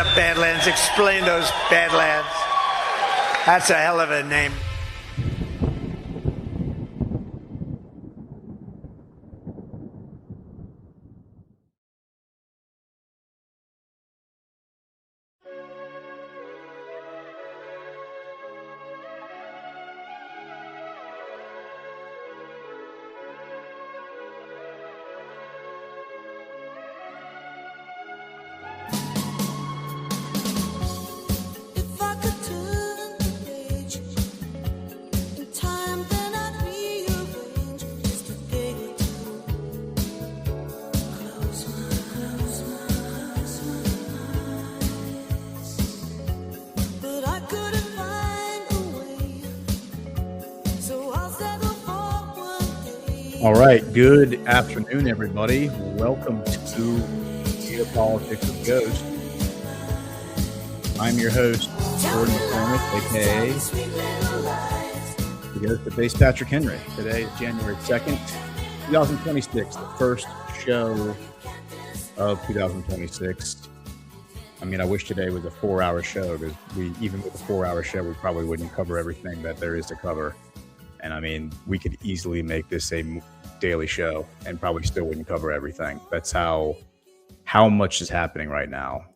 up, Badlands? Explain those Badlands. That's a hell of a name. All right. Good afternoon, everybody. Welcome to Geopolitics with Ghost. I'm your host, Jordan McCormick, a.k.a. the Ghost of Base Patrick Henry. Today is January 2nd, 2026, the first show of 2026. I mean, I wish today was a 4-hour show because even with a 4-hour show, we probably wouldn't cover everything that there is to cover. And I mean, we could easily make this a daily show and probably still wouldn't cover everything. That's how much is happening right now.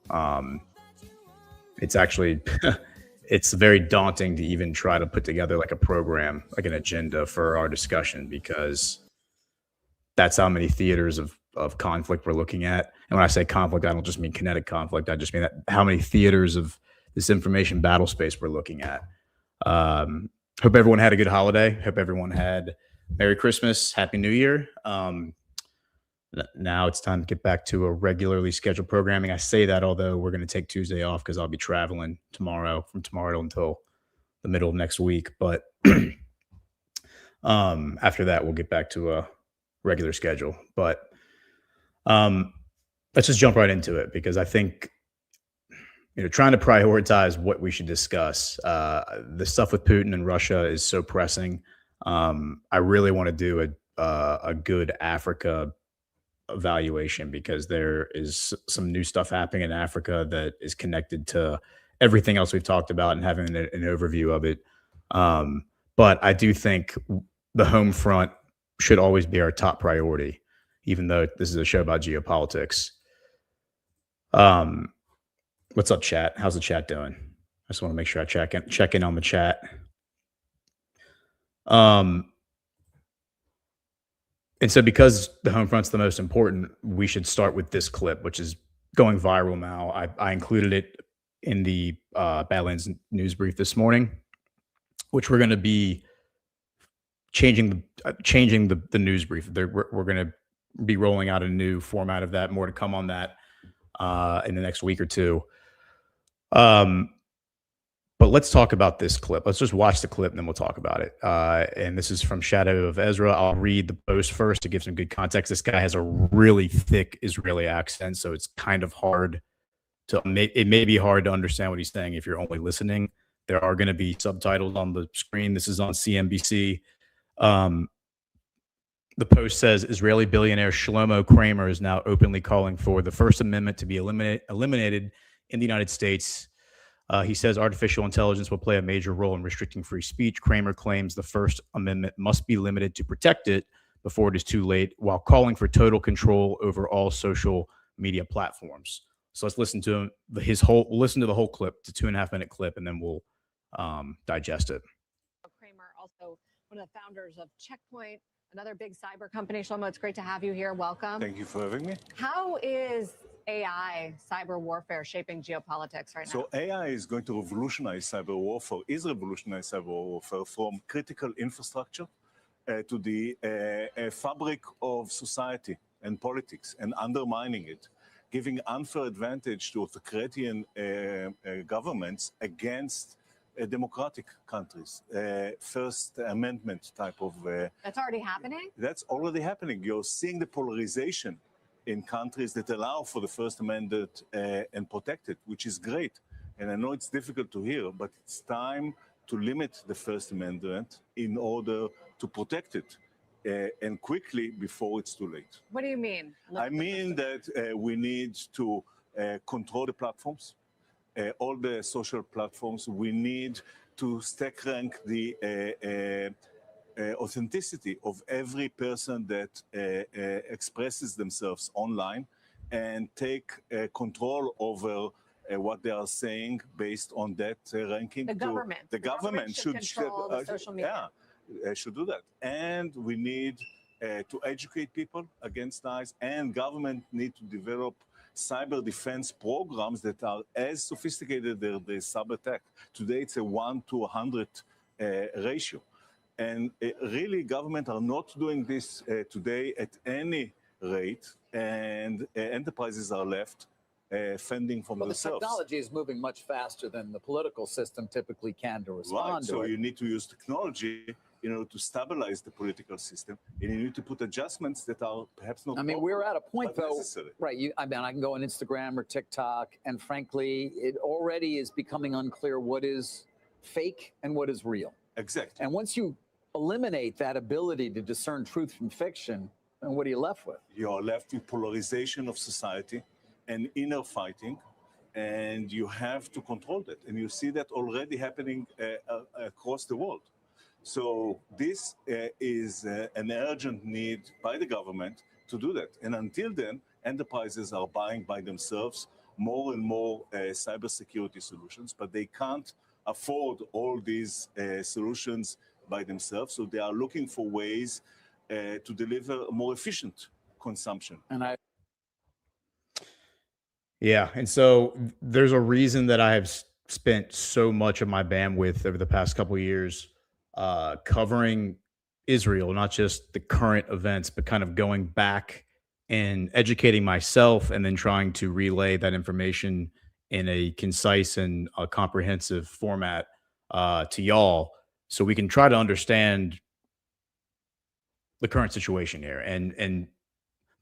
It's actually, it's very daunting to even try to put together like a program, like an agenda for our discussion, because that's how many theaters of conflict we're looking at. And when I say conflict, I don't just mean kinetic conflict. I just mean that how many theaters of this information battle space we're looking at. Hope everyone had a good holiday. Hope everyone had Merry Christmas, Happy New Year. Now it's time to get back to a regularly scheduled programming. I say that, although we're going to take Tuesday off because I'll be traveling from tomorrow until the middle of next week. But after that, we'll get back to a regular schedule. But let's just jump right into it, because I think, trying to prioritize what we should discuss. The stuff with Putin and Russia is so pressing. I really want to do a good Africa evaluation, because there is some new stuff happening in Africa that is connected to everything else we've talked about, and having an overview of it. But I do think the home front should always be our top priority, even though this is a show about geopolitics. What's up, chat? How's the chat doing? I just want to make sure I check in on the chat. And so, because the home front's the most important, we should start with this clip, which is going viral now. I included it in the Badlands news brief this morning, which we're going to be changing the news brief. We're going to be rolling out a new format of that. More to come on that in the next week or two. But let's talk about this clip. Let's just watch the clip and then we'll talk about it. And this is from Shadow of Ezra. I'll read the post first to give some good context. This guy has a really thick Israeli accent, so it's kind of hard it may be hard to understand what he's saying if you're only listening. There are going to be subtitles on the screen. This is on CNBC. The post says Israeli billionaire Shlomo Kramer is now openly calling for the First Amendment to be eliminated in the United States. He says artificial intelligence will play a major role in restricting free speech. Kramer claims the First Amendment must be limited to protect it before it is too late, while calling for total control over all social media platforms. So let's listen to him. Listen to the whole clip, the 2.5-minute clip, and then we'll digest it. Kramer, also one of the founders of Checkpoint, another big cyber company. Shlomo, it's great to have you here. Welcome. Thank you for having me. How is AI, cyber warfare, shaping geopolitics right now? So AI is going to revolutionize cyber warfare, from critical infrastructure to the fabric of society and politics, and undermining it, giving unfair advantage to authoritarian governments against democratic countries. First Amendment type of... That's already happening? That's already happening. You're seeing the polarization in countries that allow for the First Amendment and protect it, which is great. And I know it's difficult to hear, but it's time to limit the First Amendment in order to protect it, and quickly before it's too late. What do you mean? I mean that we need to control the platforms. all the social platforms. We need to stack rank the authenticity of every person that expresses themselves online and take control over what they are saying based on that ranking. The government should control the social media. Yeah, should do that. And we need to educate people against lies, and government need to develop cyber defense programs that are as sophisticated as the cyber attack. Today, it's a 1 to 100 ratio. And really, government are not doing this today at any rate, and enterprises are left fending from themselves. The technology is moving much faster than the political system typically can to respond to so it. You need to use technology in order to stabilize the political system, and you need to put adjustments that are perhaps not. I mean, we're at a point though, necessary. right? I mean, I can go on Instagram or TikTok, and frankly, it already is becoming unclear what is fake and what is real. Exactly. And once you eliminate that ability to discern truth from fiction, then what are you left with? You're left with polarization of society and inner fighting, and you have to control that. And you see that already happening across the world. So this is an urgent need by the government to do that. And until then, enterprises are buying by themselves more and more cybersecurity solutions, but they can't afford all these solutions by themselves. So they are looking for ways to deliver a more efficient consumption. Yeah. And so there's a reason that I have spent so much of my bandwidth over the past couple of years covering Israel, not just the current events, but kind of going back and educating myself and then trying to relay that information in a concise and comprehensive format to y'all so we can try to understand the current situation here. And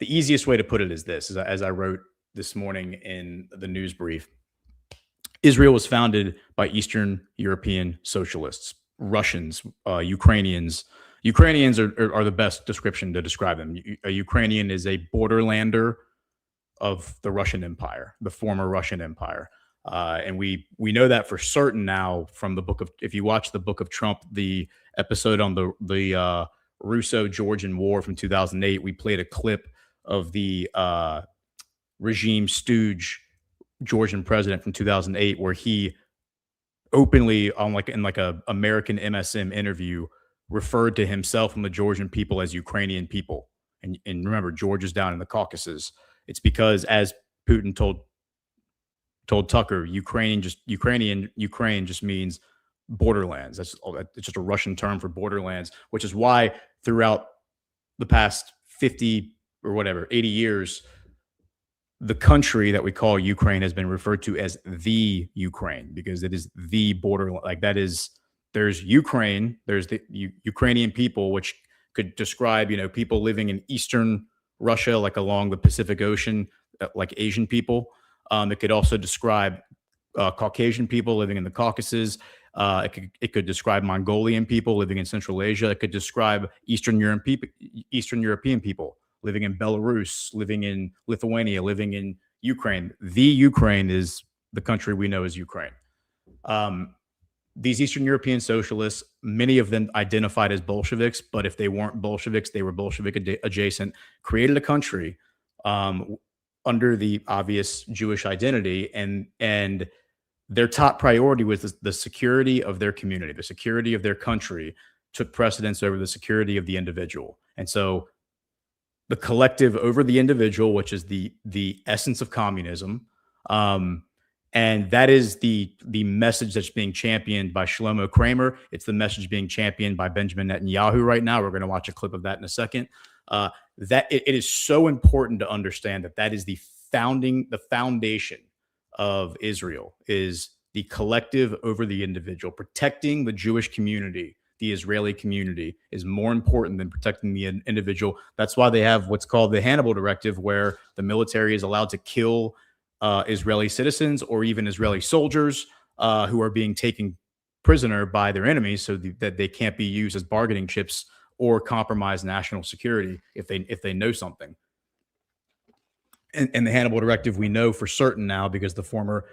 the easiest way to put it is this, as I wrote this morning in the news brief. Israel was founded by Eastern European socialists, Russians, Ukrainians. Ukrainians are the best description to describe them. A Ukrainian is a borderlander of the Russian Empire, the former Russian Empire. And we know that for certain now from the book of, if you watch the Book of Trump, the episode on the Russo-Georgian War from 2008, we played a clip of the regime stooge Georgian president from 2008, where he openly in a American MSM interview referred to himself and the Georgian people as Ukrainian people. And remember, Georgia's down in the Caucasus. It's because, as Putin told Tucker, Ukraine just means borderlands. It's just a Russian term for borderlands, which is why throughout the past 50 or whatever, 80 years, the country that we call Ukraine has been referred to as the Ukraine, because it is the border. Like that is, there's Ukraine, there's the Ukrainian people, which could describe, people living in Eastern Russia, like along the Pacific Ocean, like Asian people. It could also describe Caucasian people living in the Caucasus. It could describe Mongolian people living in Central Asia. It could describe Eastern European people living in Belarus, living in Lithuania, living in Ukraine. The Ukraine is the country we know as Ukraine. These Eastern European socialists, many of them identified as Bolsheviks, but if they weren't Bolsheviks, they were Bolshevik adjacent, created a country under the obvious Jewish identity, and their top priority was the security of their community. The security of their country took precedence over the security of the individual. And so the collective over the individual, which is the essence of communism. And that is the message that's being championed by Shlomo Kramer. It's the message being championed by Benjamin Netanyahu right now. We're going to watch a clip of that in a second. That it is so important to understand that is the foundation of Israel, is the collective over the individual. Protecting the Jewish community, the Israeli community, is more important than protecting the individual. That's why they have what's called the Hannibal Directive, where the military is allowed to kill Israeli citizens or even Israeli soldiers who are being taken prisoner by their enemies, so that they can't be used as bargaining chips or compromise national security if they know something. And the Hannibal Directive, we know for certain now, because the former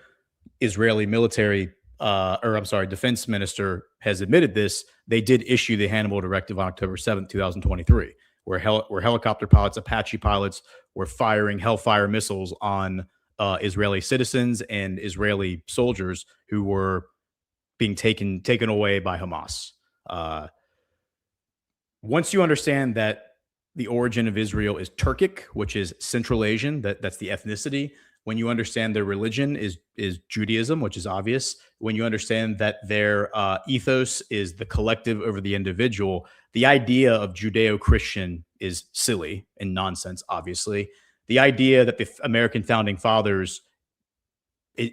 Israeli military, defense minister has admitted this. They did issue the Hannibal Directive on October 7th, 2023, where helicopter pilots, Apache pilots, were firing Hellfire missiles on Israeli citizens and Israeli soldiers who were being taken away by Hamas. Once you understand that the origin of Israel is Turkic, which is Central Asian, that's the ethnicity. When you understand their religion is Judaism, which is obvious. When you understand that their ethos is the collective over the individual, the idea of Judeo-Christian is silly and nonsense, obviously. The idea that the American founding fathers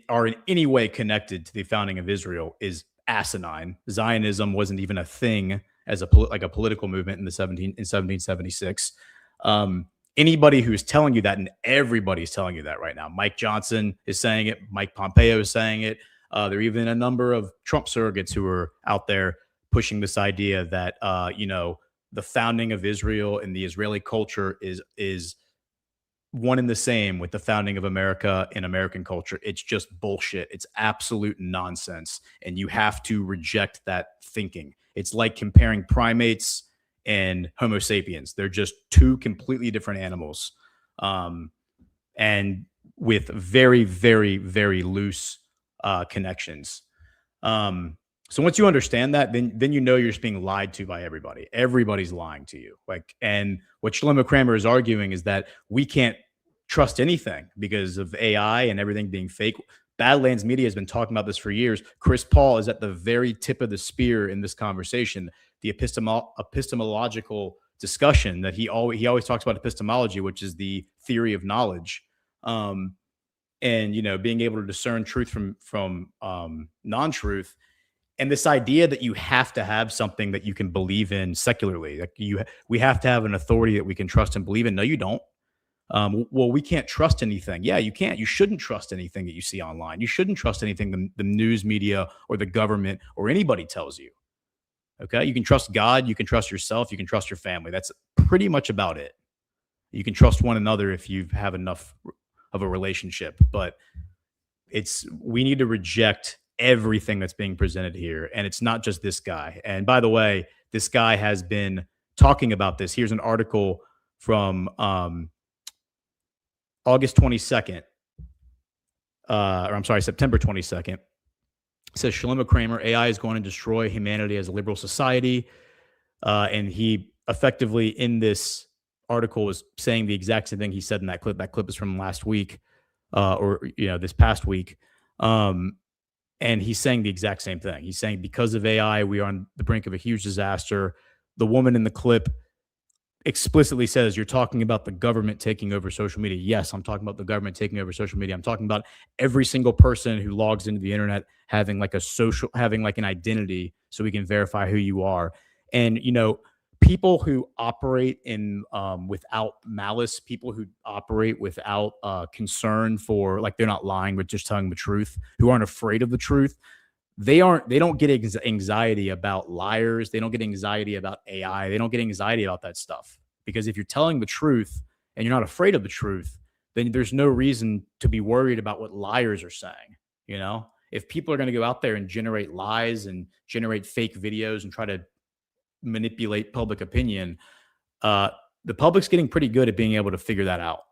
are in any way connected to the founding of Israel is asinine. Zionism wasn't even a thing as a political movement in 1776. Anybody who's telling you that, and everybody's telling you that right now. Mike Johnson is saying it. Mike Pompeo is saying it. There are even a number of Trump surrogates who are out there pushing this idea that the founding of Israel and the Israeli culture is one and the same with the founding of America and American culture. It's just bullshit. It's absolute nonsense. And you have to reject that thinking. It's like comparing primates and Homo sapiens. They're just two completely different animals. And with very, very, very loose connections. So once you understand that, then you know you're just being lied to by everybody. Everybody's lying to you. And what Shlomo Kramer is arguing is that we can't trust anything because of AI and everything being fake. Badlands Media has been talking about this for years. Chris Paul is at the very tip of the spear in this conversation. The epistemological discussion that he always talks about epistemology, which is the theory of knowledge, and being able to discern truth from non-truth. And this idea that you have to have something that you can believe in secularly, we have to have an authority that we can trust and believe in. No, you don't. Well, we can't trust anything. Yeah, you can't. You shouldn't trust anything that you see online. You shouldn't trust anything the news media or the government or anybody tells you. Okay, you can trust God. You can trust yourself. You can trust your family. That's pretty much about it. You can trust one another if you have enough of a relationship. But we need to reject everything that's being presented here. And it's not just this guy. And by the way, this guy has been talking about this. Here's an article from August 22nd, September 22nd. It says Shlomo Kramer, AI is going to destroy humanity as a liberal society. And he effectively in this article was saying the exact same thing he said in that clip. That clip is from last week this past week. And he's saying the exact same thing. He's saying because of AI, we are on the brink of a huge disaster. The woman in the clip explicitly says, you're talking about the government taking over social media. Yes, I'm talking about the government taking over social media. I'm talking about every single person who logs into the internet having an identity so we can verify who you are. And, people who operate in without malice, people who operate without concern for, they're not lying, but just telling the truth, who aren't afraid of the truth. They don't get anxiety about liars. They don't get anxiety about AI. They don't get anxiety about that stuff. Because if you're telling the truth and you're not afraid of the truth, then there's no reason to be worried about what liars are saying. If people are going to go out there and generate lies and generate fake videos and try to manipulate public opinion, the public's getting pretty good at being able to figure that out.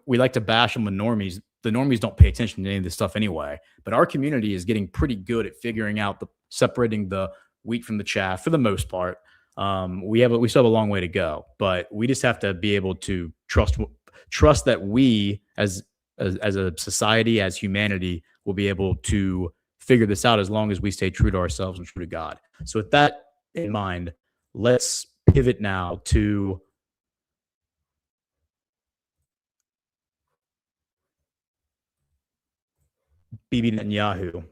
We like to bash on the normies. The normies don't pay attention to any of this stuff anyway, but our community is getting pretty good at figuring out separating the wheat from the chaff for the most part. We still have a long way to go, but we just have to be able to trust that we as a society, as humanity, will be able to figure this out as long as we stay true to ourselves and true to God. So with that in mind, let's pivot now to Bibi Netanyahu,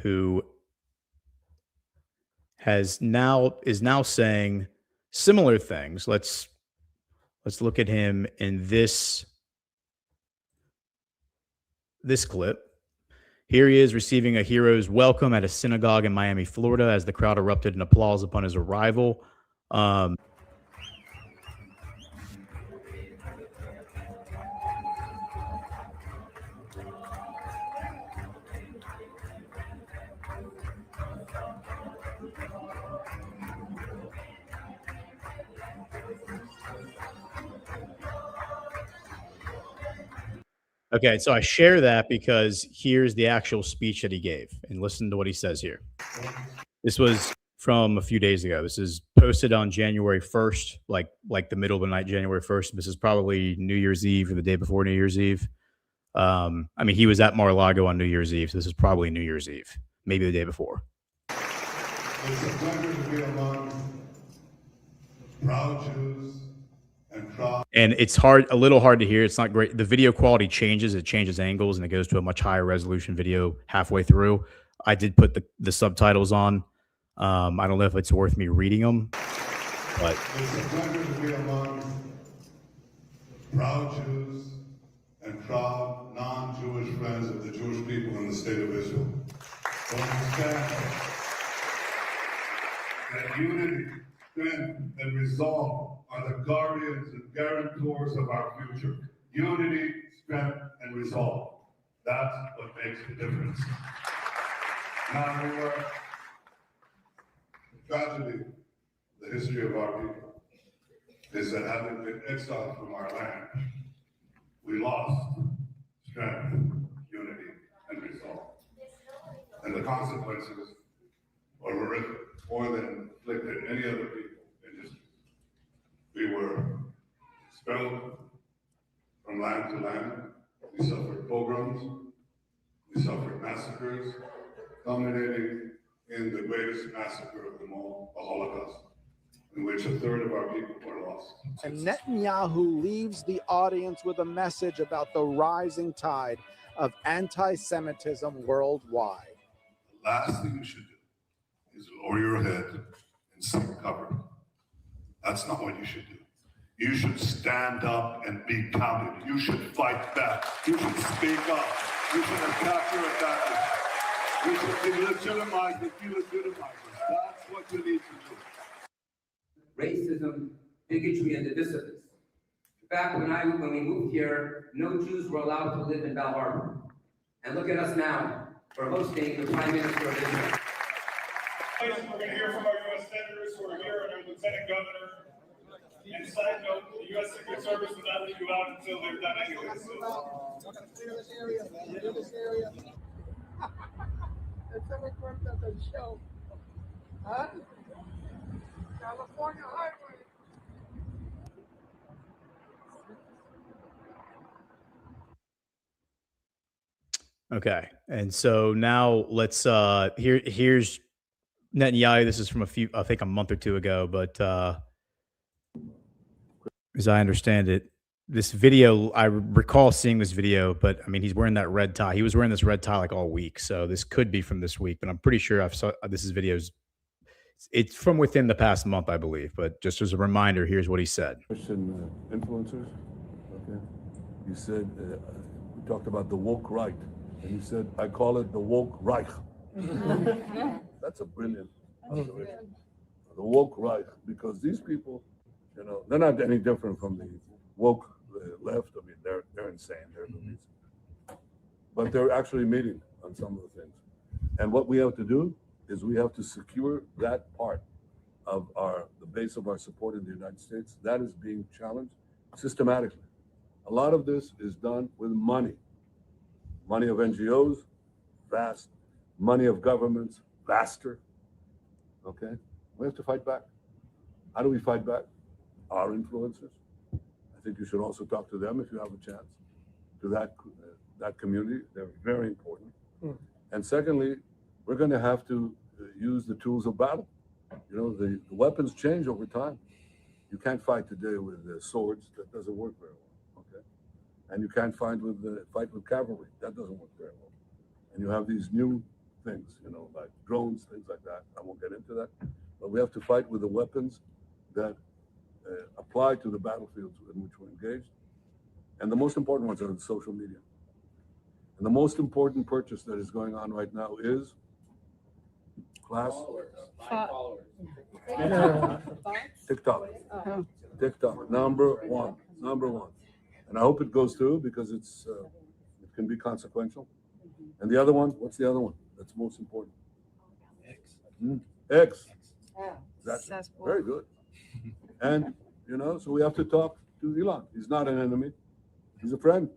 who is now saying similar things. Let's look at him in this clip. Here he is receiving a hero's welcome at a synagogue in Miami, Florida, as the crowd erupted in applause upon his arrival. Okay, so I share that because here's the actual speech that he gave, and listen to what he says here. This was from a few days ago. This is posted on January 1st, like the middle of the night, January 1st. This is probably New Year's Eve or the day before New Year's Eve. I mean, he was at Mar-a-Lago on New Year's Eve, so this is probably New Year's Eve, maybe the day before. It's a pleasure to be among proud Jews and proud. And it's a little hard to hear. It's not great. The video quality changes. It changes angles, and it goes to a much higher resolution video halfway through. I did put the subtitles on. I don't know if it's worth me reading them, but It's a pleasure to be among proud Jews and proud non-Jewish friends of the Jewish people in the state of Israel. To understand that unity, strength, and resolve are the guardians and guarantors of our future. Unity, strength, and resolve. That's what makes the difference. Now, we were tragedy, the history of our people, is that having been exiled from our land, we lost strength, unity, and resolve. And the consequences are horrific, more than inflicted any other people in history. We were expelled from land to land. We suffered pogroms. We suffered massacres, culminating in the greatest massacre of them all, the Holocaust, in which a third of our people were lost. And Netanyahu leaves the audience with a message about the rising tide of anti-Semitism worldwide. The last thing you should do is lower your head and seek cover. That's not what you should do. You should stand up and be counted. You should fight back. You should speak up. You should attack your attackers. You should delegitimize the delegitimizers. That's what you need to do. Racism, bigotry, and divisiveness. Back when we moved here, no Jews were allowed to live in Bal Harbour. And look at us now, for hosting the Prime Minister of Israel. We're going to hear from our U.S. senators who are here and our Lieutenant Governor. And side note, the U.S. Secret Service will not leave you out until they're done anyway. Clear this area. Clear this area. Let's have a quick at the show. Huh? California Highway. okay. And so now let's here's Netanyahu. This is from a month or two ago, but as I understand it, this video, I recall seeing this video, but I mean, he's wearing that red tie. He was wearing this red tie like all week. So this could be from this week, but I'm pretty sure this is videos. It's from within the past month, I believe. But just as a reminder, here's what he said. Christian influencers, okay? You said, we talked about the woke right, and you said, I call it the woke Reich. That's a brilliant observation. The woke Reich, because these people, you know, they're not any different from the woke left. I mean, they're insane. They're crazy. But they're actually meeting on some of the things. And what we have to do is we have to secure that part of the base of our support in the United States. That is being challenged systematically. A lot of this is done with money. Money of NGOs, vast. Money of governments, vaster. Okay? We have to fight back. How do we fight back? Our influencers. I think you should also talk to them if you have a chance. To that community, they're very important. And secondly, we're going to have to use the tools of battle. You know, the weapons change over time. You can't fight today with swords. That doesn't work very well. Okay, and you can't fight with cavalry. That doesn't work very well. And you have these new things, you know, like drones, things like that. I won't get into that. But we have to fight with the weapons that apply to the battlefields in which we're engaged. And the most important ones are in social media. And the most important purchase that is going on right now is followers. TikTok. TikTok, number one. And I hope it goes through because it can be consequential. And the other one, what's the other one that's most important? X. That's very good. And, you know, so we have to talk to Elon. He's not an enemy. He's a friend.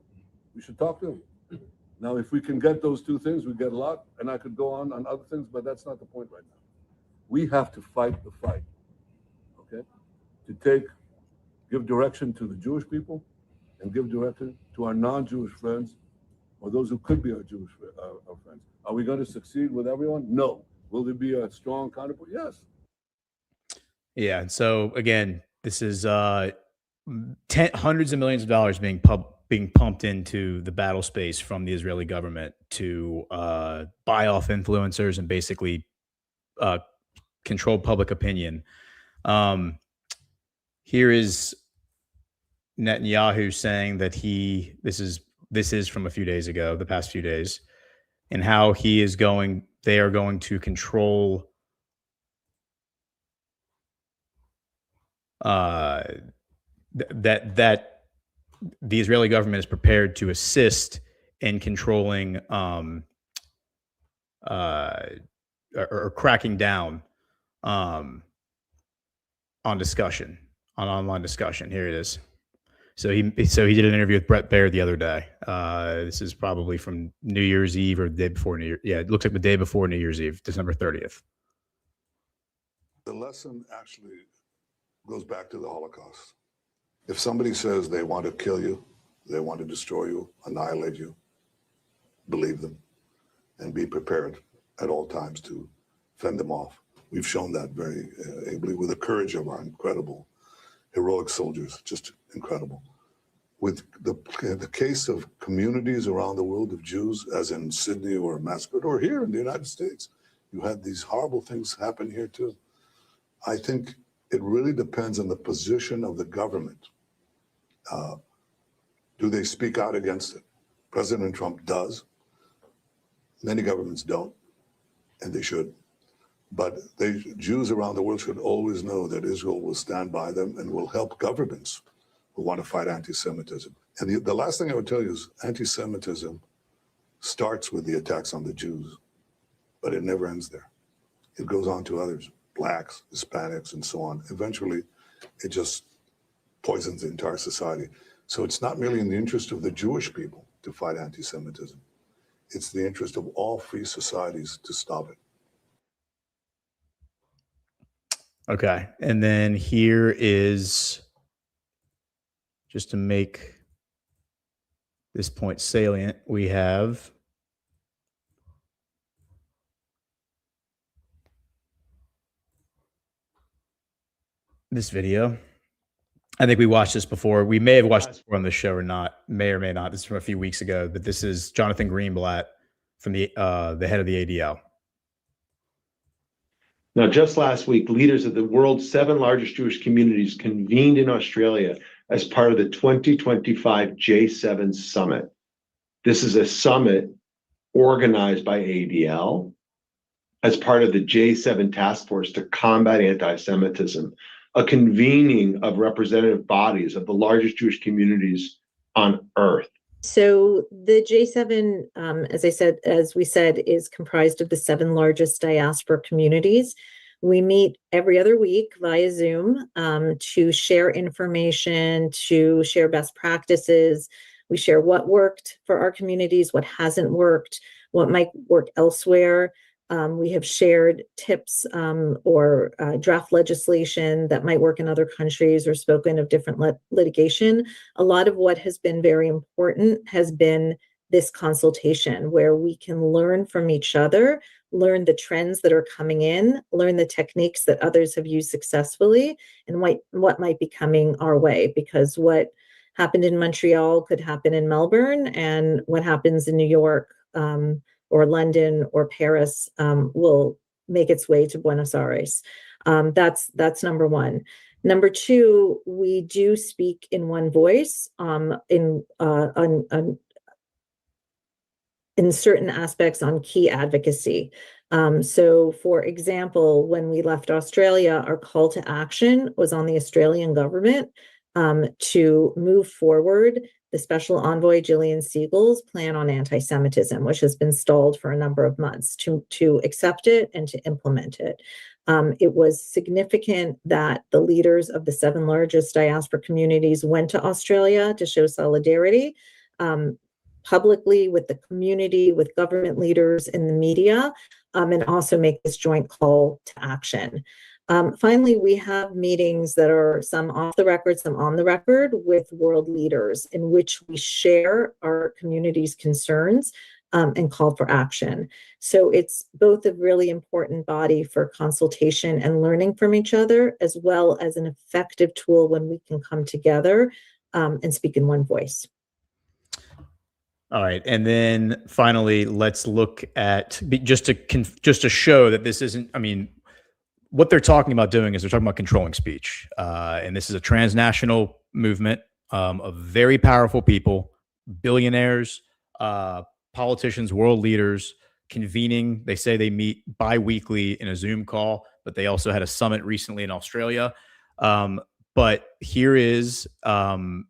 We should talk to them. Now, if we can get those two things, we get a lot, and I could go on other things, but that's not the point right now. We have to fight the fight, okay? To give direction to the Jewish people and give direction to our non-Jewish friends or those who could be our Jewish our friends. Are we going to succeed with everyone? No. Will there be a strong counterpoint? Yes. Yeah. And so again, this is hundreds of millions of dollars being pumped into the battle space from the Israeli government to buy off influencers and basically control public opinion. Here is Netanyahu saying that this is from a few days ago, the past few days, and how they are going to control that the Israeli government is prepared to assist in controlling or cracking down on online discussion. Here it is. So he did an interview with Brett Baird the other day. This is probably from New Year's Eve or the day before New Year. Yeah, it looks like the day before New Year's Eve, December 30th. The lesson actually goes back to the Holocaust. If somebody says they want to kill you, they want to destroy you, annihilate you, believe them and be prepared at all times to fend them off. We've shown that very ably with the courage of our incredible, heroic soldiers, just incredible. With the case of communities around the world of Jews, as in Sydney or Mascot, or here in the United States, you had these horrible things happen here too. I think it really depends on the position of the government. Do they speak out against it? President Trump does. Many governments don't, and they should. But Jews around the world should always know that Israel will stand by them and will help governments who want to fight anti-Semitism. And the last thing I would tell you is anti-Semitism starts with the attacks on the Jews, but it never ends there. It goes on to others, blacks, Hispanics, and so on. Eventually, it just poisons the entire society. So it's not merely in the interest of the Jewish people to fight anti-Semitism. It's the interest of all free societies to stop it. Okay. And then here is, just to make this point salient, we have this video. I think we watched this before. We may have watched this before on the show or not, may or may not. This is from a few weeks ago, but this is Jonathan Greenblatt from the head of the ADL. Now, just last week, leaders of the world's 7 largest Jewish communities convened in Australia as part of the 2025 J7 Summit. This is a summit organized by ADL as part of the J7 Task Force to combat anti-Semitism, a convening of representative bodies of the largest Jewish communities on earth. So the J7, as we said, is comprised of the 7 largest diaspora communities. We meet every other week via Zoom to share information, to share best practices. We share what worked for our communities, what hasn't worked, what might work elsewhere. We have shared tips or draft legislation that might work in other countries or spoken of different litigation. A lot of what has been very important has been this consultation where we can learn from each other, learn the trends that are coming in, learn the techniques that others have used successfully, and what might be coming our way, because what happened in Montreal could happen in Melbourne, and what happens in New York or London or Paris will make its way to Buenos Aires. That's number one. Number two, we do speak in one voice in certain aspects on key advocacy. So, for example, when we left Australia, our call to action was on the Australian government to move forward the Special Envoy Gillian Siegel's plan on anti-Semitism, which has been stalled for a number of months, to accept it and to implement it. It was significant that the leaders of the 7 largest diaspora communities went to Australia to show solidarity. publicly with the community, with government leaders in the media, and also make this joint call to action. Finally, we have meetings that are some off the record, some on the record with world leaders in which we share our community's concerns and call for action. So it's both a really important body for consultation and learning from each other, as well as an effective tool when we can come together and speak in one voice. All right, and then finally, let's look at just to show that this isn't. I mean, what they're talking about doing is they're talking about controlling speech, and this is a transnational movement of very powerful people, billionaires, politicians, world leaders convening. They say they meet bi-weekly in a Zoom call, but they also had a summit recently in Australia. But here is an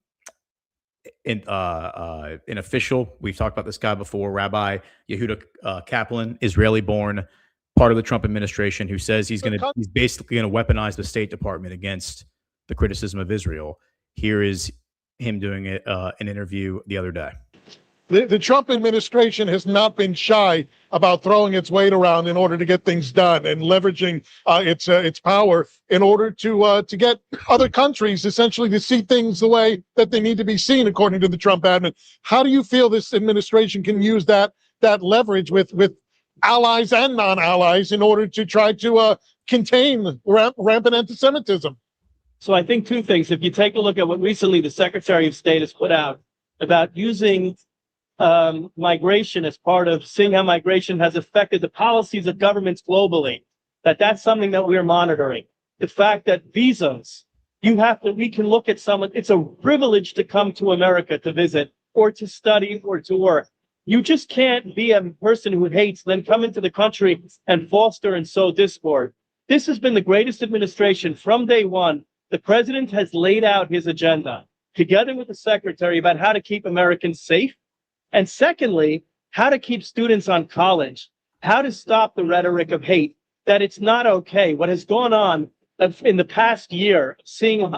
official. We've talked about this guy before, Rabbi Yehuda Kaplan, Israeli-born, part of the Trump administration, who says he's basically going to weaponize the State Department against the criticism of Israel. Here is him doing an interview the other day. The Trump administration has not been shy about throwing its weight around in order to get things done and leveraging its power in order to get other countries essentially to see things the way that they need to be seen, according to the Trump admin. How do you feel this administration can use that leverage with allies and non-allies in order to try to contain rampant anti-Semitism? So I think two things. If you take a look at what recently the Secretary of State has put out about using migration as part of seeing how migration has affected the policies of governments globally, that's something that we're monitoring. The fact that visas, we can look at someone, it's a privilege to come to America to visit or to study or to work. You just can't be a person who hates, then come into the country and foster and sow discord. This has been the greatest administration from day one. The president has laid out his agenda together with the secretary about how to keep Americans safe. And secondly, how to keep students on college, how to stop the rhetoric of hate, that it's not okay. What has gone on in the past year, seeing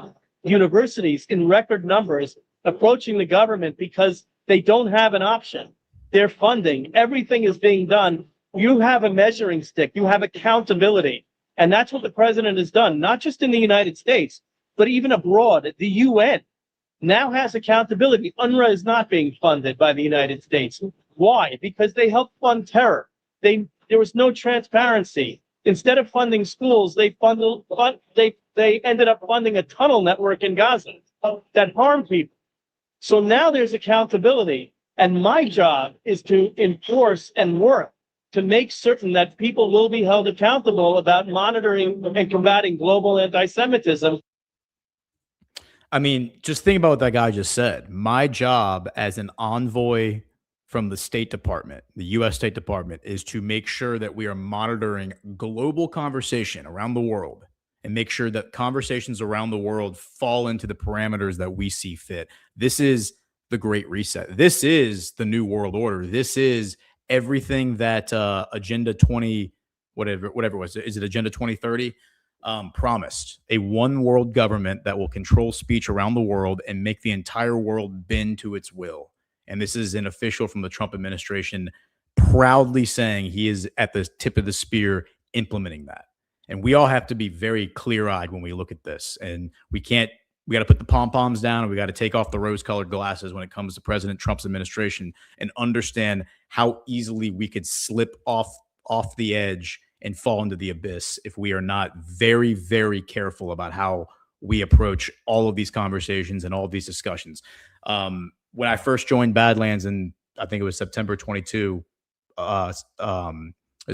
universities in record numbers approaching the government because they don't have an option. They're funding. Everything is being done. You have a measuring stick. You have accountability. And that's what the president has done, not just in the United States, but even abroad. The UN now has accountability. UNRWA is not being funded by the United States. Why? Because they helped fund terror. There was no transparency. Instead of funding schools, they ended up funding a tunnel network in Gaza that harmed people. So now there's accountability. And my job is to enforce and work to make certain that people will be held accountable about monitoring and combating global anti-Semitism. I mean, just think about what that guy just said. My job as an envoy from the State Department, the U.S. State Department, is to make sure that we are monitoring global conversation around the world and make sure that conversations around the world fall into the parameters that we see fit. This is the Great Reset. This is the New World Order. This is everything that Agenda 20, whatever it was, is it Agenda 2030? Promised. A one world government that will control speech around the world and make the entire world bend to its will. And this is an official from the Trump administration proudly saying he is at the tip of the spear implementing that. And we all have to be very clear-eyed when we look at this. And we got to put the pom-poms down, and we got to take off the rose-colored glasses when it comes to President Trump's administration and understand how easily we could slip off the edge and fall into the abyss if we are not very, very careful about how we approach all of these conversations and all of these discussions. When I first joined Badlands, and I think it was September 22, is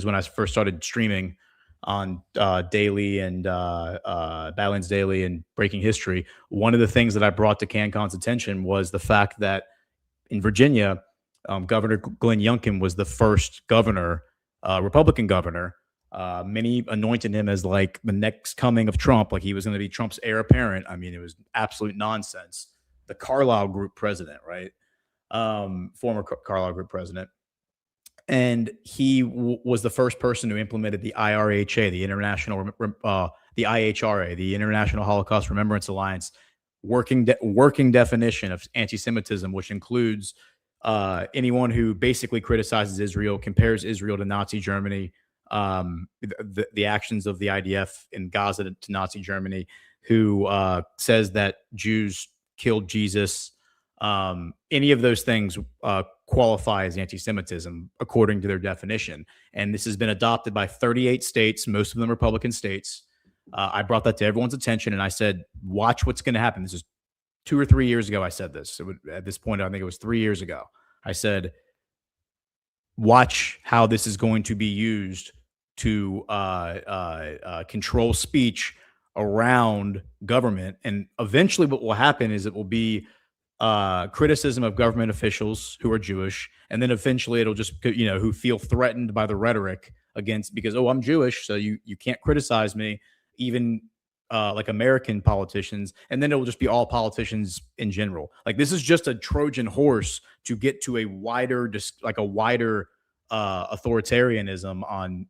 when I first started streaming on Daily and Badlands Daily and Breaking History. One of the things that I brought to CanCon's attention was the fact that in Virginia, Governor Glenn Youngkin was the first governor, Republican governor. Many anointed him as like the next coming of Trump, like he was going to be Trump's heir apparent. I mean, it was absolute nonsense. The Carlyle Group president, right? Former Carlyle Group president. And he was the first person who implemented the IRHA, the IHRA, the International Holocaust Remembrance Alliance, working definition of anti-Semitism, which includes anyone who basically criticizes Israel, compares Israel to Nazi Germany, the actions of the IDF in Gaza to Nazi Germany, who says that Jews killed Jesus. Any of those things qualify as anti-Semitism according to their definition. And this has been adopted by 38 states, most of them Republican states. I brought that to everyone's attention, and I said, watch what's going to happen. This is 2 or 3 years ago I said this. At this point, I think it was 3 years ago. I said, watch how this is going to be used to control speech around government. And eventually what will happen is it will be criticism of government officials who are Jewish. And then eventually it'll just, who feel threatened by the rhetoric against, because, oh, I'm Jewish, so you can't criticize me, even like American politicians. And then it will just be all politicians in general. Like, this is just a Trojan horse to get to a wider authoritarianism on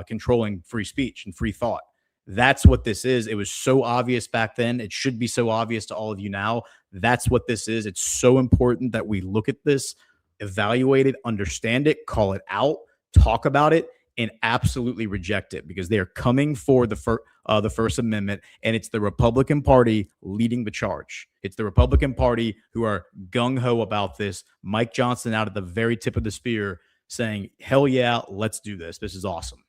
controlling free speech and free thought. That's what this is. It was so obvious back then. It should be so obvious to all of you now. That's what this is. It's so important that we look at this, evaluate it, understand it, call it out, talk about it, and absolutely reject it, because they are coming for the First Amendment, and it's the Republican Party leading the charge. It's the Republican Party who are gung-ho about this. Mike Johnson out at the very tip of the spear saying, hell yeah, let's do this. This is awesome.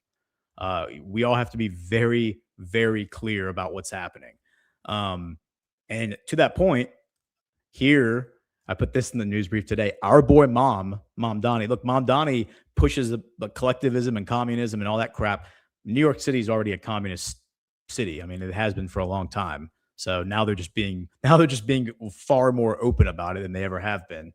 We all have to be very, very clear about what's happening. And to that point, here, I put this in the news brief today. Our boy Mom Donnie. Look, Mom Donnie pushes the collectivism and communism and all that crap. New York City is already a communist city. I mean, it has been for a long time. So now they're just being far more open about it than they ever have been.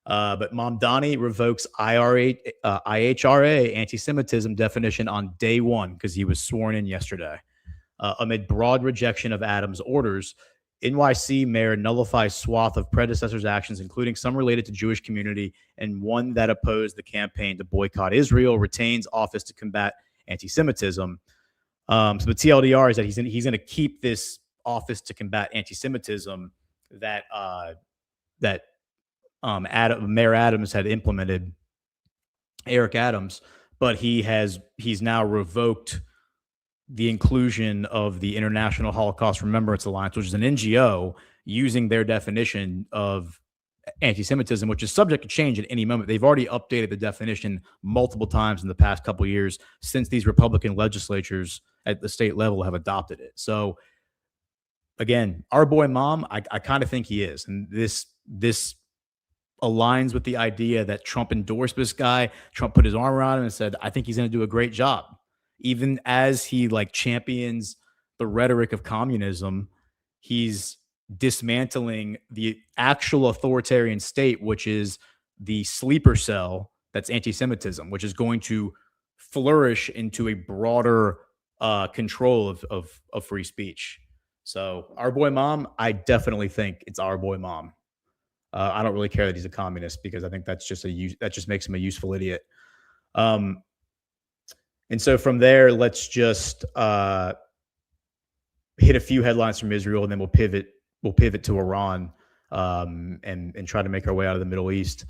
But Mom Donnie revokes IHRA anti-Semitism definition on day one because he was sworn in yesterday. Amid broad rejection of Adams' orders, NYC mayor nullifies swath of predecessors' actions, including some related to Jewish community and one that opposed the campaign to boycott Israel, retains office to combat anti-Semitism. So the TLDR is that he's going to keep this office to combat anti-Semitism that Mayor Adams had implemented, Eric Adams, but he's now revoked the inclusion of the International Holocaust Remembrance Alliance, which is an NGO using their definition of anti-Semitism, which is subject to change at any moment. They've already updated the definition multiple times in the past couple of years since these Republican legislatures at the state level have adopted it. So again, our boy Mom, I kind of think he is. And this aligns with the idea that Trump endorsed this guy. Trump put his arm around him and said, I think he's going to do a great job. Even as he champions the rhetoric of communism, he's dismantling the actual authoritarian state, which is the sleeper cell that's anti-Semitism, which is going to flourish into a broader control of free speech. So our boy Mom, I definitely think it's our boy Mom. I don't really care that he's a communist, because I think that just makes him a useful idiot. And so from there, let's just hit a few headlines from Israel, and then we'll pivot to Iran and try to make our way out of the Middle East.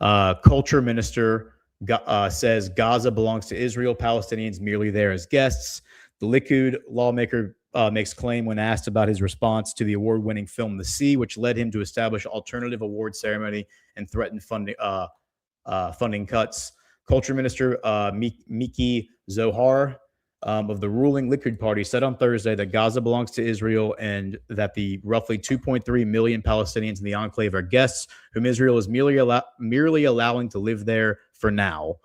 Culture minister says Gaza belongs to Israel, Palestinians merely there as guests. The Likud lawmaker makes claim when asked about his response to the award-winning film The Sea, which led him to establish alternative award ceremony and threaten funding cuts. Culture Minister Miki Zohar of the ruling Likud party said on Thursday that Gaza belongs to Israel and that the roughly 2.3 million Palestinians in the enclave are guests whom Israel is merely allowing to live there for now.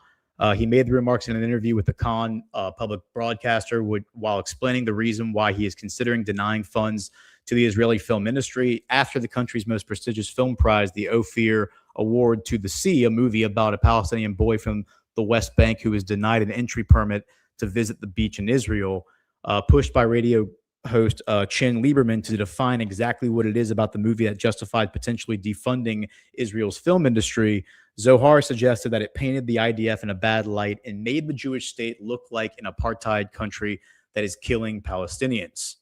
He made the remarks in an interview with the Khan public broadcaster while explaining the reason why he is considering denying funds to the Israeli film industry after the country's most prestigious film prize, the Ophir Award to The Sea, a movie about a Palestinian boy from the West Bank who was denied an entry permit to visit the beach in Israel, pushed by radio host Chin Lieberman to define exactly what it is about the movie that justified potentially defunding Israel's film industry. Zohar suggested that it painted the IDF in a bad light and made the Jewish state look like an apartheid country that is killing Palestinians.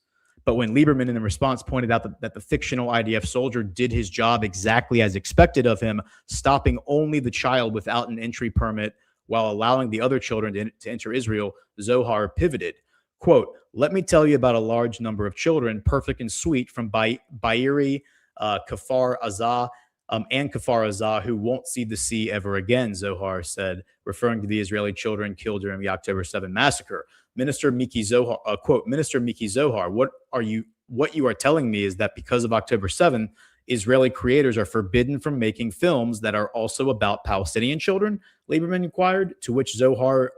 But when Lieberman in response pointed out that the fictional IDF soldier did his job exactly as expected of him, stopping only the child without an entry permit while allowing the other children to enter Israel, Zohar pivoted. Quote, "Let me tell you about a large number of children, perfect and sweet, from Be'eri, Kfar Aza, and Kfar Aza, who won't see the sea ever again," Zohar said, referring to the Israeli children killed during the October 7 massacre. Minister Miki Zohar, quote, "Minister Miki Zohar, what you are telling me is that because of October 7, Israeli creators are forbidden from making films that are also about Palestinian children?" Lieberman inquired, to which Zohar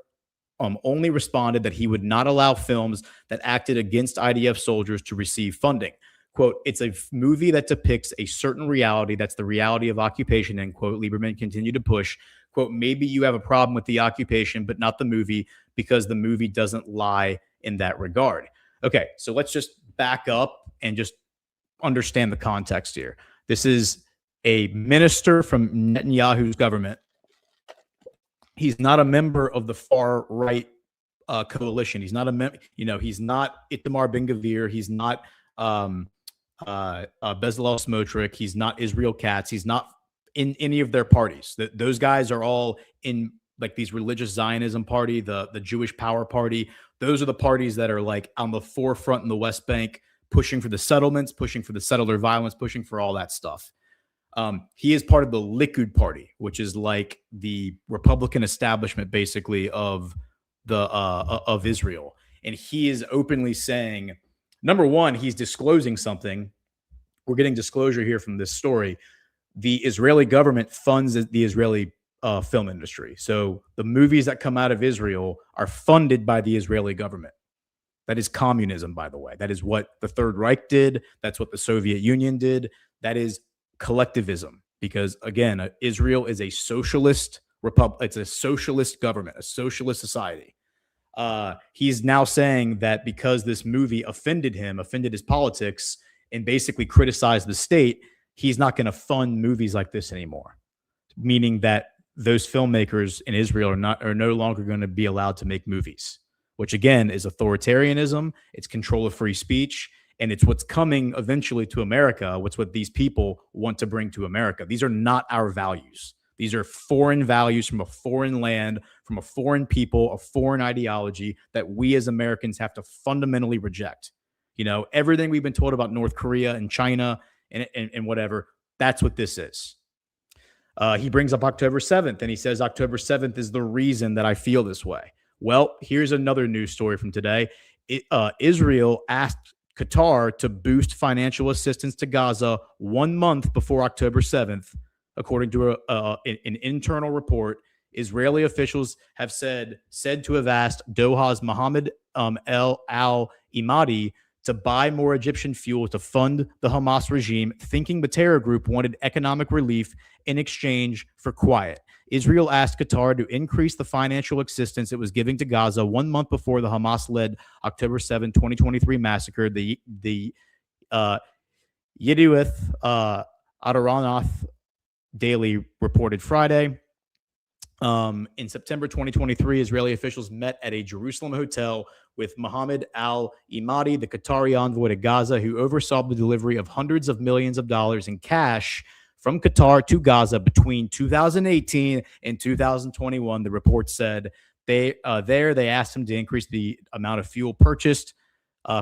only responded that he would not allow films that acted against IDF soldiers to receive funding. Quote, "It's a movie that depicts a certain reality. That's the reality of occupation," end quote. Lieberman continued to push, quote, "Maybe you have a problem with the occupation, but not the movie, because the movie doesn't lie in that regard." Okay, so let's just back up and just understand the context here. This is a minister from Netanyahu's government. He's not a member of the far right coalition. He's not he's not Itamar Ben-Gvir. He's not Bezalel Smotrich. He's not Israel Katz. He's not in any of their parties. Those guys are all in like these religious Zionism party, the Jewish Power Party. Those are the parties that are like on the forefront in the West Bank, pushing for the settlements, pushing for the settler violence, pushing for all that stuff. He is part of the Likud party, which is like the Republican establishment, basically, of Israel. And he is openly saying, number one, he's disclosing something. We're getting disclosure here from this story. The Israeli government funds the Israeli film industry. So the movies that come out of Israel are funded by the Israeli government. That is communism, by the way. That is what the Third Reich did. That's what the Soviet Union did. That is collectivism, because again, Israel is a socialist republic. It's a socialist government, a socialist society. He's now saying that because this movie offended him, offended his politics, and basically criticized the state, he's not going to fund movies like this anymore. Meaning that those filmmakers in Israel are no longer going to be allowed to make movies, which again is authoritarianism. It's control of free speech. And it's what's coming eventually to America. What's what these people want to bring to America. These are not our values. These are foreign values from a foreign land, from a foreign people, a foreign ideology that we as Americans have to fundamentally reject. You know, everything we've been told about North Korea and China and whatever, that's what this is. He brings up October 7th, and he says October 7th is the reason that I feel this way. Well, here's another news story from today. Israel asked Qatar to boost financial assistance to Gaza 1 month before October 7th. According to an internal report, Israeli officials have said to have asked Doha's Mohammed al-Imadi to buy more Egyptian fuel to fund the Hamas regime, thinking the terror group wanted economic relief in exchange for quiet. Israel asked Qatar to increase the financial assistance it was giving to Gaza 1 month before the Hamas-led October 7, 2023 massacre. The Yedioth Aharonoth Daily reported Friday. In September 2023, Israeli officials met at a Jerusalem hotel with Mohammed al-Imadi, the Qatari envoy to Gaza, who oversaw the delivery of hundreds of millions of dollars in cash from Qatar to Gaza between 2018 and 2021. The report said they asked him to increase the amount of fuel purchased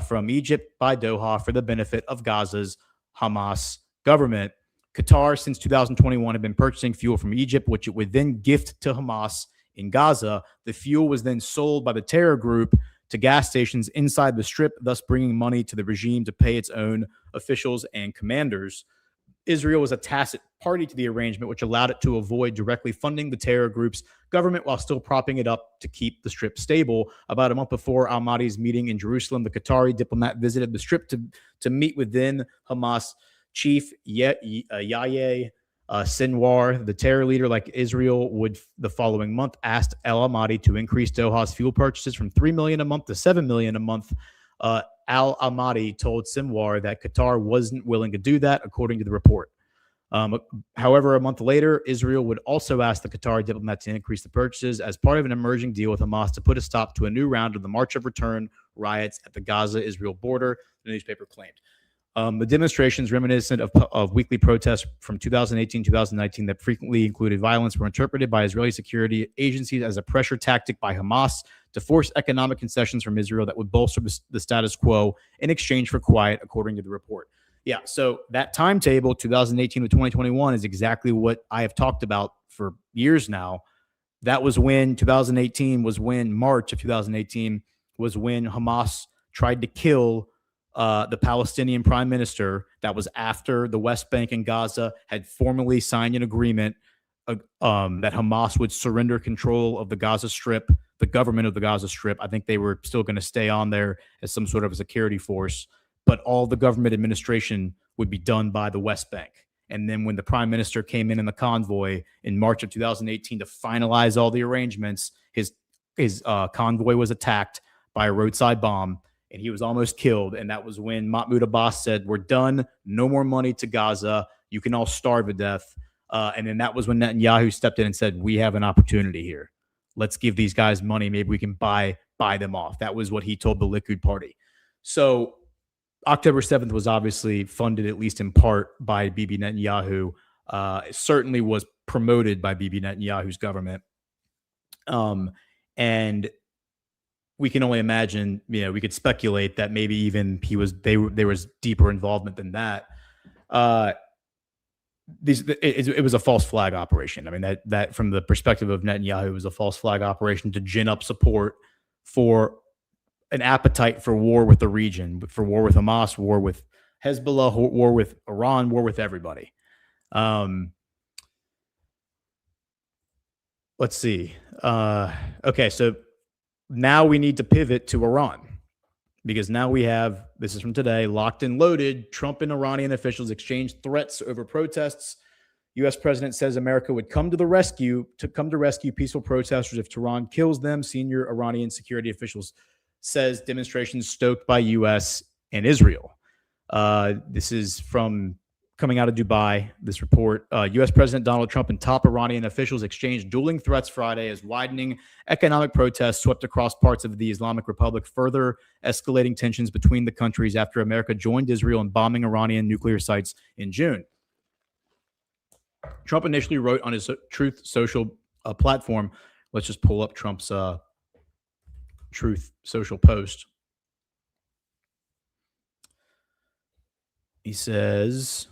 from Egypt by Doha for the benefit of Gaza's Hamas government. Qatar, since 2021, had been purchasing fuel from Egypt, which it would then gift to Hamas in Gaza. The fuel was then sold by the terror group to gas stations inside the Strip, thus bringing money to the regime to pay its own officials and commanders. Israel was a tacit party to the arrangement, which allowed it to avoid directly funding the terror group's government while still propping it up to keep the Strip stable. About a month before al-Mahdi's meeting in Jerusalem, the Qatari diplomat visited the Strip to meet with then Hamas chief Yahya Sinwar. The terror leader, like Israel would the following month, asked al-Mahdi to increase Doha's fuel purchases from $3 million a month to $7 million a month. Al-Mahdi told Sinwar that Qatar wasn't willing to do that, according to the report. However, a month later, Israel would also ask the Qatari diplomat to increase the purchases as part of an emerging deal with Hamas to put a stop to a new round of the March of Return riots at the Gaza-Israel border, the newspaper claimed. The demonstrations reminiscent of weekly protests from 2018-2019 that frequently included violence were interpreted by Israeli security agencies as a pressure tactic by Hamas to force economic concessions from Israel that would bolster the status quo in exchange for quiet, according to the report. Yeah, so that timetable, 2018 to 2021, is exactly what I have talked about for years now. That was when 2018 was when March of 2018 was when Hamas tried to kill the Palestinian prime minister. That was after the West Bank and Gaza had formally signed an agreement that Hamas would surrender control of the Gaza Strip, the government of the Gaza Strip. I think they were still going to stay on there as some sort of a security force, but all the government administration would be done by the West Bank. And then when the prime minister came in the convoy in March of 2018 to finalize all the arrangements, his convoy was attacked by a roadside bomb, and he was almost killed. And that was when Mahmoud Abbas said, "We're done. No more money to Gaza. You can all starve to death." And then that was when Netanyahu stepped in and said, "We have an opportunity here. Let's give these guys money. Maybe we can buy them off." That was what he told the Likud party. So October 7th was obviously funded, at least in part, by Bibi Netanyahu. It certainly was promoted by Bibi Netanyahu's government. And we can only imagine, we could speculate that maybe even there was deeper involvement than that. It was a false flag operation. I mean, that from the perspective of Netanyahu, it was a false flag operation to gin up support for an appetite for war with the region, for war with Hamas, war with Hezbollah, war with Iran, war with everybody. Let's see. Okay, so now we need to pivot to Iran, because now we have, this is from today, locked and loaded. Trump and Iranian officials exchanged threats over protests. U.S. president says America would come to rescue peaceful protesters if Tehran kills them. Senior Iranian security officials says demonstrations stoked by U.S. and Israel. This is from coming out of Dubai, this report. U.S. President Donald Trump and top Iranian officials exchanged dueling threats Friday as widening economic protests swept across parts of the Islamic Republic, further escalating tensions between the countries after America joined Israel in bombing Iranian nuclear sites in June. Trump initially wrote on his Truth Social platform. Let's just pull up Trump's Truth Social post. He says,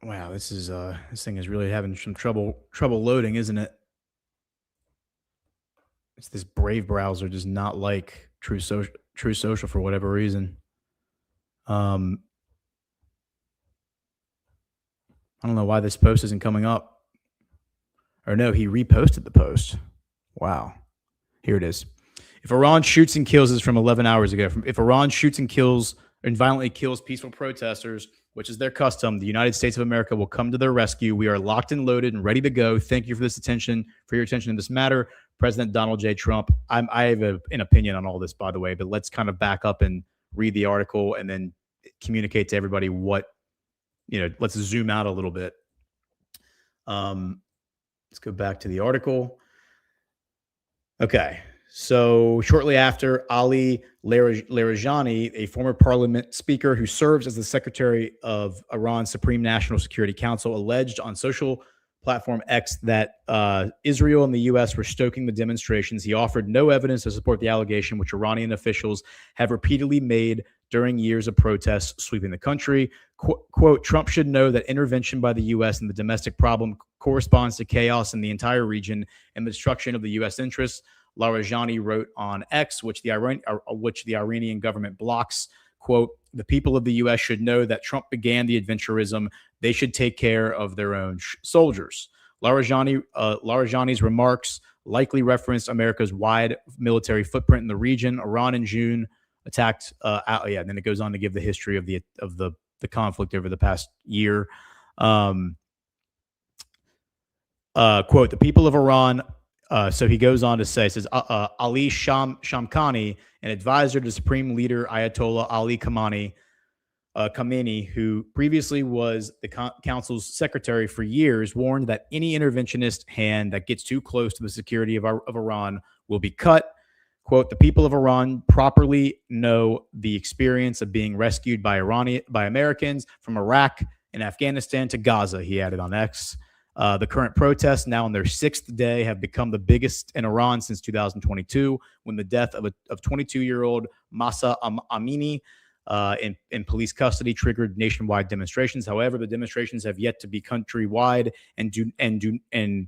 wow, this thing is really having some trouble loading, isn't it? It's this Brave browser does not like True Social for whatever reason. I don't know why this post isn't coming up. Or no, he reposted the post. Wow. Here it is. If Iran shoots and kills, this is from 11 hours ago. If Iran shoots and kills and violently kills peaceful protesters, which is their custom, the United States of America will come to their rescue. We are locked and loaded and ready to go. Thank you for your attention in this matter. President Donald J. Trump. I have an opinion on all this, by the way, but let's kind of back up and read the article and then communicate to everybody what, let's zoom out a little bit. Let's go back to the article. Okay. So shortly after, Ali Larijani, a former parliament speaker who serves as the secretary of Iran's Supreme National Security Council, alleged on social platform X that Israel and the U.S. were stoking the demonstrations. He offered no evidence to support the allegation, which Iranian officials have repeatedly made during years of protests sweeping the country. Quote, Trump should know that intervention by the U.S. in the domestic problem corresponds to chaos in the entire region and the destruction of the U.S. interests. Larijani wrote on X, which the Iranian government blocks. Quote, the people of the U.S. should know that Trump began the adventurism. They should take care of their own soldiers. Larijani's remarks likely referenced America's wide military footprint in the region. Iran in June attacked. And then it goes on to give the history of the conflict over the past year. Quote, the people of Iran. So he goes on to say, says Ali Shamkhani, an advisor to Supreme Leader Ayatollah Ali Khamenei, who previously was the council's secretary for years, warned that any interventionist hand that gets too close to the security of Iran will be cut. Quote, the people of Iran properly know the experience of being rescued by Americans from Iraq and Afghanistan to Gaza, he added on X. The current protests, now on their 6th day, have become the biggest in Iran since 2022, when the death of 22-year-old Mahsa Amini in police custody triggered nationwide demonstrations. However, the demonstrations have yet to be countrywide and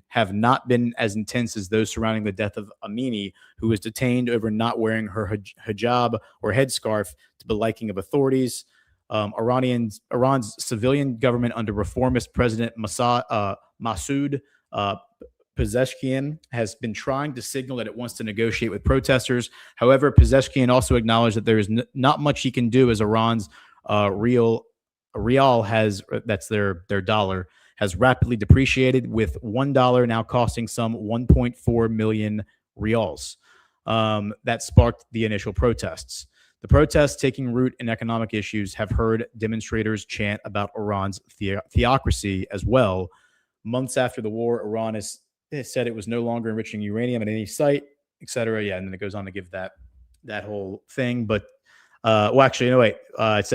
have not been as intense as those surrounding the death of Amini, who was detained over not wearing her hijab or headscarf to the liking of authorities. Iran's civilian government under reformist President Masoud Pezeshkian has been trying to signal that it wants to negotiate with protesters. However, Pezeshkian also acknowledged that there is not much he can do, as Iran's rial has, that's their dollar, has rapidly depreciated, with $1 now costing some 1.4 million rials. That sparked the initial protests. The protests, taking root in economic issues, have heard demonstrators chant about Iran's theocracy as well. Months after the war, Iran has said it was no longer enriching uranium at any site, etc. Yeah, and then it goes on to give that whole thing. But it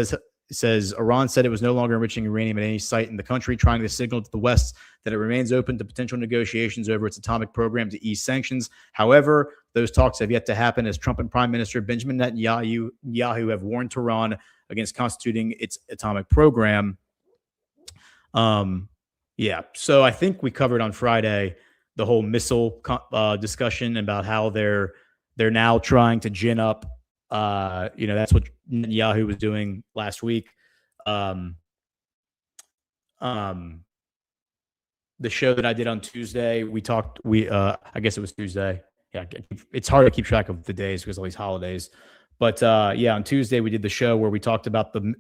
says Iran said it was no longer enriching uranium at any site in the country, trying to signal to the West that it remains open to potential negotiations over its atomic program to ease sanctions. However, those talks have yet to happen, as Trump and Prime Minister Benjamin Netanyahu have warned Tehran against constituting its atomic program. So I think we covered on Friday the whole missile discussion about how they're now trying to gin up. That's what Netanyahu was doing last week. The show that I did on Tuesday, I guess it was Tuesday. Yeah, it's hard to keep track of the days because of all these holidays. But on Tuesday we did the show where we talked about the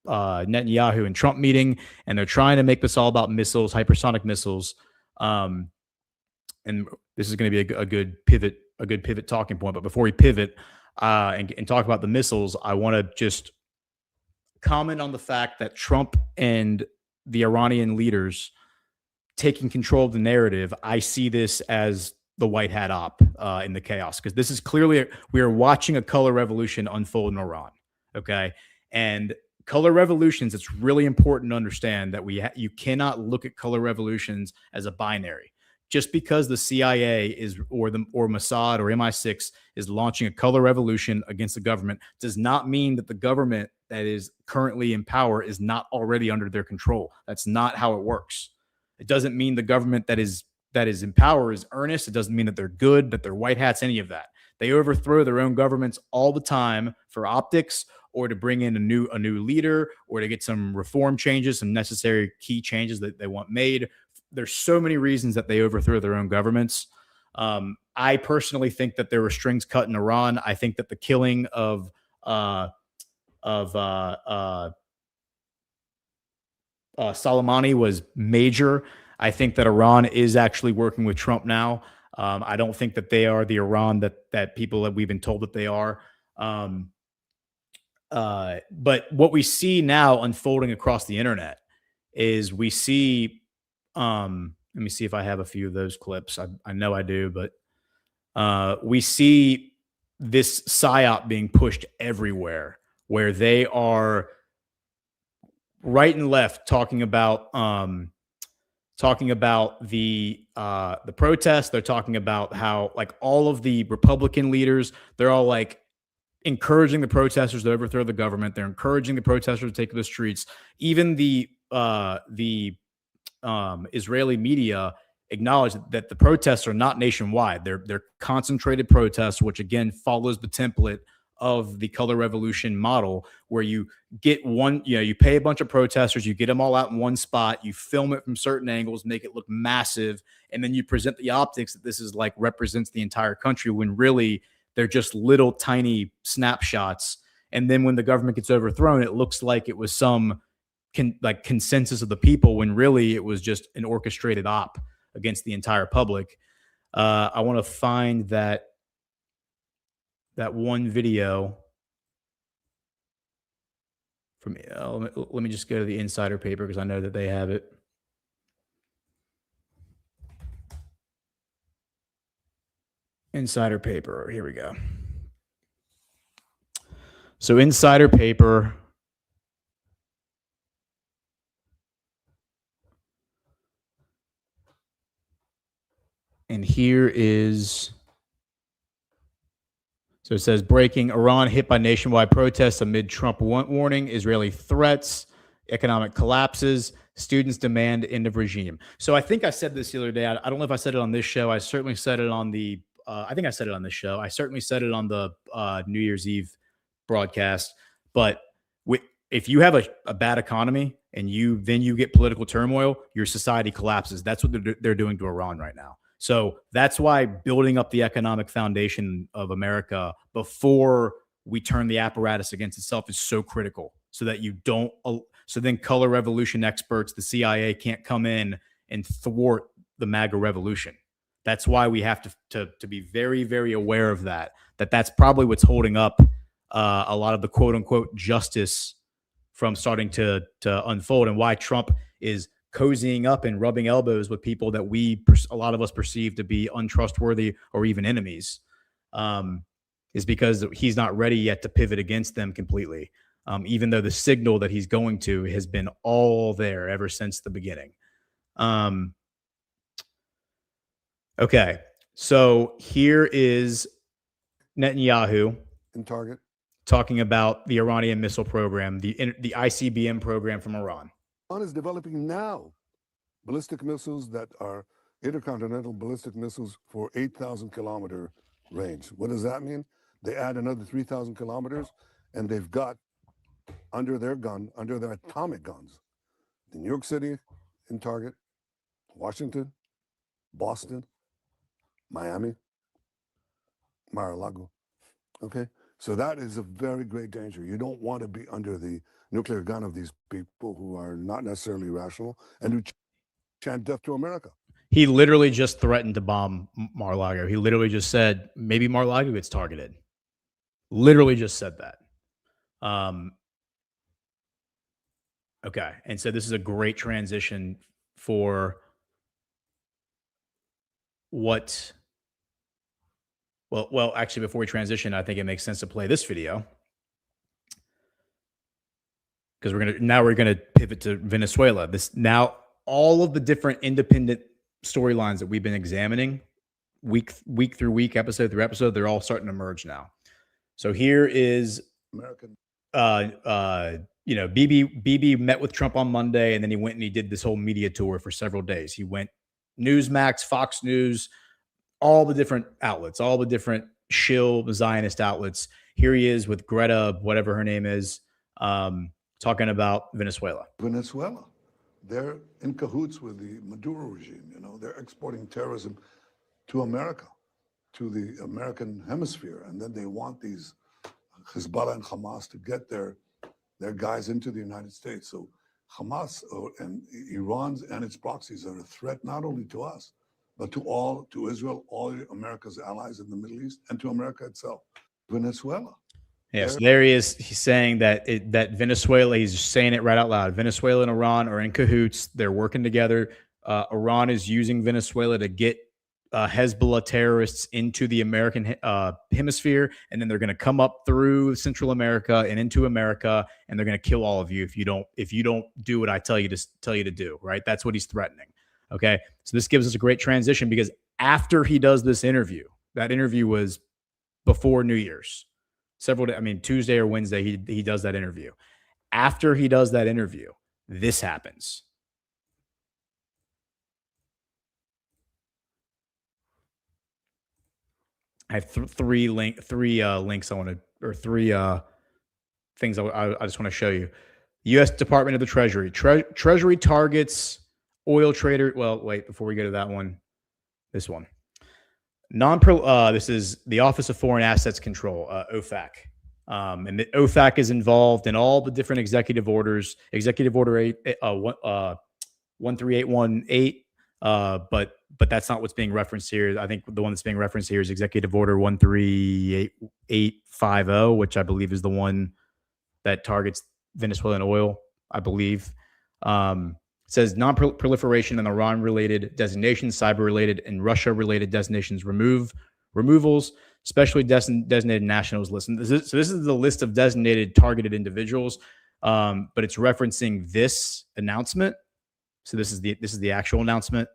Netanyahu and Trump meeting, and they're trying to make this all about missiles, hypersonic missiles. And this is going to be a good pivot talking point. But before we pivot and talk about the missiles, I want to just comment on the fact that Trump and the Iranian leaders taking control of the narrative. I see this as the white hat op in the chaos, because this is clearly we are watching a color revolution unfold in Iran. Okay, and color revolutions, it's really important to understand that you cannot look at color revolutions as a binary. Just because the CIA or Mossad or MI6 is launching a color revolution against the government does not mean that the government that is currently in power is not already under their control. That's not how it works. It doesn't mean the government that is in power is earnest. It doesn't mean that they're good, that they're white hats, any of that. They overthrow their own governments all the time for optics, or to bring in a new leader, or to get some reform changes, some necessary key changes that they want made. There's so many reasons that they overthrow their own governments. I personally think that there were strings cut in Iran. I think that the killing of Soleimani was major. I think that Iran is actually working with Trump now. I don't think that they are the Iran that people that we've been told that they are. But what we see now unfolding across the internet is we see, let me see if I have a few of those clips. I know I do, but we see this psyop being pushed everywhere, where they are right and left talking about the protests. They're talking about how, like, all of the Republican leaders, they're all like encouraging the protesters to overthrow the government. They're encouraging the protesters to take to the streets. Even the Israeli media acknowledge that the protests are not nationwide. They're concentrated protests, which again follows the template of the color revolution model, where you get you pay a bunch of protesters, you get them all out in one spot, you film it from certain angles, make it look massive, and then you present the optics that this is like represents the entire country, when really They're just little tiny snapshots. And then when the government gets overthrown, it looks like it was some consensus of the people, when really it was just an orchestrated op against the entire public. I want to find that one video from, let me just go to the insider paper because I know that they have it. Insider paper, here we go. So insider paper, and here is, so it says, breaking: Iran hit by nationwide protests amid Trump warning, Israeli threats, economic collapses, students demand end of regime. So I think I said this the other day. I don't know if I said it on this show. I certainly said it on the, I think I said it on this show. I certainly said it on the New Year's Eve broadcast. But if you have a bad economy and then you get political turmoil, your society collapses. That's what they're doing to Iran right now. So that's why building up the economic foundation of America before we turn the apparatus against itself is so critical, so that you don't, so then color revolution experts, the CIA, can't come in and thwart the MAGA revolution. That's why we have to be very, very aware of that. That's probably what's holding up a lot of the quote unquote justice from starting to unfold, and why Trump is cozying up and rubbing elbows with people that a lot of us perceive to be untrustworthy or even enemies, is because he's not ready yet to pivot against them completely. Even though the signal that he's going to has been all there ever since the beginning. Okay, so here is Netanyahu in Target talking about the Iranian missile program, the ICBM program from Iran. Iran is developing now ballistic missiles that are intercontinental ballistic missiles for 8,000 kilometer range. What does that mean? They add another 3,000 kilometers, and they've got under their atomic guns, in New York City, in Target, Washington, Boston, Miami, Mar-a-Lago. Okay, so that is a very great danger. You don't want to be under the nuclear gun of these people who are not necessarily rational and who chant death to America. He literally just threatened to bomb Mar-a-Lago. He literally just said maybe Mar-a-Lago gets targeted. Literally just said that. Okay, and so this is a great transition for what. Well, actually, before we transition, I think it makes sense to play this video, because we're gonna pivot to Venezuela. Now all of the different independent storylines that we've been examining week through week, episode through episode, they're all starting to merge now. So here is American. Bibi met with Trump on Monday, and then he went and he did this whole media tour for several days. He went Newsmax, Fox News, all the different outlets, all the different shill Zionist outlets. Here he is with Greta, whatever her name is, talking about Venezuela. Venezuela, they're in cahoots with the Maduro regime. They're exporting terrorism to America, to the American hemisphere, and then they want these Hezbollah and Hamas to get their guys into the United States. So Hamas and Iran's and its proxies are a threat not only to us, but to Israel, all America's allies in the Middle East, and to America itself. Venezuela. Yes, there he is. He's saying that Venezuela, he's just saying it right out loud. Venezuela and Iran are in cahoots. They're working together. Iran is using Venezuela to get Hezbollah terrorists into the American hemisphere, and then they're going to come up through Central America and into America, and they're going to kill all of you if you don't do what I tell you to do. Right? That's what he's threatening. Okay, so this gives us a great transition, because after he does this interview, that interview was before New Year's, Tuesday or Wednesday, he does that interview. After he does that interview, this happens. I have three links I want to, or three things I just want to show you. U.S. Department of the Treasury. Treasury targets oil trader. Well, wait, before we go to that one, this one. This is the Office of Foreign Assets Control, OFAC. And the OFAC is involved in all the different executive orders, Executive Order 13818. But that's not what's being referenced here. I think the one that's being referenced here is Executive Order 13850, which I believe is the one that targets Venezuelan oil, I believe. It says non-proliferation and Iran-related designations, cyber-related and Russia-related designations, removals, especially designated nationals list. So this is the list of designated targeted individuals, but it's referencing this announcement. So this is the actual announcement.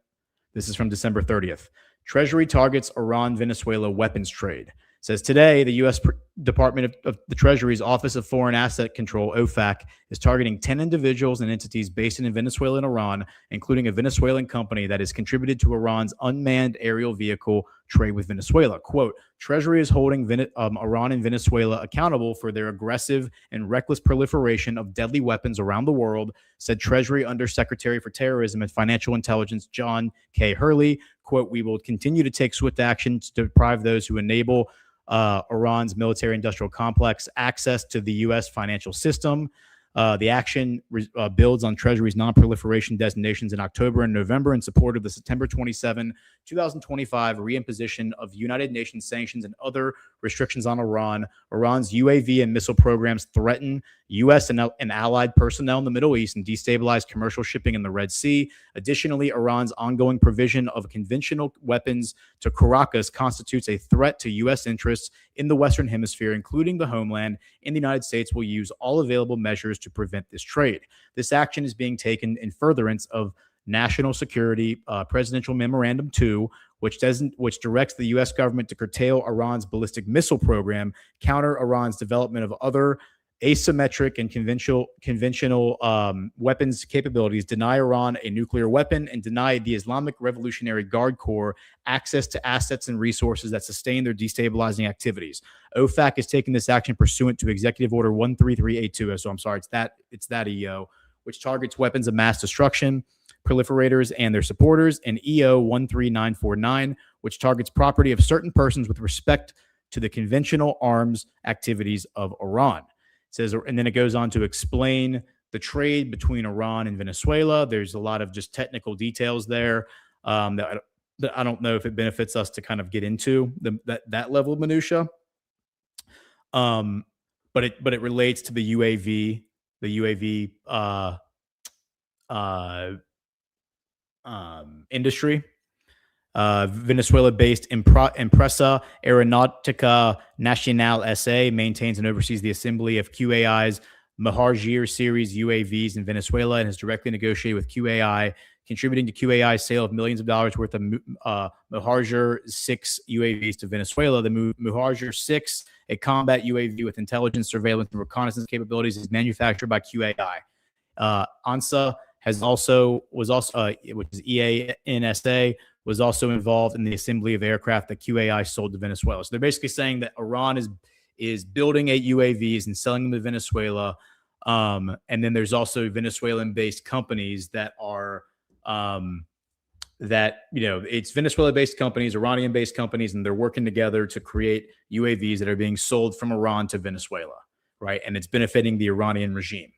This is from December 30th. Treasury targets Iran-Venezuela weapons trade. It says today, the U.S. Department of the Treasury's Office of Foreign Asset Control, OFAC, is targeting 10 individuals and entities based in Venezuela and Iran, including a Venezuelan company that has contributed to Iran's unmanned aerial vehicle trade with Venezuela. Quote, Treasury is holding Iran and Venezuela accountable for their aggressive and reckless proliferation of deadly weapons around the world, said Treasury Undersecretary for Terrorism and Financial Intelligence John K. Hurley. Quote, we will continue to take swift action to deprive those who enable Iran's military-industrial complex access to the U.S. financial system. The action builds on Treasury's non-proliferation designations in October and November in support of the September 27, 2025 reimposition of United Nations sanctions and other restrictions on Iran. Iran's UAV and missile programs threaten U.S. and allied personnel in the Middle East and destabilize commercial shipping in the Red Sea. Additionally, Iran's ongoing provision of conventional weapons to Caracas constitutes a threat to U.S. interests in the Western Hemisphere, including the homeland, and the United States will use all available measures to prevent this trade. This action is being taken in furtherance of National Security Presidential Memorandum 2, which directs the U.S. government to curtail Iran's ballistic missile program, counter Iran's development of other asymmetric and conventional weapons capabilities, deny Iran a nuclear weapon, and deny the Islamic Revolutionary Guard Corps access to assets and resources that sustain their destabilizing activities. OFAC is taking this action pursuant to Executive Order 13382. So I'm sorry, it's that EO, which targets weapons of mass destruction, proliferators and their supporters, and EO 13949, which targets property of certain persons with respect to the conventional arms activities of Iran. It says, and then it goes on to explain the trade between Iran and Venezuela. There's a lot of just technical details there that I don't know if it benefits us to kind of get into that level of minutia. But it relates to the UAV industry. Venezuela-based Empresa Aeronautica Nacional S.A. maintains and oversees the assembly of QAI's Muharjir series UAVs in Venezuela and has directly negotiated with QAI, contributing to QAI's sale of millions of dollars worth of Muharjir 6 UAVs to Venezuela. The Muharjir 6, a combat UAV with intelligence, surveillance, and reconnaissance capabilities, is manufactured by QAI. ANSA which is EANSA, was also involved in the assembly of aircraft that QAI sold to Venezuela. So they're basically saying that Iran is building UAVs and selling them to Venezuela. And then there's also Venezuelan-based companies that are it's Venezuela-based companies, Iranian-based companies, and they're working together to create UAVs that are being sold from Iran to Venezuela, right? And it's benefiting the Iranian regime.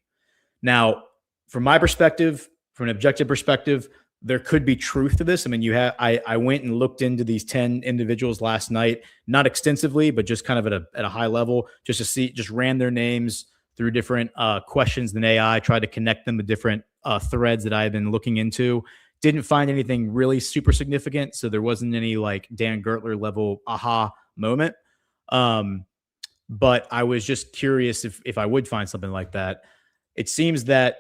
Now, from my perspective, from an objective perspective, there could be truth to this. I mean, I went and looked into these 10 individuals last night, not extensively, but just kind of at a high level, just ran their names through different questions in AI, tried to connect them to different threads that I had been looking into. Didn't find anything really super significant. So there wasn't any like Dan Gertler level aha moment. But I was just curious if I would find something like that. It seems that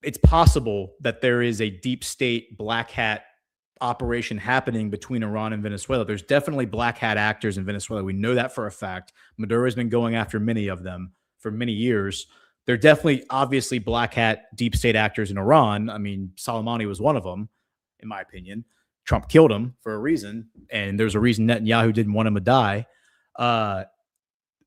it's possible that there is a deep state black hat operation happening between Iran and Venezuela. There's definitely black hat actors in Venezuela. We know that for a fact. Maduro has been going after many of them for many years. There are definitely, obviously, black hat deep state actors in Iran. I mean, Soleimani was one of them, in my opinion. Trump killed him for a reason, and there's a reason Netanyahu didn't want him to die.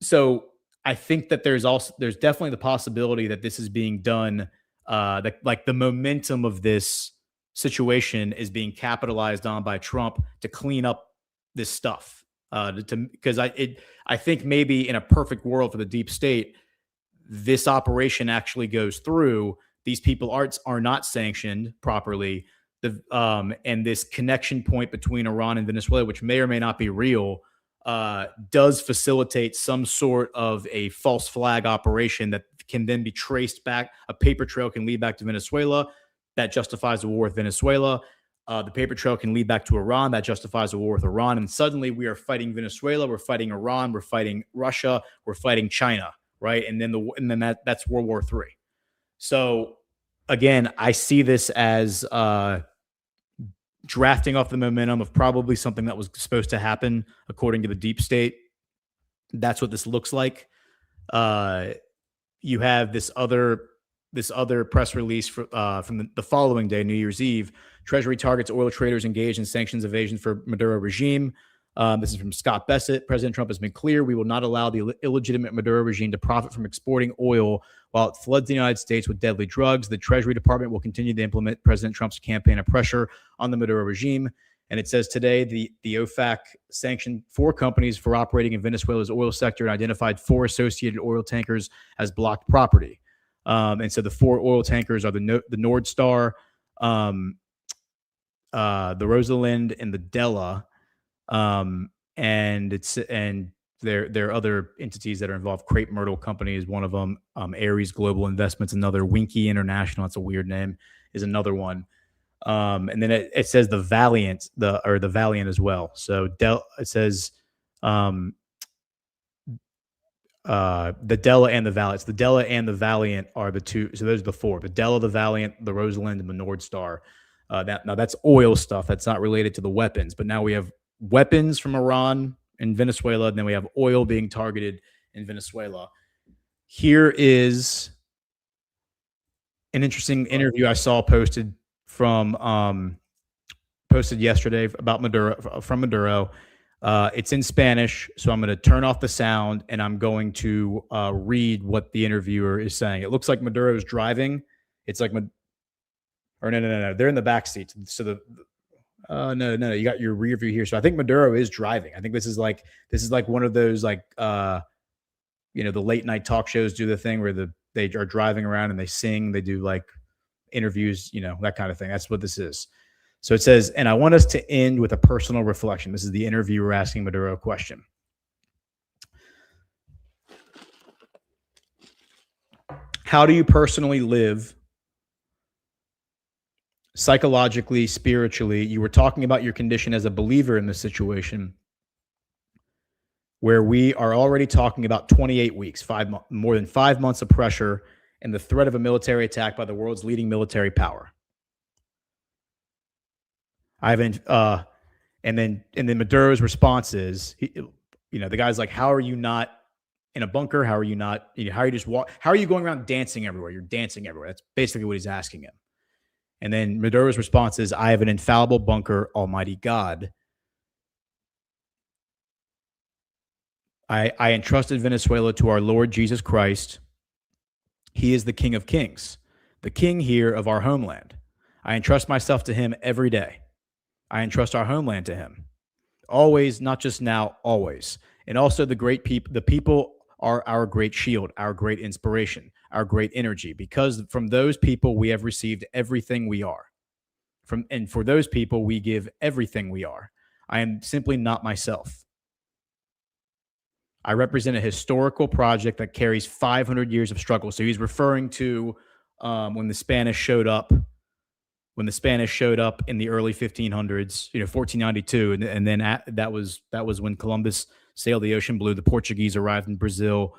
So I think that there's definitely the possibility that this is being done. Like the momentum of this situation is being capitalized on by Trump to clean up this stuff. Because I think maybe in a perfect world for the deep state, this operation actually goes through. These people are not sanctioned properly. And this connection point between Iran and Venezuela, which may or may not be real, does facilitate some sort of a false flag operation that can then be traced back. A paper trail can lead back to Venezuela. That justifies the war with Venezuela. The paper trail can lead back to Iran. That justifies a war with Iran. And suddenly we are fighting Venezuela. We're fighting Iran. We're fighting Russia. We're fighting China, right? And then that's World War III. So again, I see this as drafting off the momentum of probably something that was supposed to happen according to the deep state. That's what this looks like. You have this other press release from the following day, New Year's Eve. Treasury targets oil traders engaged in sanctions evasion for Maduro regime. This is from Scott Bessett. President Trump has been clear. We will not allow the illegitimate Maduro regime to profit from exporting oil while it floods the United States with deadly drugs. The Treasury Department will continue to implement President Trump's campaign of pressure on the Maduro regime. And it says today the OFAC sanctioned 4 companies for operating in Venezuela's oil sector and identified 4 associated oil tankers as blocked property. And so the 4 oil tankers are the Nord Star, the Rosalind, and the Della. And there are other entities that are involved. Crepe Myrtle Company is one of them. Ares Global Investments, another. Winky International, that's a weird name, is another one. And then it says the Valiant, the Valiant as well. So it says the Della and the Valiant. The Della and the Valiant are the 2. So those are the 4: the Della, the Valiant, the Rosalind, and the Nord Star. Now that's oil stuff. That's not related to the weapons. But now we have weapons from Iran and Venezuela, and then we have oil being targeted in Venezuela. Here is an interesting interview I saw posted yesterday about Maduro. It's in Spanish, so I'm going to turn off the sound and I'm going to read what the interviewer is saying. It looks like Maduro is driving. It's like, no, they're in the back seats. So no, you got your rear view here. So I think Maduro is driving. I think this is like one of those the late night talk shows do the thing where they are driving around and they sing. They do like interviews, that kind of thing. That's what this is. So it says, and I want us to end with a personal reflection. This is the interviewer asking Maduro a question. How do you personally live psychologically, spiritually? You were talking about your condition as a believer in this situation, where we are already talking about 28 weeks, more than 5 months of pressure and the threat of a military attack by the world's leading military power. And then Maduro's response is, the guy's like, how are you not in a bunker? How are you not, how are you going around dancing everywhere? You're dancing everywhere. That's basically what he's asking him. And then Maduro's response is, I have an infallible bunker, Almighty God. I entrusted Venezuela to our Lord Jesus Christ. He is the King of Kings, the King here of our homeland. I entrust myself to him every day. I entrust our homeland to him. Always, not just now, always. And also the people are our great shield, our great inspiration, our great energy, because from those people we have received everything we are. And for those people we give everything we are. I am simply not myself. I represent a historical project that carries 500 years of struggle. So he's referring to when the Spanish showed up. When the Spanish showed up in the early 1500s, 1492, and then that was when Columbus sailed the ocean blue. The Portuguese arrived in Brazil.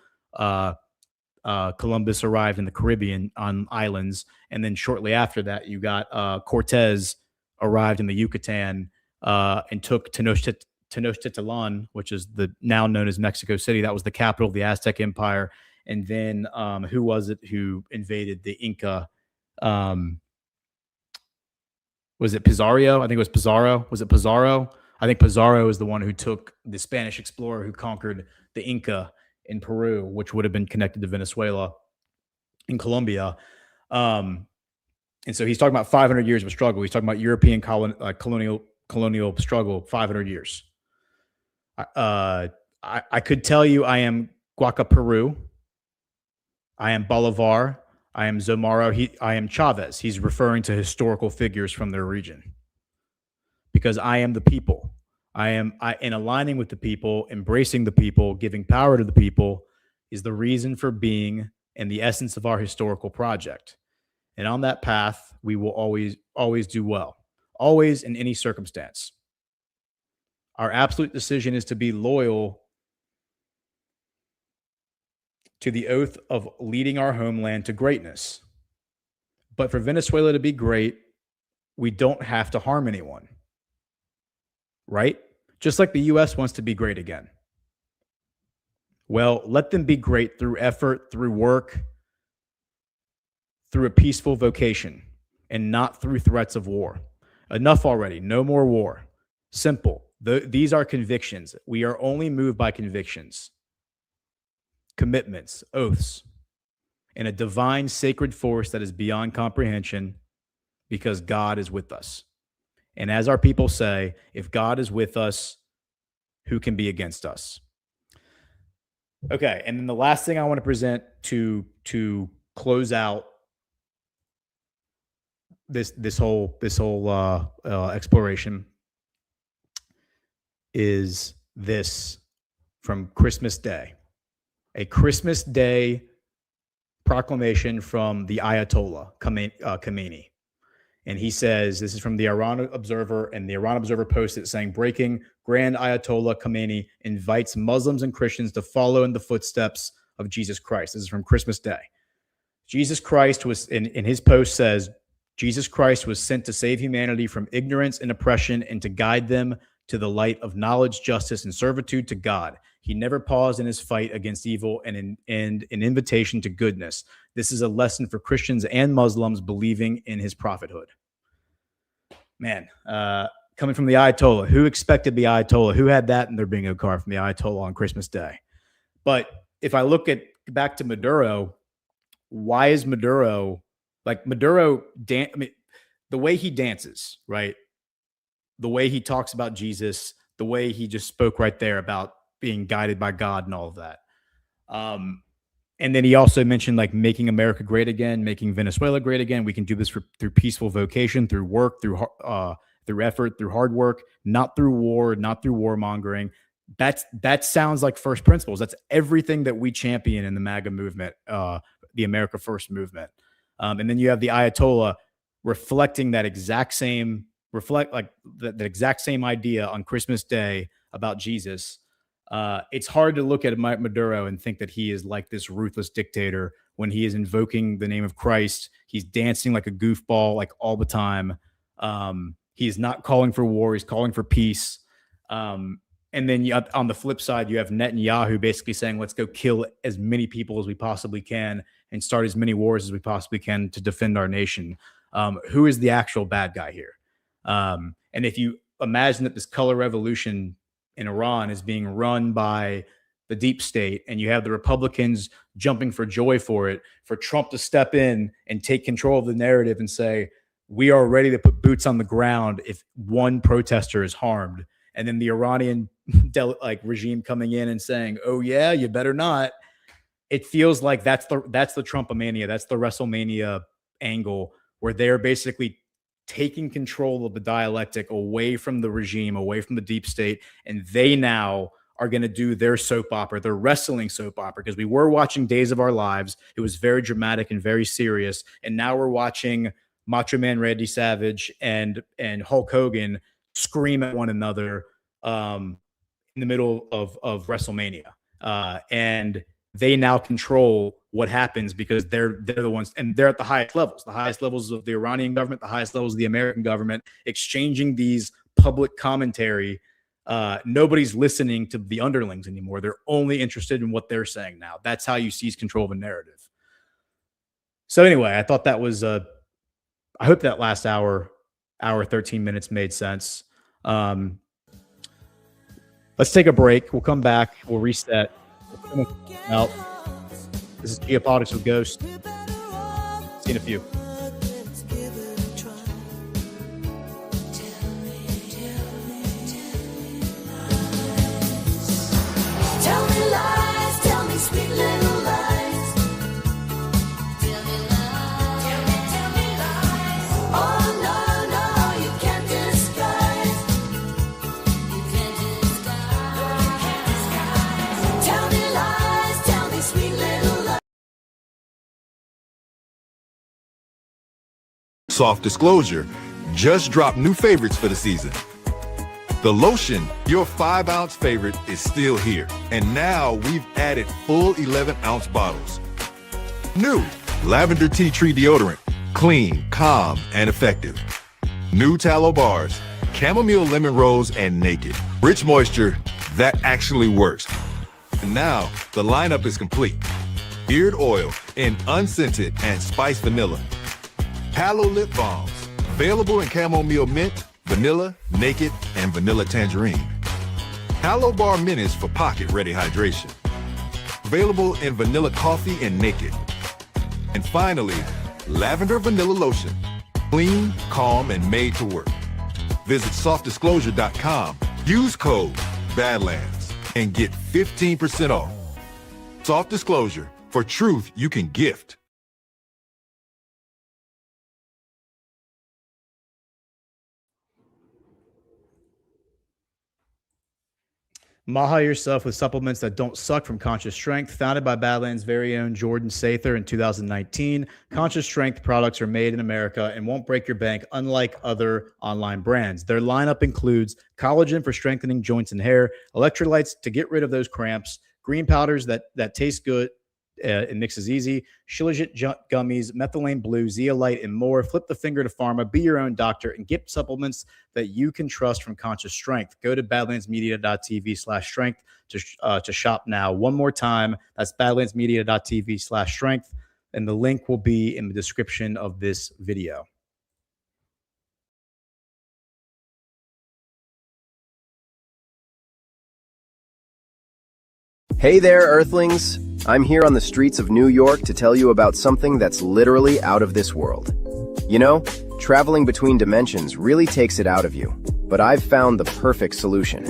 Columbus arrived in the Caribbean on islands, and then shortly after that, you got Cortez arrived in the Yucatan and took Tenochtitlan, which is now known as Mexico City. That was the capital of the Aztec Empire. And then who was it who invaded the Inca? Was it Pizarro? I think it was Pizarro. Was it Pizarro? I think Pizarro is the one who took the Spanish explorer who conquered the Inca in Peru, which would have been connected to Venezuela in Colombia. And so he's talking about 500 years of struggle. He's talking about European colonial struggle, 500 years. I could tell you I am Guaca Peru. I am Bolivar. I am Zomaro. I am Chavez. He's referring to historical figures from their region. Because I am the people. In aligning with the people, embracing the people, giving power to the people is the reason for being and the essence of our historical project. And on that path, we will always do well. Always in any circumstance. Our absolute decision is to be loyal to the oath of leading our homeland to greatness. But for Venezuela to be great, we don't have to harm anyone. Right? Just like the US wants to be great again. Well, let them be great through effort, through work, through a peaceful vocation, and not through threats of war. Enough already. No more war. Simple. These are convictions. We are only moved by convictions, commitments, oaths, and a divine sacred force that is beyond comprehension because God is with us. And as our people say, if God is with us, who can be against us? Okay, and then the last thing I want to present to close out this whole exploration is this from Christmas Day, a Christmas Day proclamation from the Ayatollah Khomeini. And he says, this is from the Iran Observer, and the Iran Observer posted saying, breaking, Grand Ayatollah Khomeini invites Muslims and Christians to follow in the footsteps of Jesus Christ. This is from Christmas Day. Jesus Christ was, in his post says, Jesus Christ was sent to save humanity from ignorance and oppression and to guide them to the light of knowledge, justice, and servitude to God. He never paused in his fight against evil and an invitation to goodness. This is a lesson for Christians and Muslims believing in his prophethood. Man, coming from the Ayatollah, who expected the Ayatollah? Who had that in their bingo card from the Ayatollah on Christmas Day? But if I look back to Maduro, why is Maduro the way he dances, right? The way he talks about Jesus, the way he just spoke right there about being guided by God and all of that. And then he also mentioned like making America great again, making Venezuela great again. We can do this through peaceful vocation, through work, through effort, through hard work, not through war, not through warmongering. That sounds like first principles. That's everything that we champion in the MAGA movement, the America First movement. And then you have the Ayatollah reflecting that exact same exact same idea on Christmas Day about Jesus. It's hard to look at Maduro and think that he is like this ruthless dictator when he is invoking the name of Christ. He's dancing like a goofball, like all the time. He's not calling for war. He's calling for peace. And then on the flip side, you have Netanyahu basically saying, let's go kill as many people as we possibly can and start as many wars as we possibly can to defend our nation. Who is the actual bad guy here? And if you imagine that this color revolution in Iran is being run by the deep state, and you have the Republicans jumping for joy for it, for Trump to step in and take control of the narrative and say, we are ready to put boots on the ground if one protester is harmed. And then the Iranian regime coming in and saying, oh yeah, you better not. It feels like that's the Trumpomania. That's the WrestleMania angle where they're basically taking control of the dialectic away from the regime, away from the deep state. And they now are going to do their soap opera, their wrestling soap opera, because we were watching Days of Our Lives. It was very dramatic and very serious. And now we're watching Macho Man Randy Savage and Hulk Hogan scream at one another in the middle of WrestleMania. And they now control what happens because they're the ones, and they're at the highest levels of the Iranian government, the highest levels of the American government, exchanging these public commentary. Nobody's listening to the underlings anymore. They're only interested in what they're saying now. That's how you seize control of a narrative. So anyway, I thought that was I hope that last hour 13 minutes made sense. Let's take a break. We'll come back. We'll reset. Out. This is Geopolitics with Ghost. See you in a few. Soft Disclosure just dropped new favorites for the season. The lotion, your 5-ounce favorite, is still here. And now we've added full 11-ounce bottles. New Lavender Tea Tree Deodorant, clean, calm, and effective. New Tallow Bars, Chamomile Lemon Rose and Naked. Rich moisture that actually works. And now the lineup is complete. Beard oil in unscented and spiced vanilla. Palo lip balms, available in chamomile mint, vanilla, naked, and vanilla tangerine. Palo Bar Minis for pocket-ready hydration. Available in vanilla coffee and naked. And finally, lavender vanilla lotion. Clean, calm, and made to work. Visit softdisclosure.com. Use code Badlands and get 15% off. Soft Disclosure, for truth you can gift. Maha yourself with supplements that don't suck from Conscious Strength. Founded by Badlands' very own Jordan Sather in 2019, Conscious Strength products are made in America and won't break your bank, unlike other online brands. Their lineup includes collagen for strengthening joints and hair, electrolytes to get rid of those cramps, green powders that taste good and mixes easy, Shilajit gummies, methylene blue, zeolite, and more. Flip the finger to pharma, be your own doctor, and get supplements that you can trust from Conscious Strength. Go to badlandsmedia.tv/strength to shop now. One more time, that's badlandsmedia.tv/strength, and the link will be in the description of this video. Hey there, Earthlings. I'm here on the streets of New York to tell you about something that's literally out of this world. You know, traveling between dimensions really takes it out of you, but I've found the perfect solution.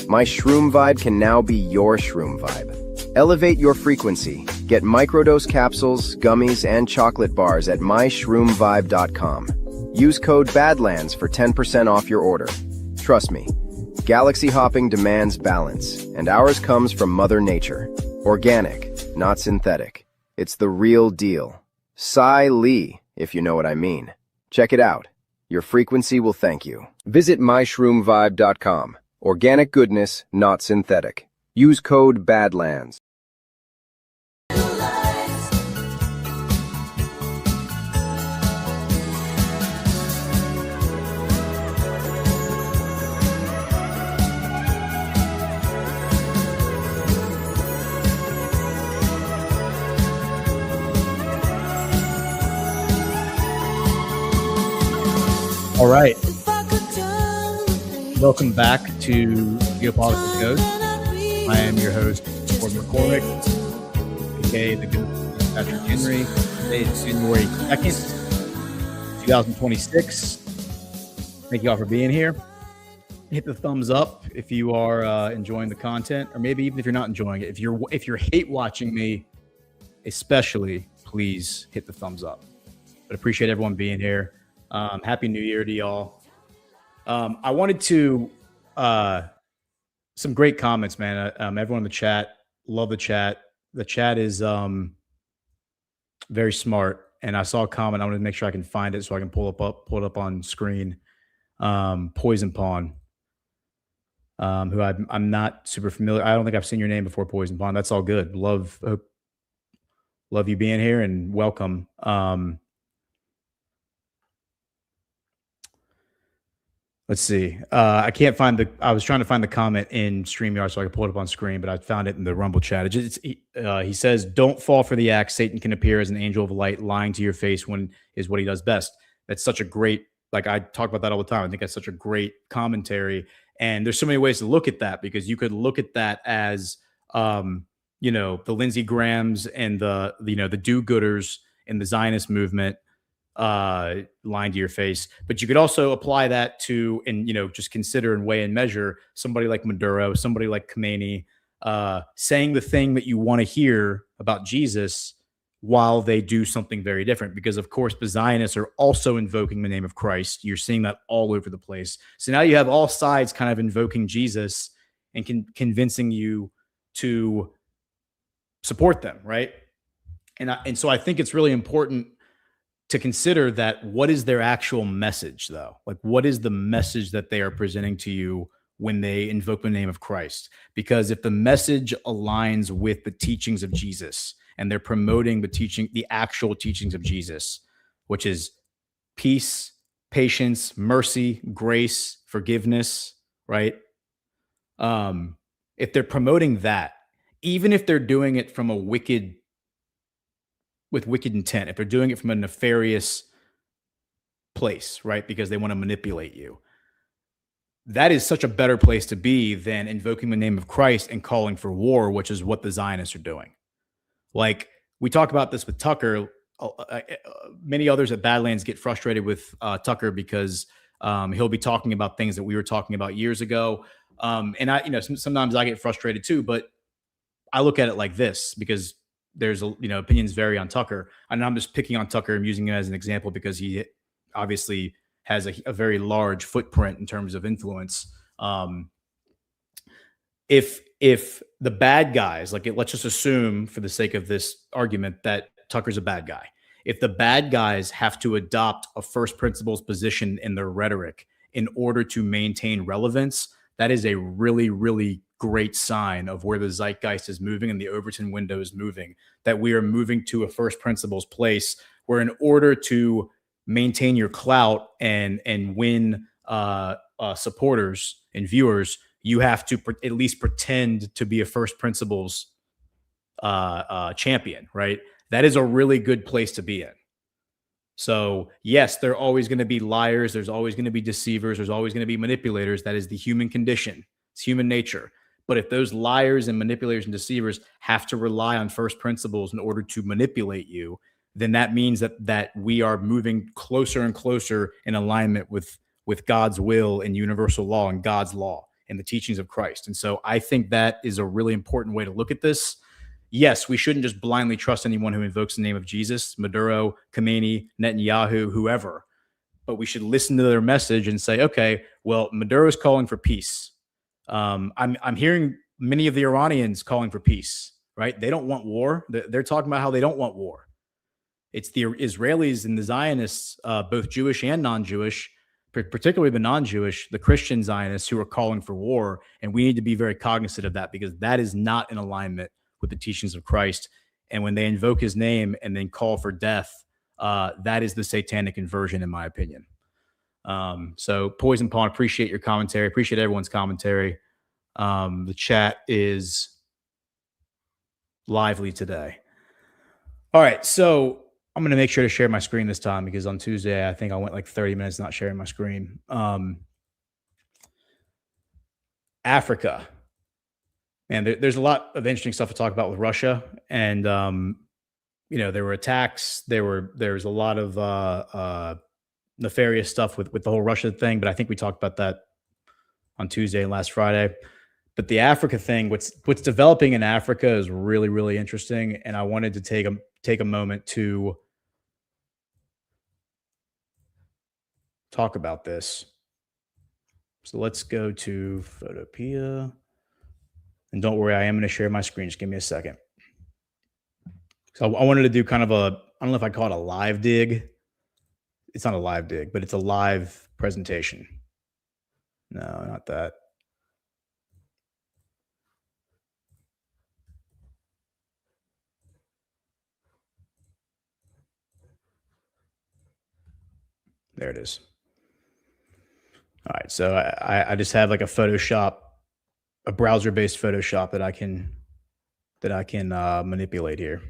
MyShroom Vibe can now be your Shroom Vibe. Elevate your frequency. Get microdose capsules, gummies, and chocolate bars at myshroomvibe.com. Use code BADLANDS for 10% off your order. Trust me, galaxy hopping demands balance, and ours comes from Mother Nature. Organic, not synthetic. It's the real deal. Sai Lee, if you know what I mean. Check it out. Your frequency will thank you. Visit myshroomvibe.com. Organic goodness, not synthetic. Use code BADLANDS. All right. Welcome back to Geopolitics Goes. I am your host, Gordon McCormick, aka the good Patrick Henry. Today is January 2nd, 2026. Thank you all for being here. Hit the thumbs up if you are enjoying the content, or maybe even if you're not enjoying it. If you're hate watching me, especially, please hit the thumbs up. But appreciate everyone being here. Happy New Year to y'all. I wanted to, some great comments, man. Everyone in the chat, love the chat. The chat is very smart. And I saw a comment. I want to make sure I can find it so I can pull it up on screen. Poison Pawn, who I'm not super familiar. I don't think I've seen your name before, Poison Pawn. That's all good. Love you being here and welcome. Let's see. I can't find I was trying to find the comment in StreamYard so I could pull it up on screen, but I found it in the Rumble chat. He says, "Don't fall for the act. Satan can appear as an angel of light, lying to your face when is what he does best." That's such a great, like I talk about that all the time. I think that's such a great commentary. And there's so many ways to look at that, because you could look at that as, the Lindsey Grahams and the do-gooders in the Zionist movement, lying to your face. But you could also apply that to, and just consider and weigh and measure somebody like Maduro, somebody like Khomeini, saying the thing that you want to hear about Jesus while they do something very different. Because of course the Zionists are also invoking the name of Christ. You're seeing that all over the place. So now you have all sides kind of invoking Jesus and convincing you to support them, right? And so I think it's really important to consider that what is their actual message, though? Like, what is the message that they are presenting to you when they invoke the name of Christ? Because if the message aligns with the teachings of Jesus and they're promoting the actual teachings of Jesus, which is peace, patience, mercy, grace, forgiveness, right? If they're promoting that, even if they're doing it from with wicked intent, if they're doing it from a nefarious place, right? Because they want to manipulate you, that is such a better place to be than invoking the name of Christ and calling for war, which is what the Zionists are doing. Like, we talk about this with Tucker. Many others at Badlands get frustrated with Tucker because he'll be talking about things that we were talking about years ago. And sometimes I get frustrated too, but I look at it like this, because there's opinions vary on Tucker, and I'm just picking on Tucker and using him as an example because he obviously has a very large footprint in terms of influence. If the bad guys, let's just assume for the sake of this argument that Tucker's a bad guy. If the bad guys have to adopt a first principles position in their rhetoric in order to maintain relevance, that is a really, really great sign of where the zeitgeist is moving and the Overton window is moving, that we are moving to a first principles place where, in order to maintain your clout and win supporters and viewers, you have to at least pretend to be a first principles champion, right? That is a really good place to be in. So yes, there are always going to be liars. There's always going to be deceivers. There's always going to be manipulators. That is the human condition. It's human nature. But if those liars and manipulators and deceivers have to rely on first principles in order to manipulate you, then that means that we are moving closer and closer in alignment with God's will and universal law and God's law and the teachings of Christ. And so I think that is a really important way to look at this. Yes, we shouldn't just blindly trust anyone who invokes the name of Jesus, Maduro, Khomeini, Netanyahu, whoever, but we should listen to their message and say, okay, well, Maduro's calling for peace. I'm hearing many of the Iranians calling for peace, right? They don't want war. They're talking about how they don't want war. It's the Israelis and the Zionists, both Jewish and non-Jewish, particularly the non-Jewish, the Christian Zionists, who are calling for war. And we need to be very cognizant of that, because that is not in alignment with the teachings of Christ. And when they invoke his name and then call for death, that is the satanic inversion, in my opinion. So Poison Pawn, appreciate your commentary. Appreciate everyone's commentary. The chat is lively today. All right. So I'm going to make sure to share my screen this time, because on Tuesday, I think I went like 30 minutes not sharing my screen. Africa. And there's a lot of interesting stuff to talk about with Russia. And, there were attacks. There's a lot of nefarious stuff with the whole Russia thing. But I think we talked about that on Tuesday and last Friday. But the Africa thing, what's developing in Africa is really, really interesting. And I wanted to take a moment to talk about this. So let's go to Photopea. And don't worry, I am going to share my screen. Just give me a second. So I wanted to do kind of I don't know if I call it a live dig. It's not a live dig, but it's a live presentation. No, not that. There it is. All right, so I just have like a Photoshop, a browser-based Photoshop that I can manipulate here.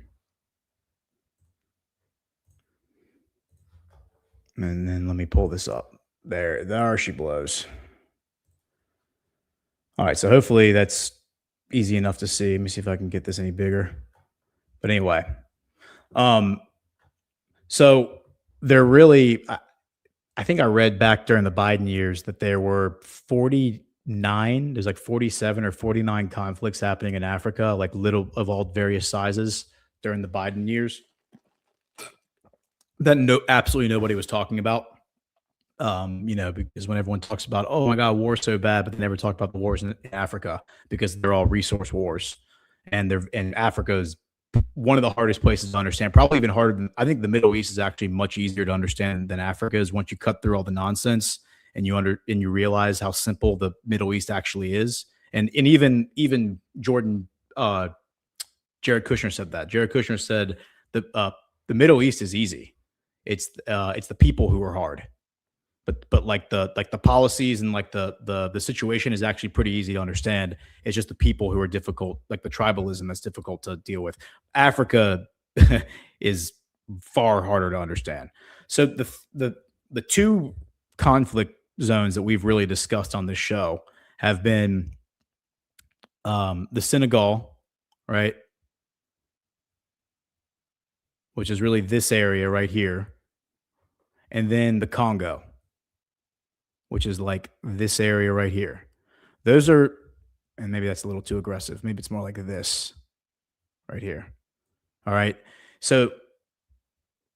And then let me pull this up. There she blows. All right, so hopefully that's easy enough to see. Let me see if I can get this any bigger. But anyway, so they're really, I think I read back during the Biden years that there were 49, there's like 47 or 49 conflicts happening in Africa, like little of all various sizes during the Biden years that absolutely nobody was talking about. Because when everyone talks about, oh my God, war's so bad, but they never talk about the wars in Africa, because they're all resource wars, and Africa is one of the hardest places to understand, probably even harder than, I think the Middle East is actually much easier to understand than Africa is once you cut through all the nonsense and you realize how simple the Middle East actually is. And even Jordan, Jared Kushner said that. Jared Kushner said the Middle East is easy. It's the people who are hard. But like the policies and like the situation is actually pretty easy to understand. It's just the people who are difficult, like the tribalism that's difficult to deal with. Africa is far harder to understand. So the two conflict zones that we've really discussed on this show have been the Senegal, right, which is really this area right here, and then the Congo, which is like this area right here. Those are, and maybe that's a little too aggressive. Maybe it's more like this right here. All right. So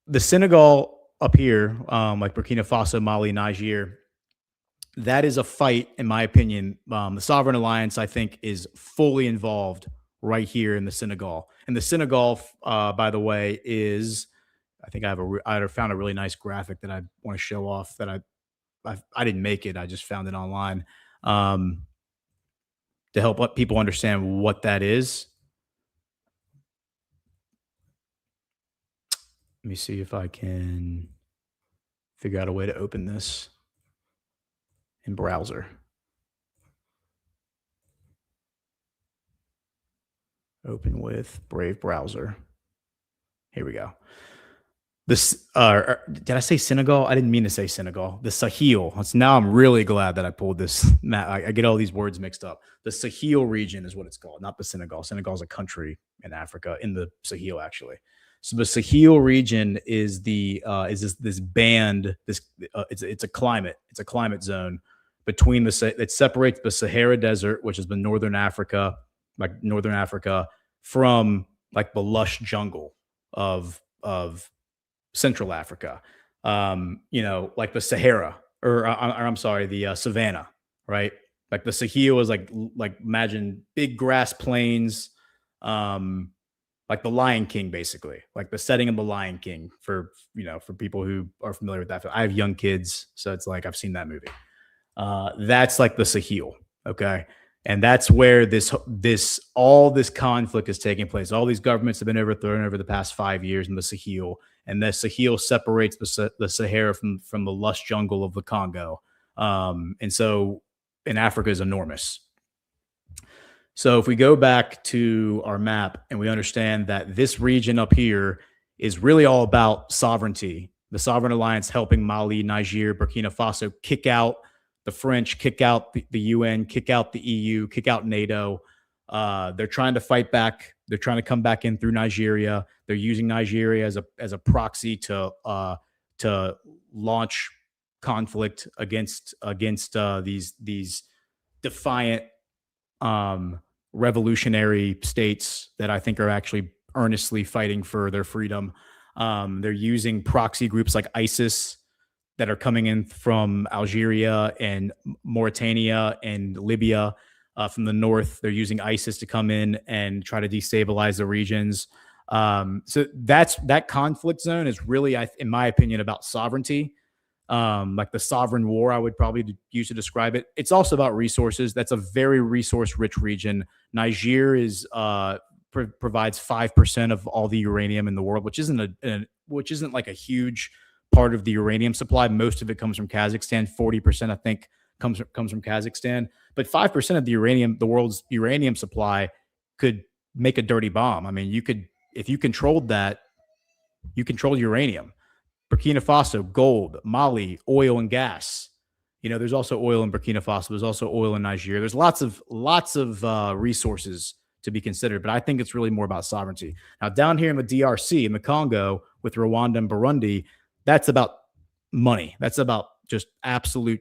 the Senegal up here, like Burkina Faso, Mali, Niger, that is a fight, in my opinion. The Sovereign Alliance, I think, is fully involved right here in the Senegal. And the Senegal, by the way, is, I think I found a really nice graphic that I want to show off that I didn't make it. I just found it online to help people understand what that is. Let me see if I can figure out a way to open this in browser. Open with Brave browser. Here we go. This did I say Senegal? I didn't mean to say Senegal. The Sahel. Now I'm really glad that I pulled this. I get all these words mixed up. The Sahel region is what it's called, not the Senegal. Senegal is a country in Africa, in the Sahel actually. So the Sahel region is this band. It's a climate zone between it separates the Sahara Desert, which has been northern Africa, from like the lush jungle of Central Africa, like the Sahara, or I'm sorry, the Savannah, right? Like the Sahel is like imagine big grass plains, like the Lion King, basically, like the setting of the Lion King for people who are familiar with that. I have young kids, so it's like I've seen that movie. That's like the Sahel, okay? And that's where all this conflict is taking place. All these governments have been overthrown over the past 5 years in the Sahel, and the Sahel separates the Sahara from the lush jungle of the Congo. And Africa is enormous. So if we go back to our map and we understand that this region up here is really all about sovereignty, the Sovereign Alliance helping Mali, Niger, Burkina Faso kick out the French, kick out the UN, kick out the EU, kick out NATO. They're trying to fight back. They're trying to come back in through Nigeria. They're using Nigeria as a proxy to launch conflict against these defiant revolutionary states that I think are actually earnestly fighting for their freedom. They're using proxy groups like ISIS that are coming in from Algeria and Mauritania and Libya from the north. They're using ISIS to come in and try to destabilize the regions. So that conflict zone is really, in my opinion, about sovereignty. Like the sovereign war, I would probably use to describe it. It's also about resources. That's a very resource-rich region. Niger provides 5% of all the uranium in the world, which isn't like a huge part of the uranium supply. Most of it comes from Kazakhstan. 40%, I think, comes from Kazakhstan. But 5% of the world's uranium supply could make a dirty bomb. I mean, if you controlled that, you controlled uranium. Burkina Faso, gold. Mali, oil and gas. There's also oil in Burkina Faso. There's also oil in Nigeria. There's lots of resources to be considered, but I think it's really more about sovereignty. Now, down here in the DRC, in the Congo, with Rwanda and Burundi, that's about money. That's about just absolute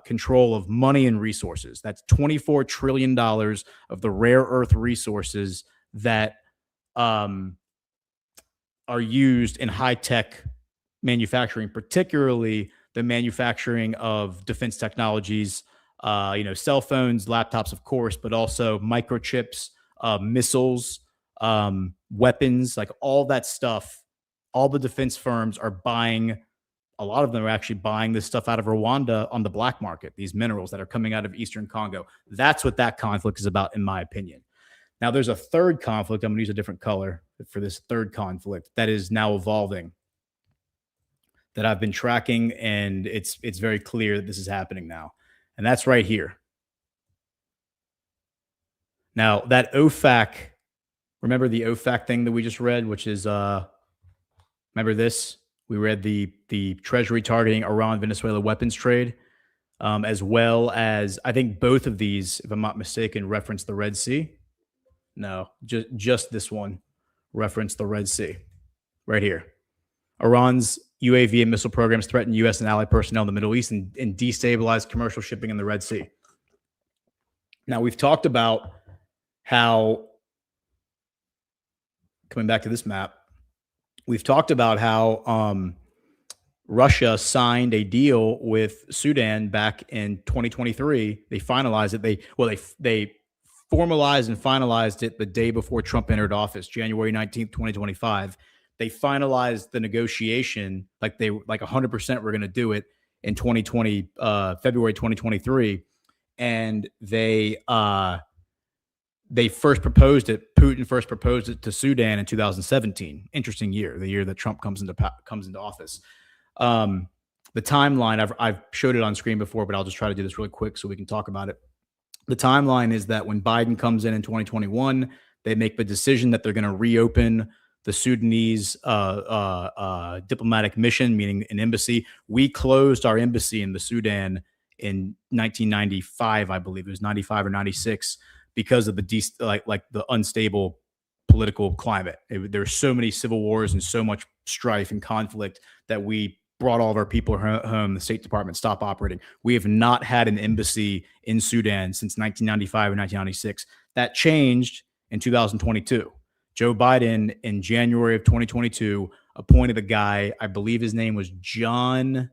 control of money and resources. That's $24 trillion of the rare earth resources that are used in high-tech manufacturing, particularly the manufacturing of defense technologies, cell phones, laptops, of course, but also microchips, missiles, weapons, like all that stuff. All the defense firms are buying. A lot of them are actually buying this stuff out of Rwanda on the black market, these minerals that are coming out of Eastern Congo. That's what that conflict is about, in my opinion. Now, there's a third conflict. I'm going to use a different color for this third conflict that is now evolving, that I've been tracking, and it's very clear that this is happening now. And that's right here. Now, that OFAC, remember the OFAC thing that we just read, which is, remember this? We read the Treasury targeting Iran-Venezuela weapons trade, as well as, I think both of these, if I'm not mistaken, reference the Red Sea. No, just this one reference the Red Sea right here. Iran's UAV and missile programs threaten U.S. and allied personnel in the Middle East and destabilize commercial shipping in the Red Sea. Now, we've talked about how, coming back to this map, we've talked about how Russia signed a deal with Sudan back in 2023. They finalized it. They formalized and finalized it the day before Trump entered office, January 19th, 2025. They finalized the negotiation, like 100% were going to do it in February 2023, and they first proposed it. Putin first proposed it to Sudan in 2017. Interesting year, the year that Trump comes into office. The timeline, I've showed it on screen before, but I'll just try to do this really quick so we can talk about it. The timeline is that when Biden comes in 2021, they make the decision that they're going to reopen the Sudanese diplomatic mission, meaning an embassy. We closed our embassy in the Sudan in 1995, I believe it was 95 or 96, because of the unstable political climate. There were so many civil wars and so much strife and conflict that we brought all of our people home. The State Department stopped operating. We have not had an embassy in Sudan since 1995 or 1996. That changed in 2022. Joe Biden, in January of 2022, appointed a guy, I believe his name was John.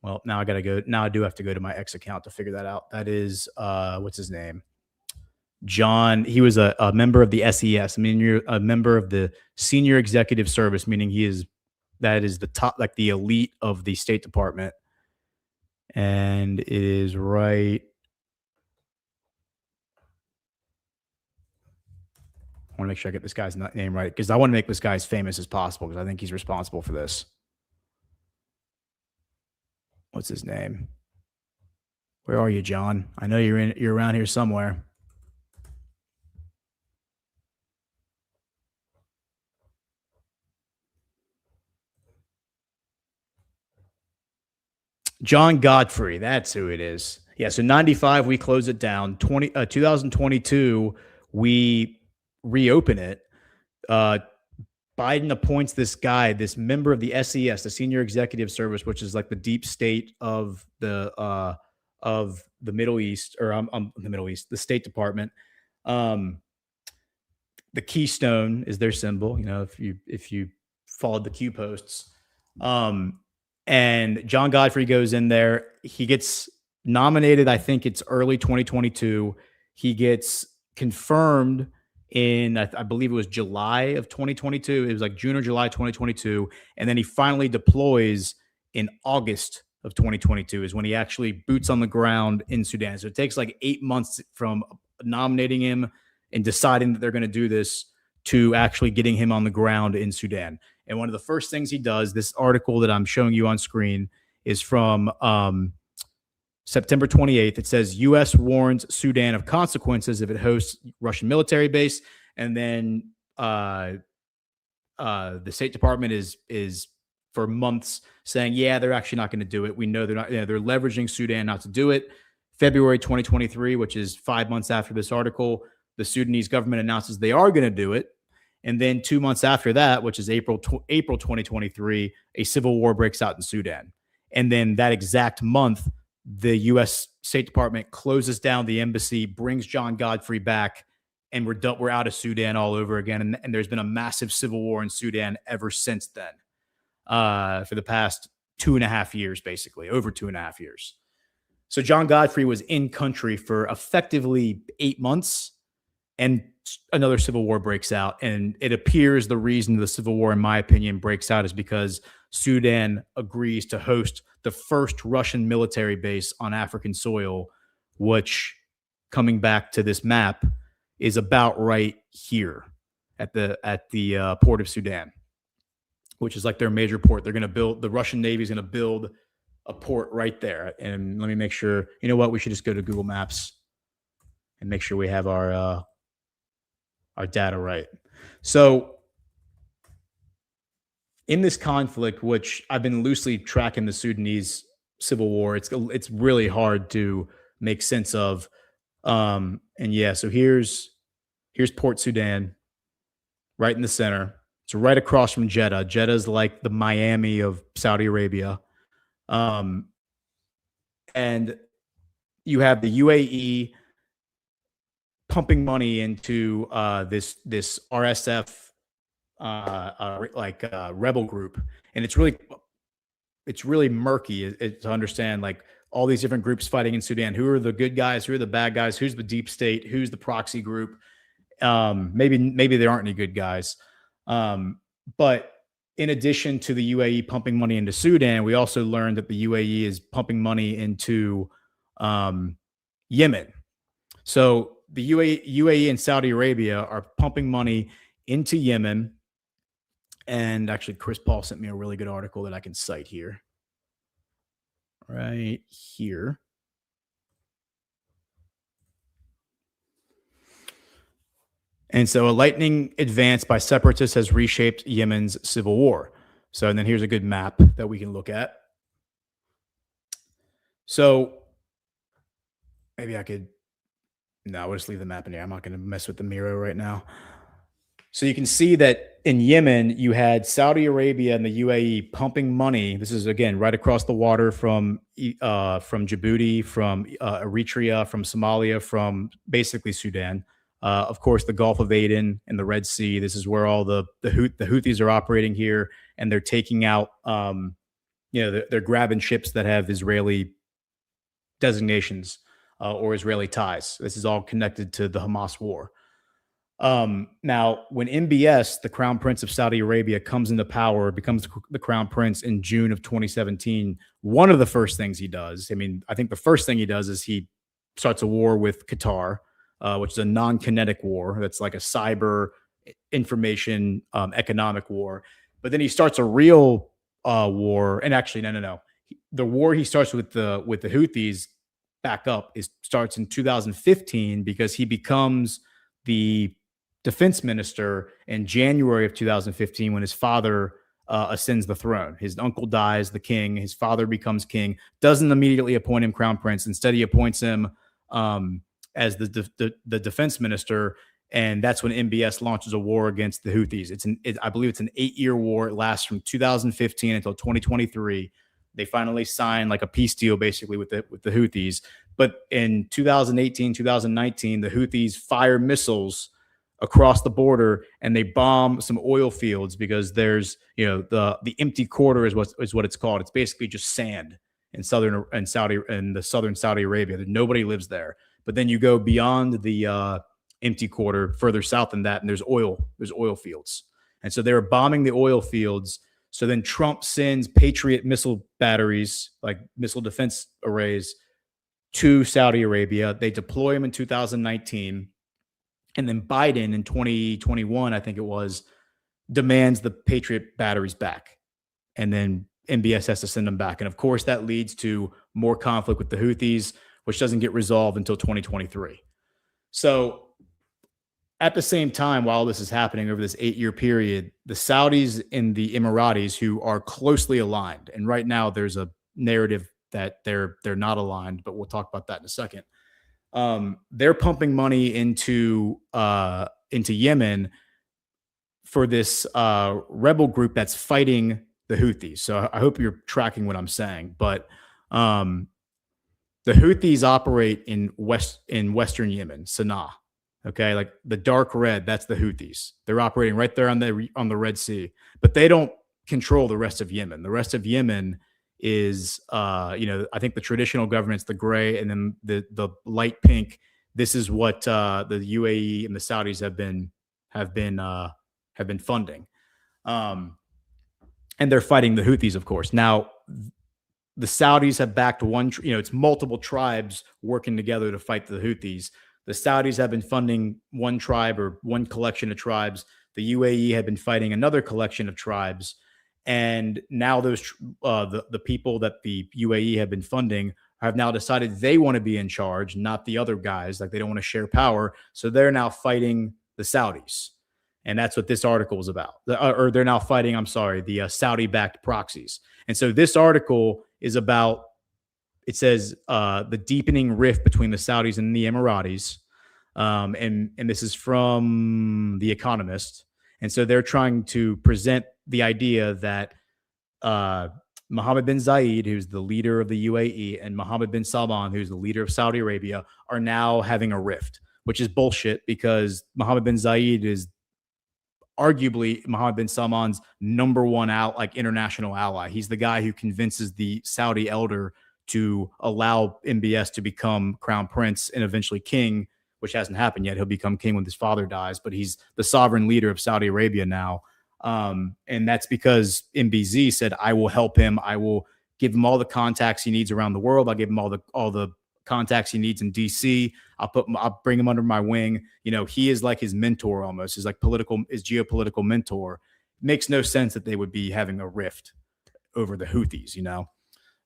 Well, now I do have to go to my X account to figure that out. That is, what's his name? John. He was a member of the SES. I mean, you're a member of the Senior Executive Service, meaning that is the top, like the elite of the State Department. And it is right. I want to make sure I get this guy's name right, because I want to make this guy as famous as possible, because I think he's responsible for this. What's his name? Where are you, John? I know you're around here somewhere. John Godfrey, that's who it is. Yeah, so 95, we close it down. 2022, we reopen it. Biden appoints this guy, this member of the SES, the Senior Executive Service, which is like the deep state of the Middle East, or the Middle East, the State Department. The keystone is their symbol. You know, if you followed the Q posts. And John Godfrey goes in there. He gets nominated. I think it's early 2022. He gets confirmed in, I believe it was July of 2022. It was like June or July 2022. And then he finally deploys in August of 2022 is when he actually boots on the ground in Sudan. So it takes like 8 months from nominating him and deciding that they're going to do this to actually getting him on the ground in Sudan. And one of the first things he does, this article that I'm showing you on screen, is from September 28th. It says, U.S. warns Sudan of consequences if it hosts Russian military base. And then the State Department is for months saying, yeah, they're actually not going to do it. We know they're not. They're leveraging Sudan not to do it. February 2023, which is 5 months after this article, the Sudanese government announces they are going to do it. And then 2 months after that, which is April 2023, a civil war breaks out in Sudan. And then that exact month, the U.S. State Department closes down the embassy, brings John Godfrey back, and we're out of Sudan all over again. And there's been a massive civil war in Sudan ever since then, for the past 2.5 years, basically, over 2.5 years. So John Godfrey was in country for effectively 8 months. and another civil war breaks out. And it appears the reason the civil war, in my opinion, breaks out is because Sudan agrees to host the first Russian military base on African soil, which, coming back to this map, is about right here at the port of Sudan, which is like their major port. They're going to build, the Russian Navy is going to build a port right there. And let me make sure, you know what, we should just go to Google Maps and make sure we have our data right. So in this conflict, which I've been loosely tracking the Sudanese civil war, it's really hard to make sense of. And yeah, so here's Port Sudan, right in the center. It's right across from Jeddah. Jeddah is like the Miami of Saudi Arabia. And you have the UAE pumping money into this RSF rebel group, and it's really murky to understand, like, all these different groups fighting in Sudan. Who are the good guys? Who are the bad guys? Who's the deep state? Who's the proxy group? Maybe there aren't any good guys. But in addition to the UAE pumping money into Sudan, we also learned that the UAE is pumping money into Yemen. So the UAE and Saudi Arabia are pumping money into Yemen. And actually, Chris Paul sent me a really good article that I can cite here. Right here. And so a lightning advance by separatists has reshaped Yemen's civil war. So, and then here's a good map that we can look at. So maybe I could, no, we'll just leave the map in here. I'm not going to mess with the Miro right now. So you can see that in Yemen, you had Saudi Arabia and the UAE pumping money. This is, again, right across the water from Djibouti, from Eritrea, from Somalia, from basically Sudan. Of course, the Gulf of Aden and the Red Sea. This is where all the Houthis are operating here, and they're taking out, they're grabbing ships that have Israeli designations or Israeli ties. This is all connected to the Hamas war. Now, when MBS, the Crown Prince of Saudi Arabia, comes into power, becomes the Crown Prince in June of 2017, one of the first things he does, I think the first thing he does is he starts a war with Qatar, which is a non-kinetic war. That's like a cyber information economic war. But then he starts a real war. And actually, no. The war he starts with the Houthis starts in 2015 because he becomes the defense minister in January of 2015 when his father ascends the throne. His uncle dies, the king. His father becomes king. Doesn't immediately appoint him crown prince. Instead, he appoints him as the defense minister, and that's when MBS launches a war against the Houthis. I believe it's an 8-year war. It lasts from 2015 until 2023. They finally sign like a peace deal, basically, with the Houthis. But in 2018, 2019, the Houthis fire missiles across the border, and they bomb some oil fields because there's, the empty quarter is what it's called. It's basically just sand in the southern Saudi Arabia. Nobody lives there. But then you go beyond the empty quarter, further south than that, and there's oil fields. And so they were bombing the oil fields. So then Trump sends Patriot missile batteries, like missile defense arrays, to Saudi Arabia. They deploy them in 2019. And then Biden in 2021, I think it was, demands the Patriot batteries back. And then MBS has to send them back. And of course, that leads to more conflict with the Houthis, which doesn't get resolved until 2023. So at the same time, while this is happening over this 8-year period, the Saudis and the Emiratis, who are closely aligned, and right now there's a narrative that they're not aligned, but we'll talk about that in a second. They're pumping money into Yemen for this rebel group that's fighting the Houthis. So I hope you're tracking what I'm saying. But the Houthis operate in western Yemen, Sana'a. Okay, like the dark red, that's the Houthis. They're operating right there on the Red Sea, but they don't control the rest of Yemen. The rest of Yemen is, I think the traditional government's the gray, and then the light pink this is what the UAE and the Saudis have been funding, and they're fighting the Houthis, of course. Now, the Saudis have backed it's multiple tribes working together to fight the Houthis. The Saudis have been funding one tribe or one collection of tribes. The UAE had been fighting another collection of tribes. And now those the people that the UAE have been funding have now decided they want to be in charge, not the other guys. Like, they don't want to share power. So they're now fighting the Saudis. And that's what this article is about. Or they're now fighting, I'm sorry, the Saudi-backed proxies. And so this article is about, it says, the deepening rift between the Saudis and the Emiratis. And this is from The Economist. And so they're trying to present the idea that Mohammed bin Zayed, who's the leader of the UAE, and Mohammed bin Salman, who's the leader of Saudi Arabia, are now having a rift, which is bullshit, because Mohammed bin Zayed is arguably Mohammed bin Salman's number one international ally. He's the guy who convinces the Saudi elder to allow MBS to become crown prince and eventually king, which hasn't happened yet. He'll become king when his father dies, but he's the sovereign leader of Saudi Arabia now. And that's because MBZ said, I will help him. I will give him all the contacts he needs around the world. I'll give him all the contacts he needs in DC. I'll bring him under my wing. He is like his mentor almost. His geopolitical mentor. Makes no sense that they would be having a rift over the Houthis,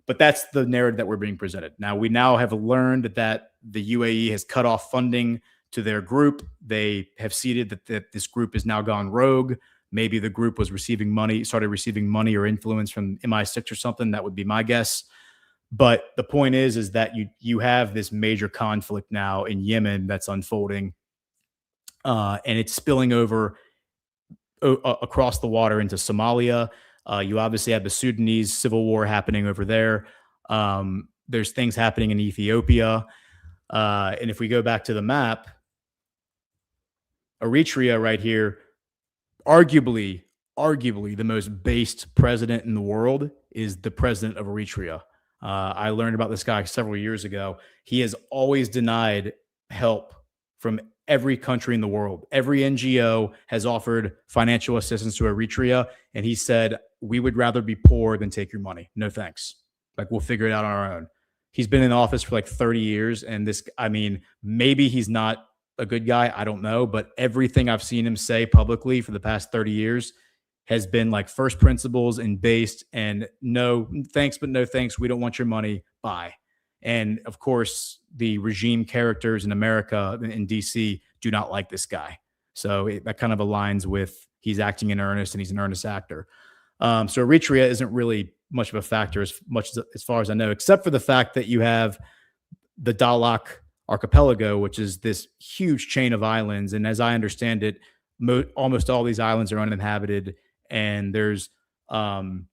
But that's the narrative that we're being presented. Now, we have learned that the UAE has cut off funding to their group. They have ceded that this group has now gone rogue. Maybe the group was started receiving money or influence from MI6 or something. That would be my guess. But the point is that you have this major conflict now in Yemen that's unfolding, and it's spilling over across the water into Somalia. You obviously have the Sudanese civil war happening over there. There's things happening in Ethiopia. And if we go back to the map, Eritrea right here, arguably the most based president in the world is the president of Eritrea. I learned about this guy several years ago. He has always denied help from every country in the world. Every NGO has offered financial assistance to Eritrea, and he said, we would rather be poor than take your money. No thanks. We'll figure it out on our own. He's been in office for 30 years, and maybe he's not a good guy. I don't know, but everything I've seen him say publicly for the past 30 years has been first principles and based, and no thanks, but no thanks. We don't want your money. Bye. And of course, the regime characters in America, in DC, do not like this guy. So that kind of aligns with he's acting in earnest, and he's an earnest actor. So Eritrea isn't really much of a factor as far as I know, except for the fact that you have the Dahlak archipelago, which is this huge chain of islands. And as I understand it, almost all these islands are uninhabited, and there's paramilitary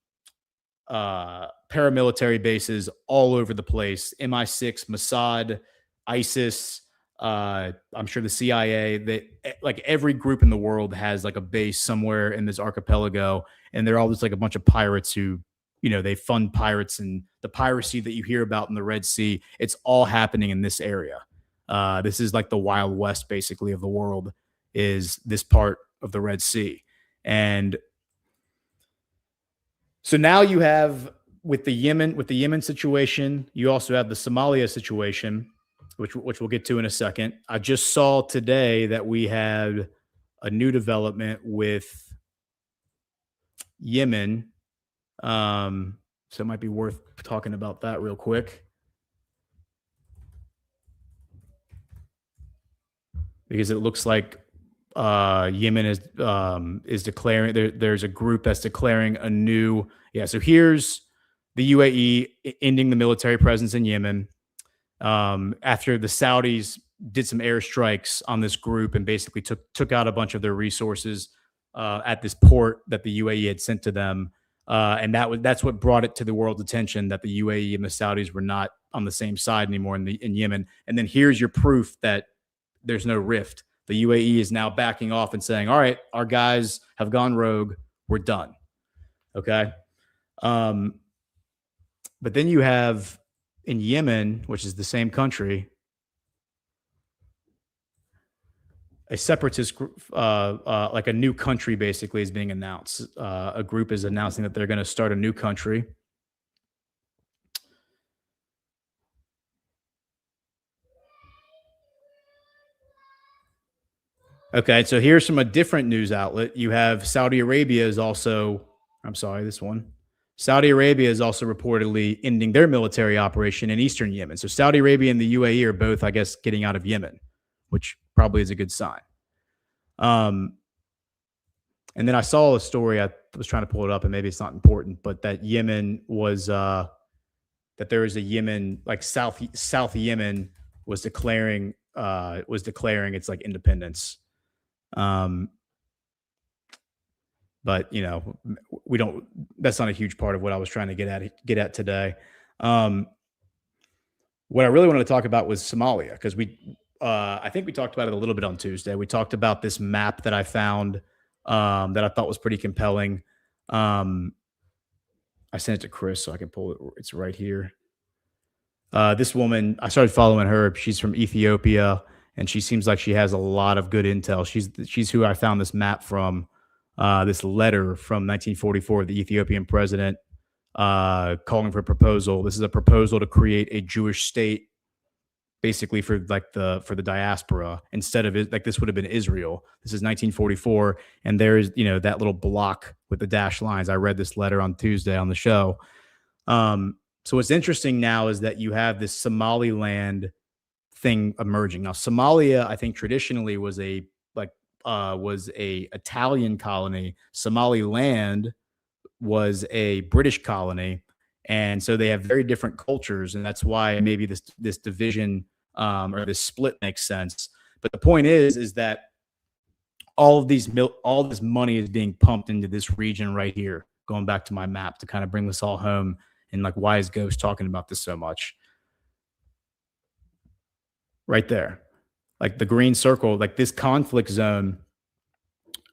bases all over the place. MI6, Mossad, ISIS, I'm sure the CIA, every group in the world has a base somewhere in this archipelago, and they're all just a bunch of pirates who, they fund pirates, and the piracy that you hear about in the Red Sea, it's all happening in this area. This is the Wild West, basically, of the world, is this part of the Red Sea. And so now you have, with the Yemen situation, you also have the Somalia situation, which we'll get to in a second. I just saw today that we had a new development with Yemen. So it might be worth talking about that real quick, because it looks like Yemen is declaring, there's a group that's declaring a new, so here's the UAE ending the military presence in Yemen after the Saudis did some airstrikes on this group and basically took out a bunch of their resources at this port that the UAE had sent to them. And that's what brought it to the world's attention that the UAE and the Saudis were not on the same side anymore in Yemen. And then here's your proof that there's no rift. The UAE is now backing off and saying, all right, our guys have gone rogue. We're done. Okay. But then you have in Yemen, which is the same country, a separatist group, like a new country basically is being announced. A group is announcing that they're going to start a new country. Okay, so here's from a different news outlet. You have Saudi Arabia is also, I'm sorry, this one. Saudi Arabia is also reportedly ending their military operation in eastern Yemen. So Saudi Arabia and the UAE are both, I guess, getting out of Yemen, which probably is a good sign. And then I saw a story. I was trying to pull it up, and maybe it's not important, but that Yemen was that there is a Yemen, like South Yemen was declaring its like independence. But you know, we don't. That's not a huge part of what I was trying to get at today. What I really wanted to talk about was Somalia, because I think we talked about it a little bit on Tuesday. We talked about this map that I found that I thought was pretty compelling. I sent it to Chris so I can pull it. It's right here. This woman, I started following her. She's from Ethiopia, and she seems like she has a lot of good intel. She's who I found this map from, this letter from 1944, the Ethiopian president calling for a proposal. This is a proposal to create a Jewish state, basically for the diaspora, instead of it, like this would have been Israel. This is 1944, and there is, you know, that little block with the dashed lines. I read this letter on Tuesday on the show. So what's interesting now is that you have this Somaliland thing emerging. Now, Somalia, I think traditionally was a Italian colony. Somaliland was a British colony, and so they have very different cultures, and that's why maybe this division or this split makes sense. But the point is that all this money is being pumped into this region right here. Going back to my map to kind of bring this all home, and like, why is Ghost talking about this so much? Right there, like the green circle, like this conflict zone,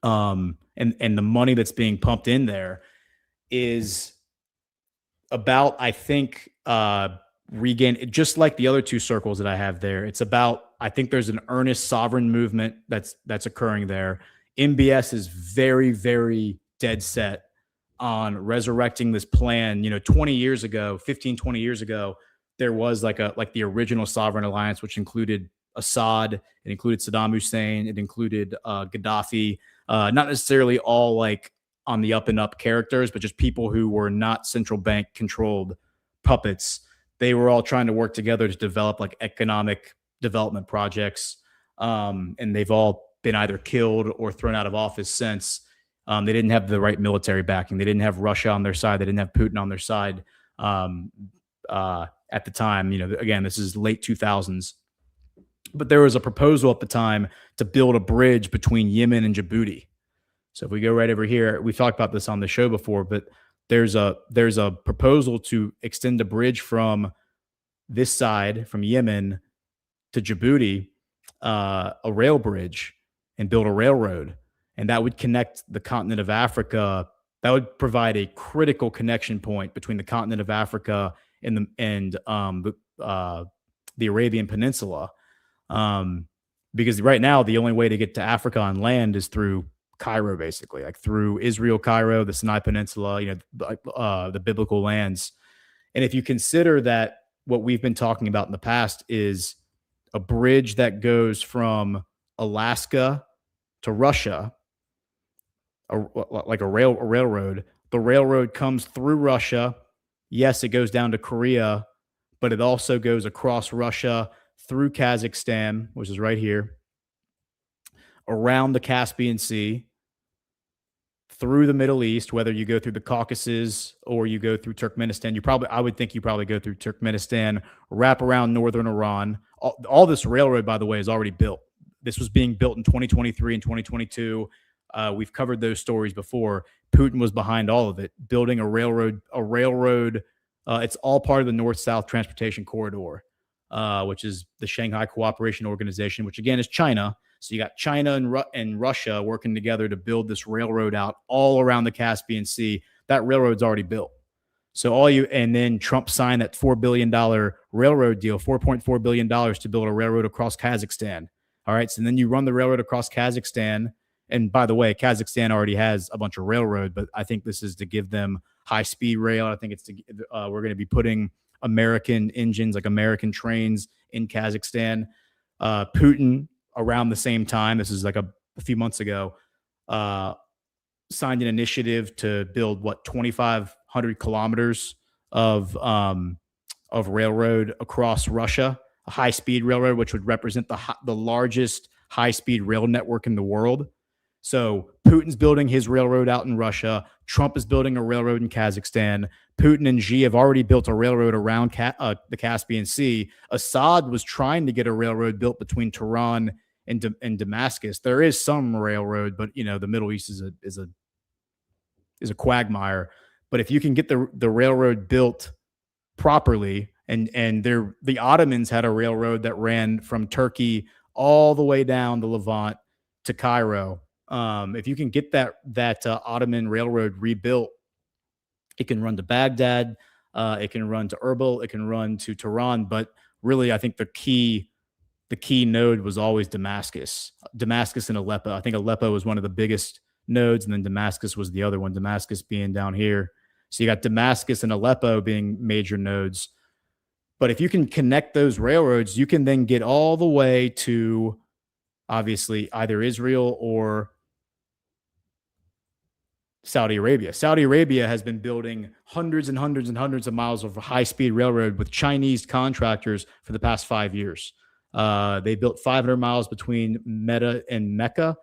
and the money that's being pumped in there is about, I think, regain, just like the other two circles that I have there. It's about, I think there's an earnest sovereign movement that's occurring there. MBS is very, very dead set on resurrecting this plan. You know, 20 years ago, 20 years ago, there was like the original sovereign alliance, which included Assad, it included Saddam Hussein, it included Gaddafi, not necessarily all like on the up and up characters, but just people who were not central bank controlled puppets. They were all trying to work together to develop like economic development projects. And they've all been either killed or thrown out of office since. They didn't have the right military backing. They didn't have Russia on their side. They didn't have Putin on their side at the time. You know, again, this is late 2000s. But there was a proposal at the time to build a bridge between Yemen and Djibouti. So if we go right over here, we've talked about this on the show before, but there's a proposal to extend a bridge from this side, from Yemen to Djibouti, a rail bridge, and build a railroad. And that would connect the continent of Africa. That would provide a critical connection point between the continent of Africa and the Arabian Peninsula. Because right now, the only way to get to Africa on land is through Cairo, basically, like through Israel, Cairo, the Sinai Peninsula, you know, the biblical lands. And if you consider that what we've been talking about in the past is a bridge that goes from Alaska to Russia, like a railroad, the railroad comes through Russia. Yes, it goes down to Korea, but it also goes across Russia, through Kazakhstan, which is right here, around the Caspian Sea, through the Middle East, whether you go through the Caucasus or you go through Turkmenistan. I would think you probably go through Turkmenistan, wrap around northern Iran. All this railroad, by the way, is already built. This was being built in 2023 and 2022. We've covered those stories before. Putin was behind all of it, building a railroad. It's all part of the North-South Transportation Corridor, which is the Shanghai Cooperation Organization, which again is China. So you got China and Russia working together to build this railroad out all around the Caspian Sea. That railroad's already built. So and then Trump signed that $4 billion railroad deal, $4.4 billion to build a railroad across Kazakhstan. All right. So then you run the railroad across Kazakhstan. And by the way, Kazakhstan already has a bunch of railroad, but I think this is to give them high speed rail. I think it's to, we're going to be putting American engines, like American trains in Kazakhstan. Putin, around the same time, this is like a few months ago, signed an initiative to build 2,500 kilometers of railroad across Russia, a high speed railroad, which would represent the largest high speed rail network in the world. So Putin's building his railroad out in Russia. Trump is building a railroad in Kazakhstan. Putin and Xi have already built a railroad around the Caspian Sea. Assad was trying to get a railroad built between Tehran and Damascus. There is some railroad, but the Middle East is a quagmire. But if you can get the railroad built properly, and the Ottomans had a railroad that ran from Turkey all the way down the Levant to Cairo. If you can get that Ottoman railroad rebuilt, it can run to Baghdad, it can run to Erbil, it can run to Tehran. But really, I think the key node was always Damascus and Aleppo. I think Aleppo was one of the biggest nodes, and then Damascus was the other one, Damascus being down here. So you got Damascus and Aleppo being major nodes. But if you can connect those railroads, you can then get all the way to, obviously, either Israel or Saudi Arabia. Saudi Arabia has been building hundreds and hundreds and hundreds of miles of high-speed railroad with Chinese contractors for the past 5 years. They built 500 miles between Medina and Mecca.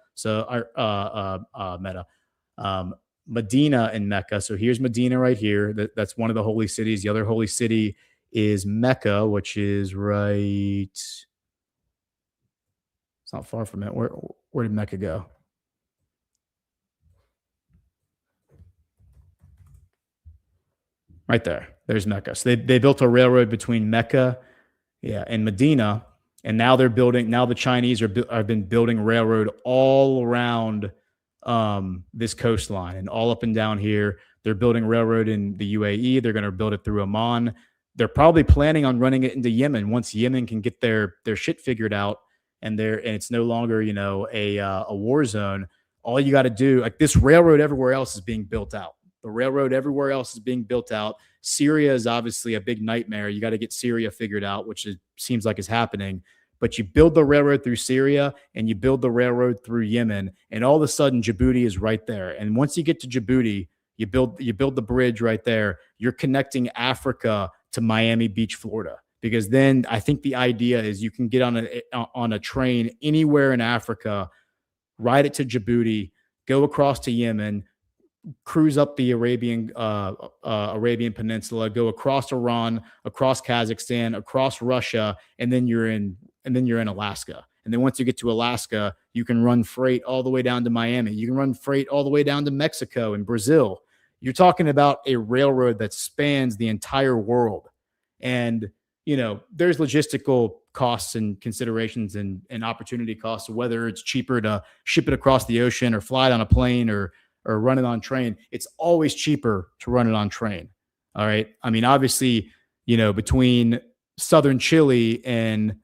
Medina and Mecca. So here's Medina right here. That's one of the holy cities. The other holy city is Mecca, which is right. It's not far from it. Where did Mecca go? Right there. There's Mecca. So they built a railroad between Mecca, and Medina, and now they're building. Now the Chinese have been building railroad all around this coastline and all up and down here. They're building railroad in the UAE. They're going to build it through Oman. They're probably planning on running it into Yemen once Yemen can get their shit figured out, and it's no longer a war zone. All you got to do, like, this railroad everywhere else is being built out. The railroad everywhere else is being built out. Syria is obviously a big nightmare. You got to get Syria figured out, which seems like is happening. But you build the railroad through Syria and you build the railroad through Yemen, and all of a sudden Djibouti is right there. And once you get to Djibouti, you build the bridge right there. You're connecting Africa to Miami Beach, Florida. Because then I think the idea is you can get on a train anywhere in Africa, ride it to Djibouti, go across to Yemen, cruise up the Arabian Peninsula, go across Iran, across Kazakhstan, across Russia, and then you're in Alaska. And then once you get to Alaska, you can run freight all the way down to Miami. You can run freight all the way down to Mexico and Brazil. You're talking about a railroad that spans the entire world. And there's logistical costs and considerations and opportunity costs, whether it's cheaper to ship it across the ocean or fly it on a plane or run it on train. It's always cheaper to run it on train. All right. I mean, obviously, between southern Chile and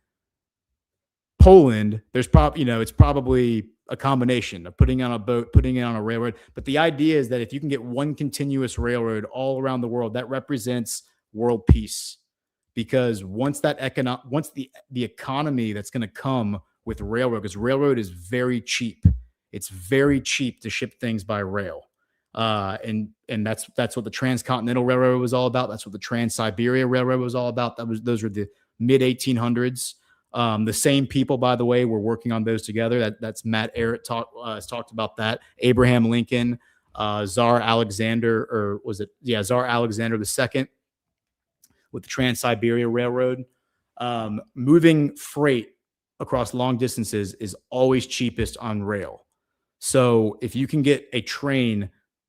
Poland, there's it's probably a combination of putting it on a boat, putting it on a railroad. But the idea is that if you can get one continuous railroad all around the world, that represents world peace. Because once the economy that's going to come with railroad, because railroad is very cheap. It's very cheap to ship things by rail. And that's what the Transcontinental Railroad was all about. That's what the Trans-Siberia Railroad was all about. Those were the mid 1800s. The same people, by the way, were working on those together. That's Matt Ehret has talked about that. Abraham Lincoln, Tsar Alexander, Tsar Alexander II with the Trans-Siberia Railroad. Moving freight across long distances is always cheapest on rail. So if you can get a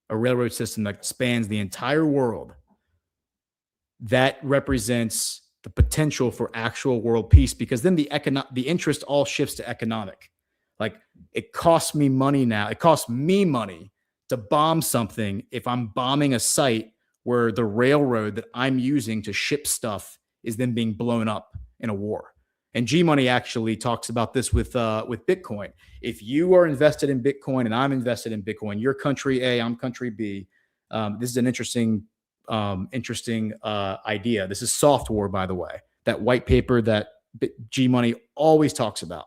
railroad system that spans the entire world, that represents the potential for actual world peace, because then the interest all shifts to economic. Like, it costs me money now. It costs me money to bomb something if I'm bombing a site where the railroad that I'm using to ship stuff is then being blown up in a war. And G Money actually talks about this with Bitcoin. If you are invested in Bitcoin and I'm invested in Bitcoin, you're country A, I'm country B. This is an interesting idea. This is Soft War, by the way, that white paper that G Money always talks about.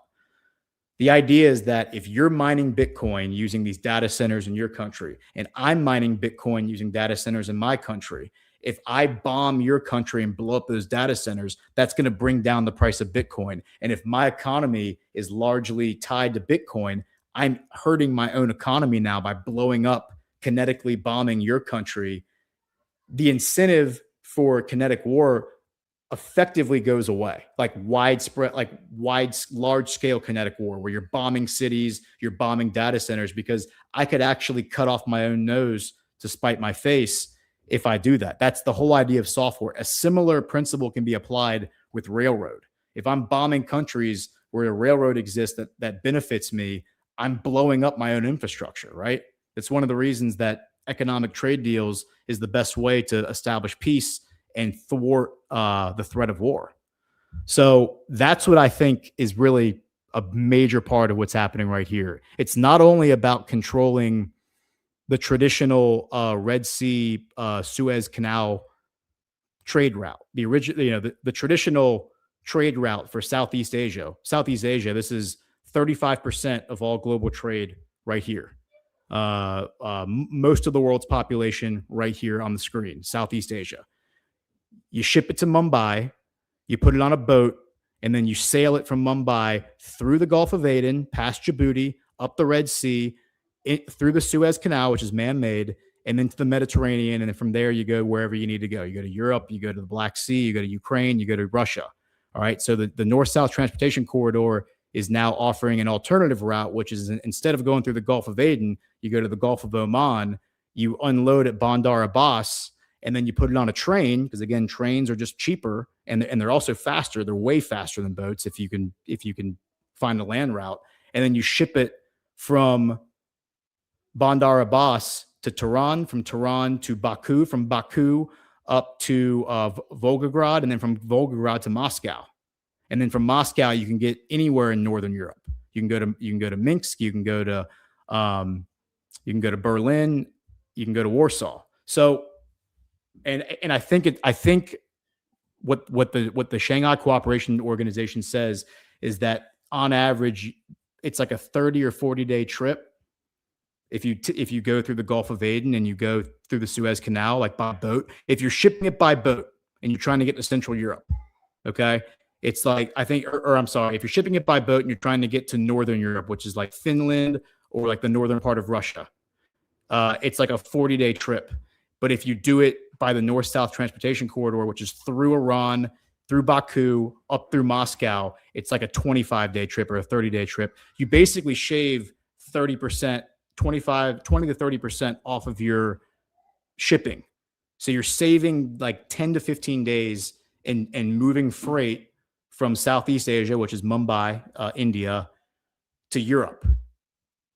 The idea is that if you're mining Bitcoin using these data centers in your country, and I'm mining Bitcoin using data centers in my country, if I bomb your country and blow up those data centers, that's going to bring down the price of Bitcoin. And if my economy is largely tied to Bitcoin, I'm hurting my own economy now by blowing up, kinetically bombing your country. The incentive for kinetic war effectively goes away, like widespread, like large scale kinetic war, where you're bombing cities, you're bombing data centers, because I could actually cut off my own nose to spite my face if I do that. That's the whole idea of software. A similar principle can be applied with railroad. If I'm bombing countries where a railroad exists that benefits me, I'm blowing up my own infrastructure, right? It's one of the reasons that economic trade deals is the best way to establish peace and thwart the threat of war. So that's what I think is really a major part of what's happening right here. It's not only about controlling the traditional Red Sea, Suez Canal trade route, the original, the traditional trade route for Southeast Asia. Southeast Asia, this is 35% of all global trade right here. Most of the world's population right here on the screen, Southeast Asia. You ship it to Mumbai, you put it on a boat, and then you sail it from Mumbai through the Gulf of Aden, past Djibouti, up the Red Sea, through the Suez Canal, which is man-made, and then to the Mediterranean. And then from there, you go wherever you need to go. You go to Europe, you go to the Black Sea, you go to Ukraine, you go to Russia. All right. So the North-South Transportation Corridor is now offering an alternative route, which is instead of going through the Gulf of Aden, you go to the Gulf of Oman, you unload at Bandar Abbas, and then you put it on a train, because again, trains are just cheaper and they're also faster. They're way faster than boats if you can find a land route. And then you ship it from Bandar Abbas to Tehran, from Tehran to Baku, from Baku up to Volgograd, and then from Volgograd to Moscow. And then from Moscow, you can get anywhere in Northern Europe. You can go to Minsk, you can go to Berlin, you can go to Warsaw. So, and I think what the Shanghai Cooperation Organization says is that on average, it's like a 30 or 40-day trip. If you go through the Gulf of Aden and you go through the Suez Canal, like by boat, if you're shipping it by boat and you're trying to get to Central Europe, okay, it's like, I think, or I'm sorry, if you're shipping it by boat and you're trying to get to Northern Europe, which is like Finland or like the northern part of Russia, it's like a 40-day trip. But if you do it by the North-South Transportation Corridor, which is through Iran, through Baku, up through Moscow, it's like a 25-day trip or a 30-day trip. You basically shave 30%, 20 to 30% off of your shipping. So you're saving like 10 to 15 days and moving freight from Southeast Asia, which is Mumbai, India, to Europe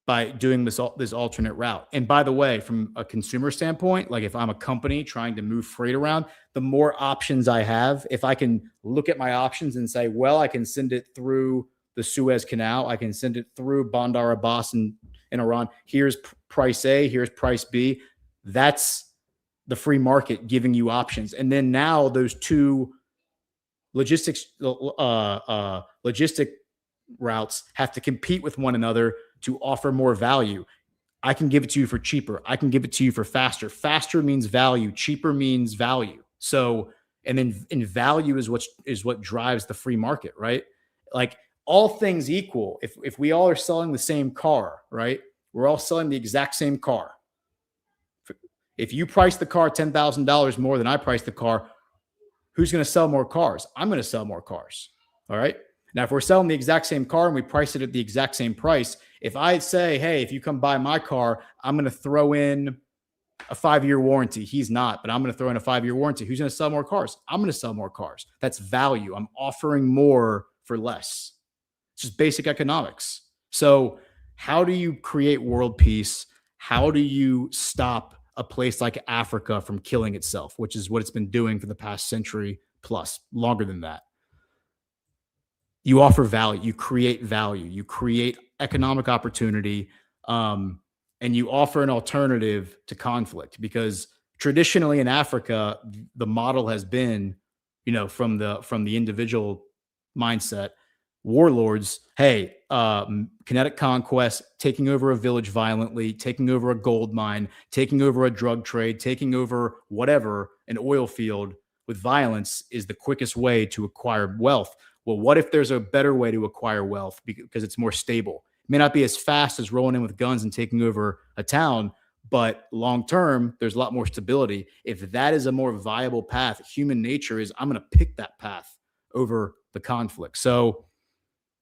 by doing this alternate route. And by the way, from a consumer standpoint, like if I'm a company trying to move freight around, the more options I have, if I can look at my options and say, well, I can send it through the Suez Canal, I can send it through Bandar Abbas in Iran. Here's price A, here's price B. That's the free market giving you options. And then now those two logistic routes have to compete with one another to offer more value. I can give it to you for cheaper. I can give it to you for faster. Faster means value. Cheaper means value. So, and then in value is what drives the free market, right? Like all things equal, if we all are selling the same car, right? We're all selling the exact same car. If you price the car $10,000 more than I price the car, who's going to sell more cars? I'm going to sell more cars. All right. Now, if we're selling the exact same car and we price it at the exact same price, if I say, hey, if you come buy my car, I'm going to throw in a 5-year warranty. He's not, but I'm going to throw in a 5-year warranty. Who's going to sell more cars? I'm going to sell more cars. That's value. I'm offering more for less. It's just basic economics. So how do you create world peace? How do you stop a place like Africa from killing itself, which is what it's been doing for the past century plus, longer than that? you offer value, you create value, you create economic opportunity, and you offer an alternative to conflict. Because traditionally in Africa, the model has been, from the individual mindset, warlords, hey, kinetic conquest, taking over a village violently, taking over a gold mine, taking over a drug trade, taking over whatever, an oil field with violence is the quickest way to acquire wealth. Well, what if there's a better way to acquire wealth because it's more stable? It may not be as fast as rolling in with guns and taking over a town, but long term, there's a lot more stability. If that is a more viable path, human nature is, I'm going to pick that path over the conflict. So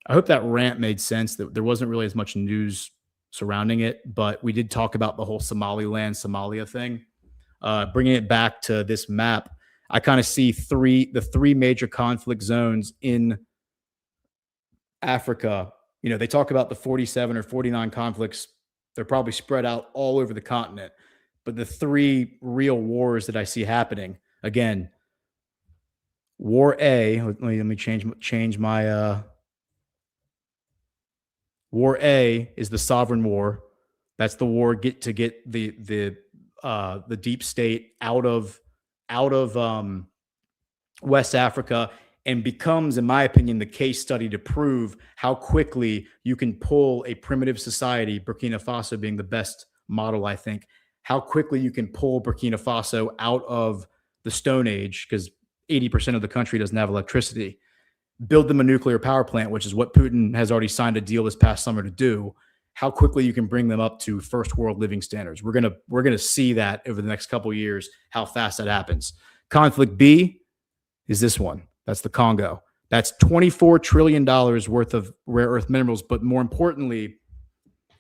I hope that rant made sense, that there wasn't really as much news surrounding it, but we did talk about the whole Somaliland, Somalia thing. Bringing it back to this map, I kind of see the three major conflict zones in Africa. They talk about the 47 or 49 conflicts. They're probably spread out all over the continent. But the three real wars that I see happening, again, War A, let me change my War A is the sovereign war. That's the war to get the deep state out of West Africa, and becomes, in my opinion, the case study to prove how quickly you can pull a primitive society, Burkina Faso being the best model, I think, how quickly you can pull Burkina Faso out of the Stone Age, because 80% of the country doesn't have electricity. Build them a nuclear power plant, which is what Putin has already signed a deal this past summer to do. How quickly you can bring them up to first world living standards. We're gonna see that over the next couple of years, how fast that happens. Conflict B is this one. That's the Congo. That's $24 trillion worth of rare earth minerals, but more importantly,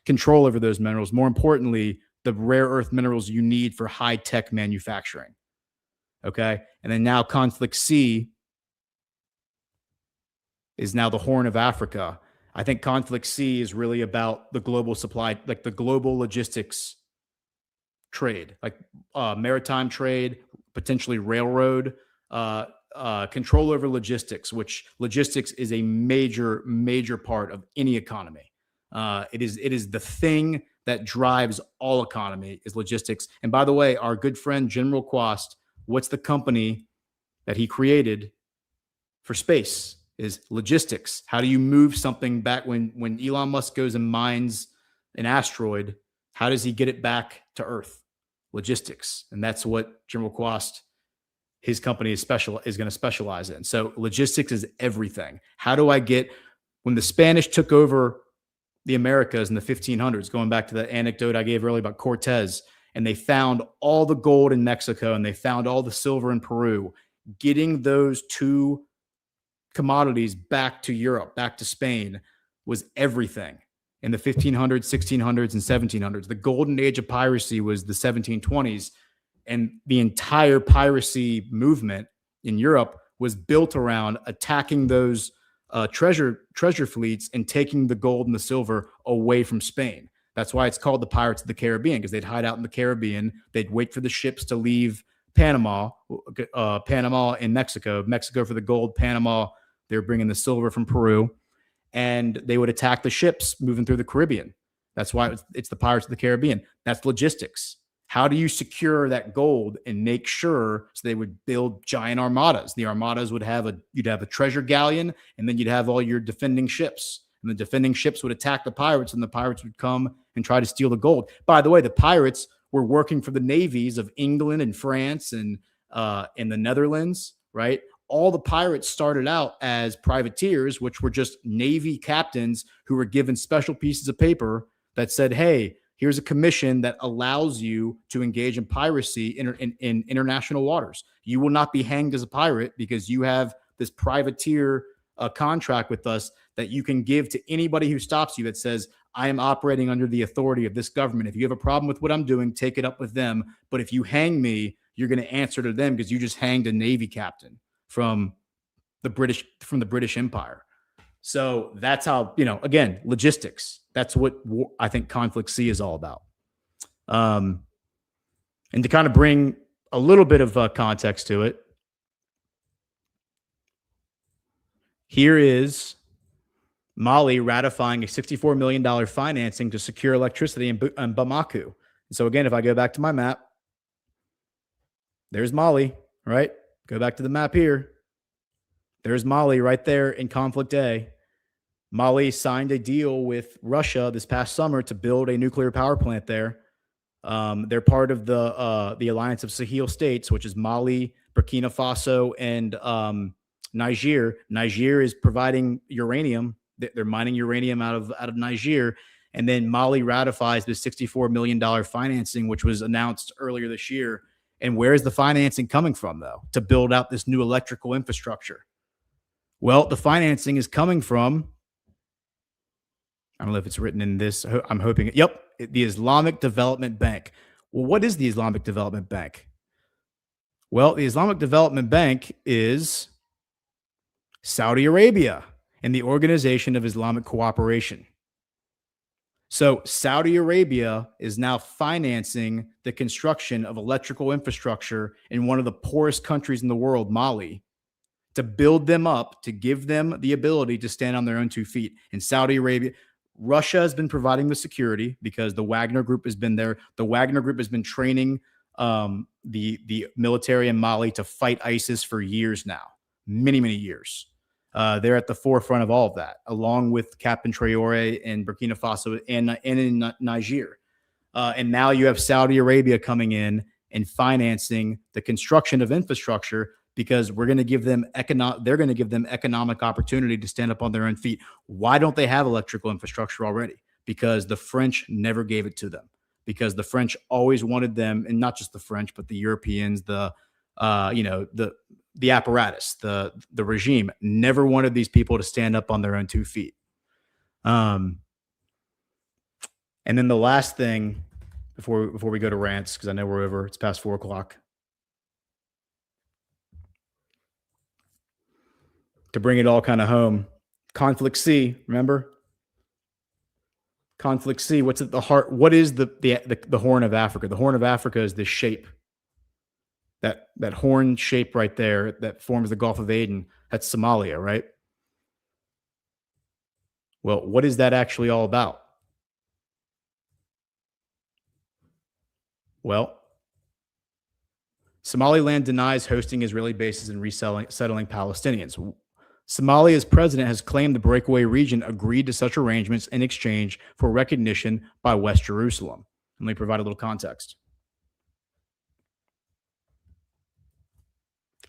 control over those minerals. More importantly, the rare earth minerals you need for high-tech manufacturing. Okay? And then now conflict C is now the Horn of Africa. I think conflict C is really about the global supply, like the global logistics trade, like maritime trade, potentially railroad, control over logistics, which logistics is a major, major part of any economy. It is the thing that drives all economy is logistics. And by the way, our good friend General Quast, what's the company that he created for space? Is logistics. How do you move something back when Elon Musk goes and mines an asteroid? How does he get it back to Earth? Logistics. And that's what General Quast, his company is going to specialize in. So logistics is everything. How do I get, when the Spanish took over the Americas in the 1500s, going back to the anecdote I gave earlier about Cortez, and they found all the gold in Mexico and they found all the silver in Peru, getting those two commodities back to Europe, back to Spain, was everything in the 1500s, 1600s, and 1700s. The golden age of piracy was the 1720s, and the entire piracy movement in Europe was built around attacking those treasure fleets and taking the gold and the silver away from Spain. That's why it's called the Pirates of the Caribbean, because they'd hide out in the Caribbean. They'd wait for the ships to leave Panama and Mexico for the gold, Panama, they were bringing the silver from Peru, and they would attack the ships moving through the Caribbean. That's why it's the Pirates of the Caribbean. That's logistics. How do you secure that gold and make sure? So they would build giant armadas. The armadas would you'd have a treasure galleon, and then you'd have all your defending ships. And the defending ships would attack the pirates, and the pirates would come and try to steal the gold. By the way, the pirates were working for the navies of England and France and in the Netherlands, right? All the pirates started out as privateers, which were just Navy captains who were given special pieces of paper that said, hey, here's a commission that allows you to engage in piracy in international waters. You will not be hanged as a pirate because you have this privateer contract with us that you can give to anybody who stops you that says, I am operating under the authority of this government. If you have a problem with what I'm doing, take it up with them. But if you hang me, you're going to answer to them because you just hanged a Navy captain from the British Empire. So that's how, again, logistics. That's what I think conflict C is all about. And to kind of bring a little bit of context to it, here is Mali ratifying a $64 million financing to secure electricity in Bamako. And so again, if I go back to my map, there's Mali, right? Go back to the map here. There's Mali right there in conflict A. Mali signed a deal with Russia this past summer to build a nuclear power plant there. They're part of the Alliance of Sahel states, which is Mali, Burkina Faso, and Niger. Niger is providing uranium. They're mining uranium out of Niger. And then Mali ratifies the $64 million financing, which was announced earlier this year. And where is the financing coming from, though, to build out this new electrical infrastructure? Well, the financing is coming from, I don't know if it's written in this. I'm hoping. Yep. The Islamic Development Bank. Well, what is the Islamic Development Bank? Well, the Islamic Development Bank is Saudi Arabia and the Organization of Islamic Cooperation. So Saudi Arabia is now financing the construction of electrical infrastructure in one of the poorest countries in the world, Mali, to build them up, to give them the ability to stand on their own 2 feet. In Saudi Arabia, Russia has been providing the security because the Wagner Group has been there. The Wagner Group has been training the military in Mali to fight ISIS for years now, many, many years. They're at the forefront of all of that, along with Captain Traore in Burkina Faso and in Niger. And now you have Saudi Arabia coming in and financing the construction of infrastructure because we're going to give them they're going to give them economic opportunity to stand up on their own feet. Why don't they have electrical infrastructure already? Because the French never gave it to them. Because the French always wanted them, and not just the French, but the Europeans, the apparatus, the regime never wanted these people to stand up on their own 2 feet. And then the last thing before we go to rants, because I know we're over, it's past 4 o'clock. To bring it all kind of home, conflict C, remember? Conflict C, what's at the heart? What is the Horn of Africa? The Horn of Africa is this shape. That horn shape right there that forms the Gulf of Aden, that's Somalia, right? Well, what is that actually all about? Well, Somaliland denies hosting Israeli bases and settling Palestinians. Somalia's president has claimed the breakaway region agreed to such arrangements in exchange for recognition by West Jerusalem. And let me provide a little context.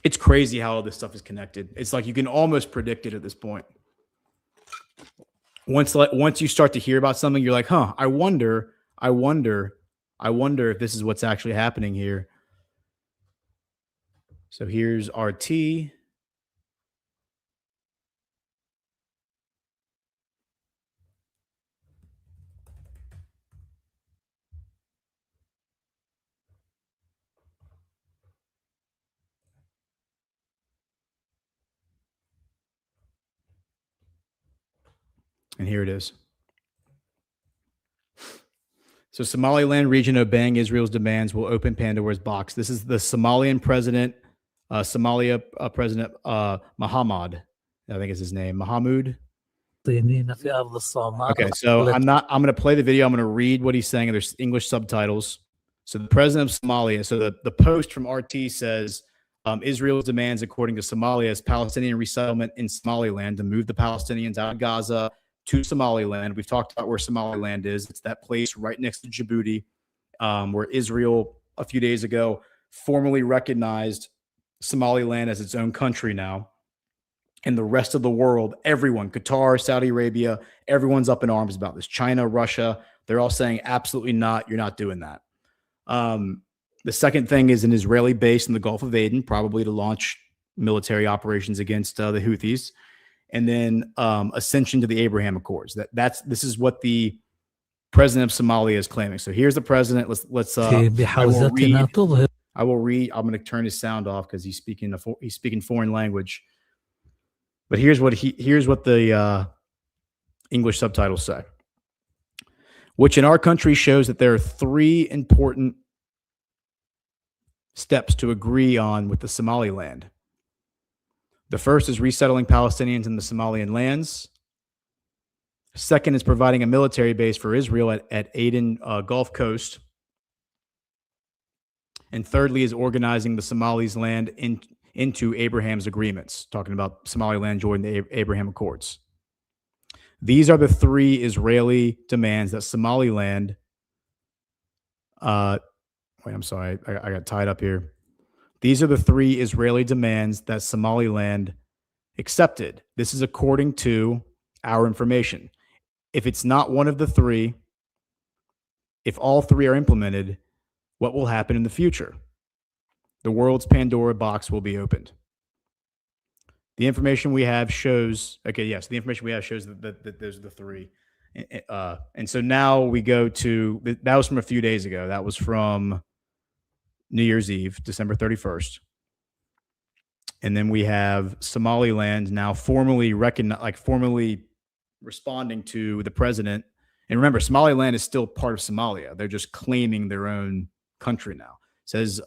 It's crazy how all this stuff is connected. It's like you can almost predict it at this point. Once you start to hear about something, you're like, huh, I wonder if this is what's actually happening here. So here's RT. And here it is. So Somaliland region obeying Israel's demands will open Pandora's box. This is the Somalian president, Somalia President Mohammed, I think is his name, Mahamoud. Okay, so I'm going to play the video. I'm going to read what he's saying. There's English subtitles. So the president of Somalia, so the post from RT says, Israel's demands, according to Somalia, is Palestinian resettlement in Somaliland to move the Palestinians out of Gaza to Somaliland. We've talked about where Somaliland is. It's that place right next to Djibouti, where Israel a few days ago formally recognized Somaliland as its own country now. And the rest of the world, everyone, Qatar, Saudi Arabia, everyone's up in arms about this. China, Russia, they're all saying, absolutely not. You're not doing that. The second thing is an Israeli base in the Gulf of Aden, probably to launch military operations against the Houthis. And then ascension to the Abraham Accords. This is what the president of Somalia is claiming. So here's the president. Let's I will read. I'm going to turn his sound off because he's speaking foreign language. But here's what the English subtitles say, which in our country shows that there are 3 important steps to agree on with the Somaliland. The first is resettling Palestinians in the Somalian lands. Second is providing a military base for Israel at Aden Gulf Coast. And thirdly is organizing the Somalis' land into Abraham's agreements, talking about Somaliland joining the Abraham Accords. These are the three Israeli demands that Somaliland. Wait, I'm sorry, I got tied up here. These are the three Israeli demands that Somaliland accepted. This is according to our information. If it's not one of the three, if all three are implemented, what will happen in the future? The world's Pandora box will be opened. The information we have shows, the information we have shows that those are the three. And so now we go to, that was from a few days ago. That was from New Year's Eve, December 31st. And then we have Somaliland now formally responding to the president. And remember, Somaliland is still part of Somalia. They're just claiming their own country now. It says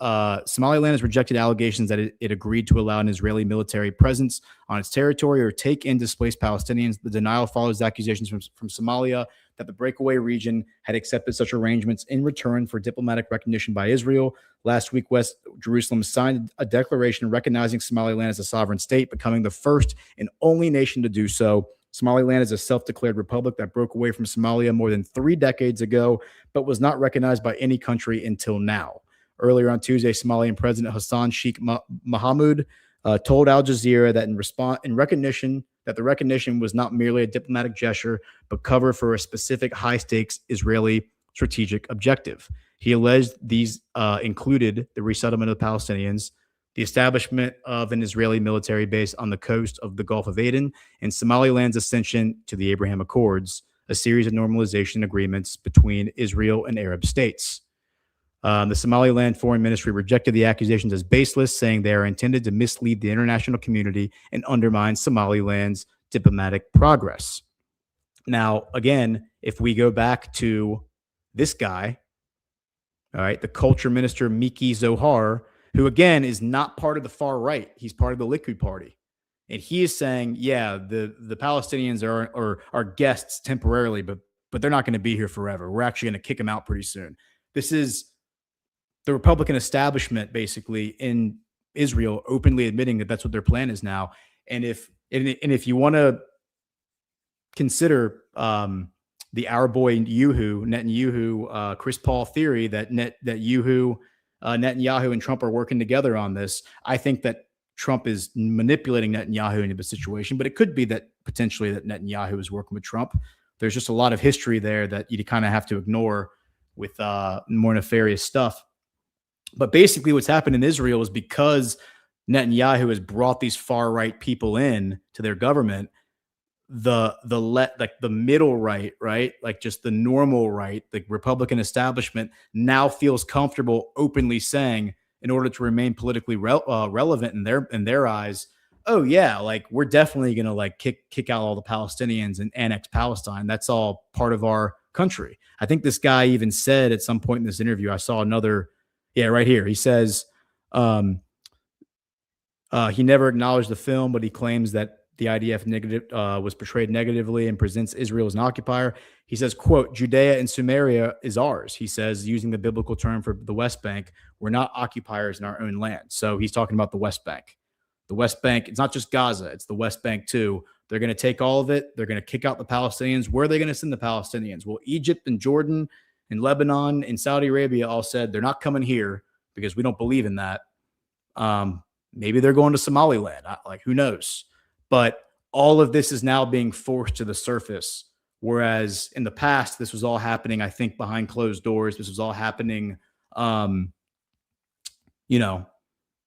Somaliland has rejected allegations that it agreed to allow an Israeli military presence on its territory or take in displaced Palestinians. The denial follows accusations from Somalia that the breakaway region had accepted such arrangements in return for diplomatic recognition by Israel. Last week, West Jerusalem signed a declaration recognizing Somaliland as a sovereign state, becoming the first and only nation to do so. Somaliland is a self-declared republic that broke away from Somalia more than 3 decades ago, but was not recognized by any country until now. Earlier on Tuesday, Somalian President Hassan Sheikh Mohamud told Al Jazeera that the recognition was not merely a diplomatic gesture, but cover for a specific high-stakes Israeli strategic objective. He alleged these included the resettlement of the Palestinians, the establishment of an Israeli military base on the coast of the Gulf of Aden, and Somaliland's ascension to the Abraham Accords, a series of normalization agreements between Israel and Arab states. The Somaliland Foreign Ministry rejected the accusations as baseless, saying they are intended to mislead the international community and undermine Somaliland's diplomatic progress. Now, again, if we go back to this guy, all right, the culture minister, Miki Zohar, who, again, is not part of the far right. He's part of the Likud party. And he is saying, yeah, the Palestinians are guests temporarily, but they're not going to be here forever. We're actually going to kick them out pretty soon. This is the Republican establishment, basically, in Israel, openly admitting that that's what their plan is now. And if you want to consider the our boy Netanyahu, Chris Paul theory that Netanyahu and Trump are working together on this, I think that Trump is manipulating Netanyahu into the situation, but it could be that potentially that Netanyahu is working with Trump. There's just a lot of history there that you kind of have to ignore with more nefarious stuff. But basically what's happened in Israel is because Netanyahu has brought these far right people in to their government, the middle right, like just the normal right, the Republican establishment now feels comfortable openly saying, in order to remain politically relevant in their eyes, oh yeah, like we're definitely going to like kick out all the Palestinians and annex Palestine. That's all part of our country. I think this guy even said at some point in this interview, I saw another, right here. He says he never acknowledged the film, but he claims that the IDF was portrayed negatively and presents Israel as an occupier. He says, quote, Judea and Samaria is ours. He says, using the biblical term for the West Bank, we're not occupiers in our own land. So he's talking about the West Bank. The West Bank, it's not just Gaza, it's the West Bank too. They're going to take all of it. They're going to kick out the Palestinians. Where are they going to send the Palestinians? Well, Egypt and Jordan and Lebanon and Saudi Arabia all said they're not coming here because we don't believe in that. Maybe they're going to Somaliland. Like, who knows? But all of this is now being forced to the surface. Whereas in the past, this was all happening, I think, behind closed doors. This was all happening,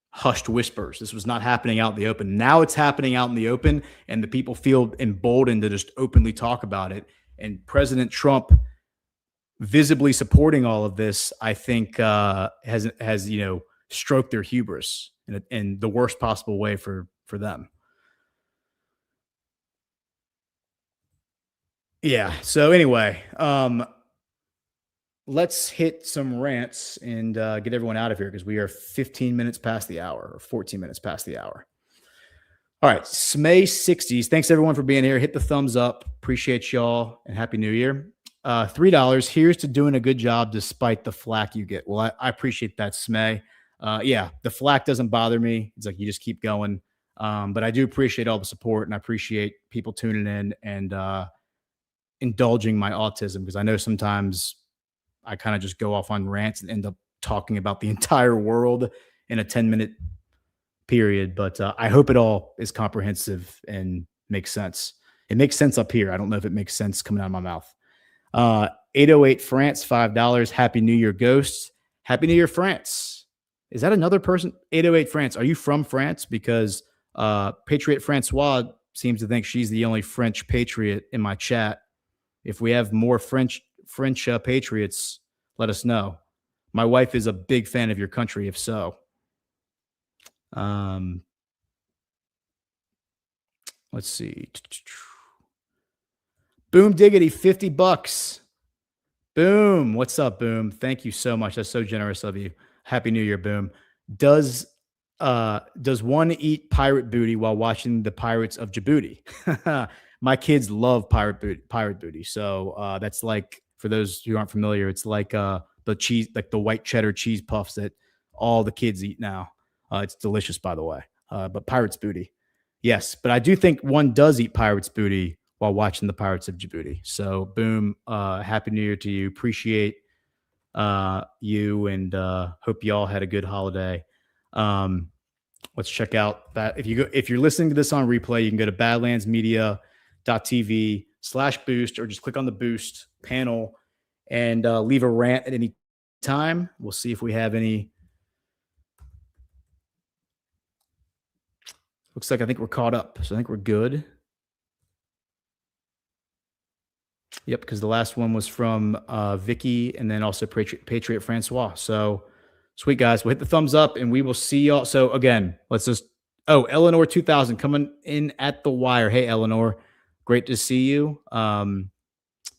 hushed whispers. This was not happening out in the open. Now it's happening out in the open, and the people feel emboldened to just openly talk about it. And President Trump visibly supporting all of this, I think, has stroked their hubris in the worst possible way for them. Yeah. So anyway, let's hit some rants and get everyone out of here because we are 15 minutes past the hour or 14 minutes past the hour. All right, Smay60s. Thanks everyone for being here. Hit the thumbs up. Appreciate y'all and Happy New Year. $3. Here's to doing a good job despite the flack you get. Well, I appreciate that, Smay. Yeah, the flack doesn't bother me. It's like you just keep going. But I do appreciate all the support, and I appreciate people tuning in and indulging my autism, because I know sometimes I kind of just go off on rants and end up talking about the entire world in a 10-minute period. But I hope it all is comprehensive and makes sense. It makes sense up here. I don't know if it makes sense coming out of my mouth. 808 France, $5. Happy New Year, Ghosts. Happy New Year, France. Is that another person? 808 France. Are you from France? Because Patriot Francois seems to think she's the only French patriot in my chat. If we have more French patriots, let us know. My wife is a big fan of your country, if so. Let's see. Boom Diggity, $50. Boom. What's up, Boom? Thank you so much. That's so generous of you. Happy New Year, Boom. Does one eat pirate booty while watching the Pirates of Djibouti? My kids love pirate booty. So that's like, for those who aren't familiar, it's like the cheese, like the white cheddar cheese puffs that all the kids eat now. It's delicious, by the way. But pirates booty. Yes, but I do think one does eat pirates booty while watching the Pirates of Djibouti. So, Boom, Happy New Year to you. Appreciate you, and hope you all had a good holiday. Let's check out that. If you're listening to this on replay, you can go to badlandsmedia.tv/boost, or just click on the boost panel and leave a rant at any time. We'll see if we have any. Looks like I think we're caught up, so I think we're good. Yep, because the last one was from Vicky, and then also Patriot Francois. So, sweet guys, we'll hit the thumbs up, and we will see y'all. So again, let's just. Oh, Eleanor 2000 coming in at the wire. Hey, Eleanor, great to see you. And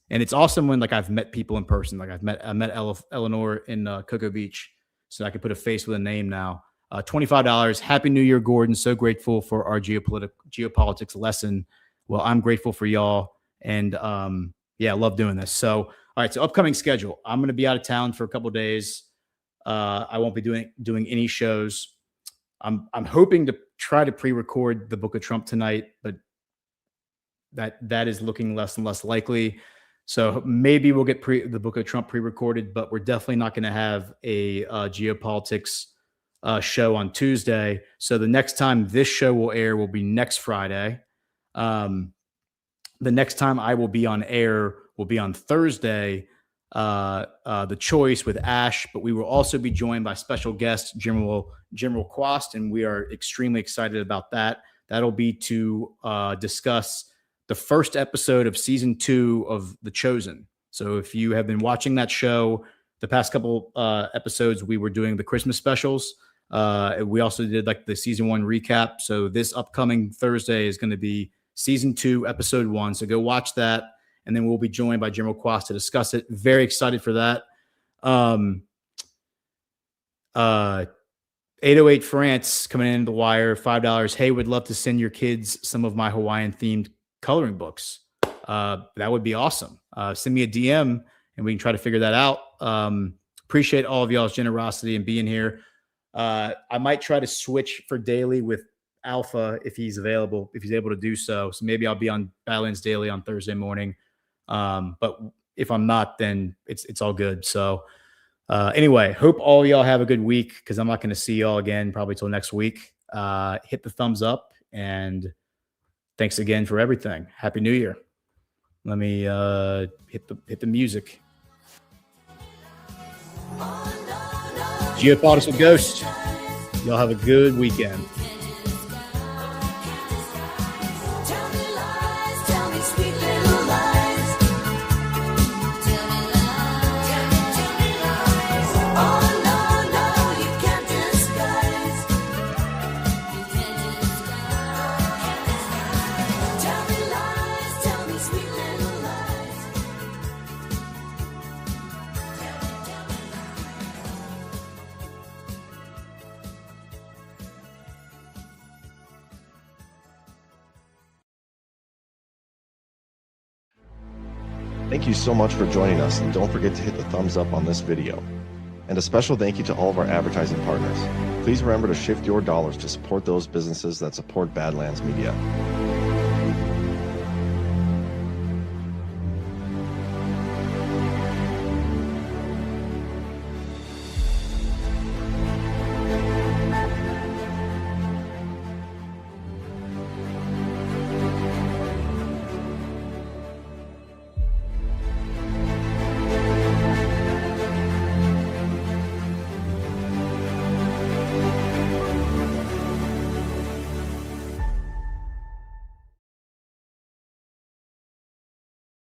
it's awesome when I've met people in person. I met Eleanor in Cocoa Beach, so I could put a face with a name now. $25. Happy New Year, Gordon. So grateful for our geopolitics lesson. Well, I'm grateful for y'all, and yeah, I love doing this. So, all right. So, upcoming schedule. I'm going to be out of town for a couple of days. I won't be doing any shows. I'm hoping to try to pre-record the Book of Trump tonight, but that is looking less and less likely. So maybe we'll get the Book of Trump pre-recorded, but we're definitely not going to have a geopolitics show on Tuesday. So the next time this show will air will be next Friday. The next time I will be on air will be on Thursday, The Choice with Ash, but we will also be joined by special guest General Quast, and we are extremely excited about that. That'll be to discuss the first episode of season 2 of The Chosen. So if you have been watching that show, the past couple episodes, we were doing the Christmas specials. We also did the season 1 recap. So this upcoming Thursday is going to be season 2, episode 1. So go watch that. And then we'll be joined by General Quast to discuss it. Very excited for that. 808 France coming in the wire, $5. Hey, would love to send your kids some of my Hawaiian themed coloring books. That would be awesome. Send me a DM and we can try to figure that out. Appreciate all of y'all's generosity and being here. I might try to switch for daily with Alpha if he's available, if he's able to do so. So maybe I'll be on Badlands Daily on Thursday morning. But if I'm not, then it's all good. So anyway, hope all y'all have a good week, because I'm not going to see y'all again probably till next week. Hit the thumbs up, and thanks again for everything. Happy New Year. Let me hit the music. Geopolitics with Ghost. Y'all have a good weekend. Thank you so much for joining us, and don't forget to hit the thumbs up on this video. And a special thank you to all of our advertising partners. Please remember to shift your dollars to support those businesses that support Badlands Media.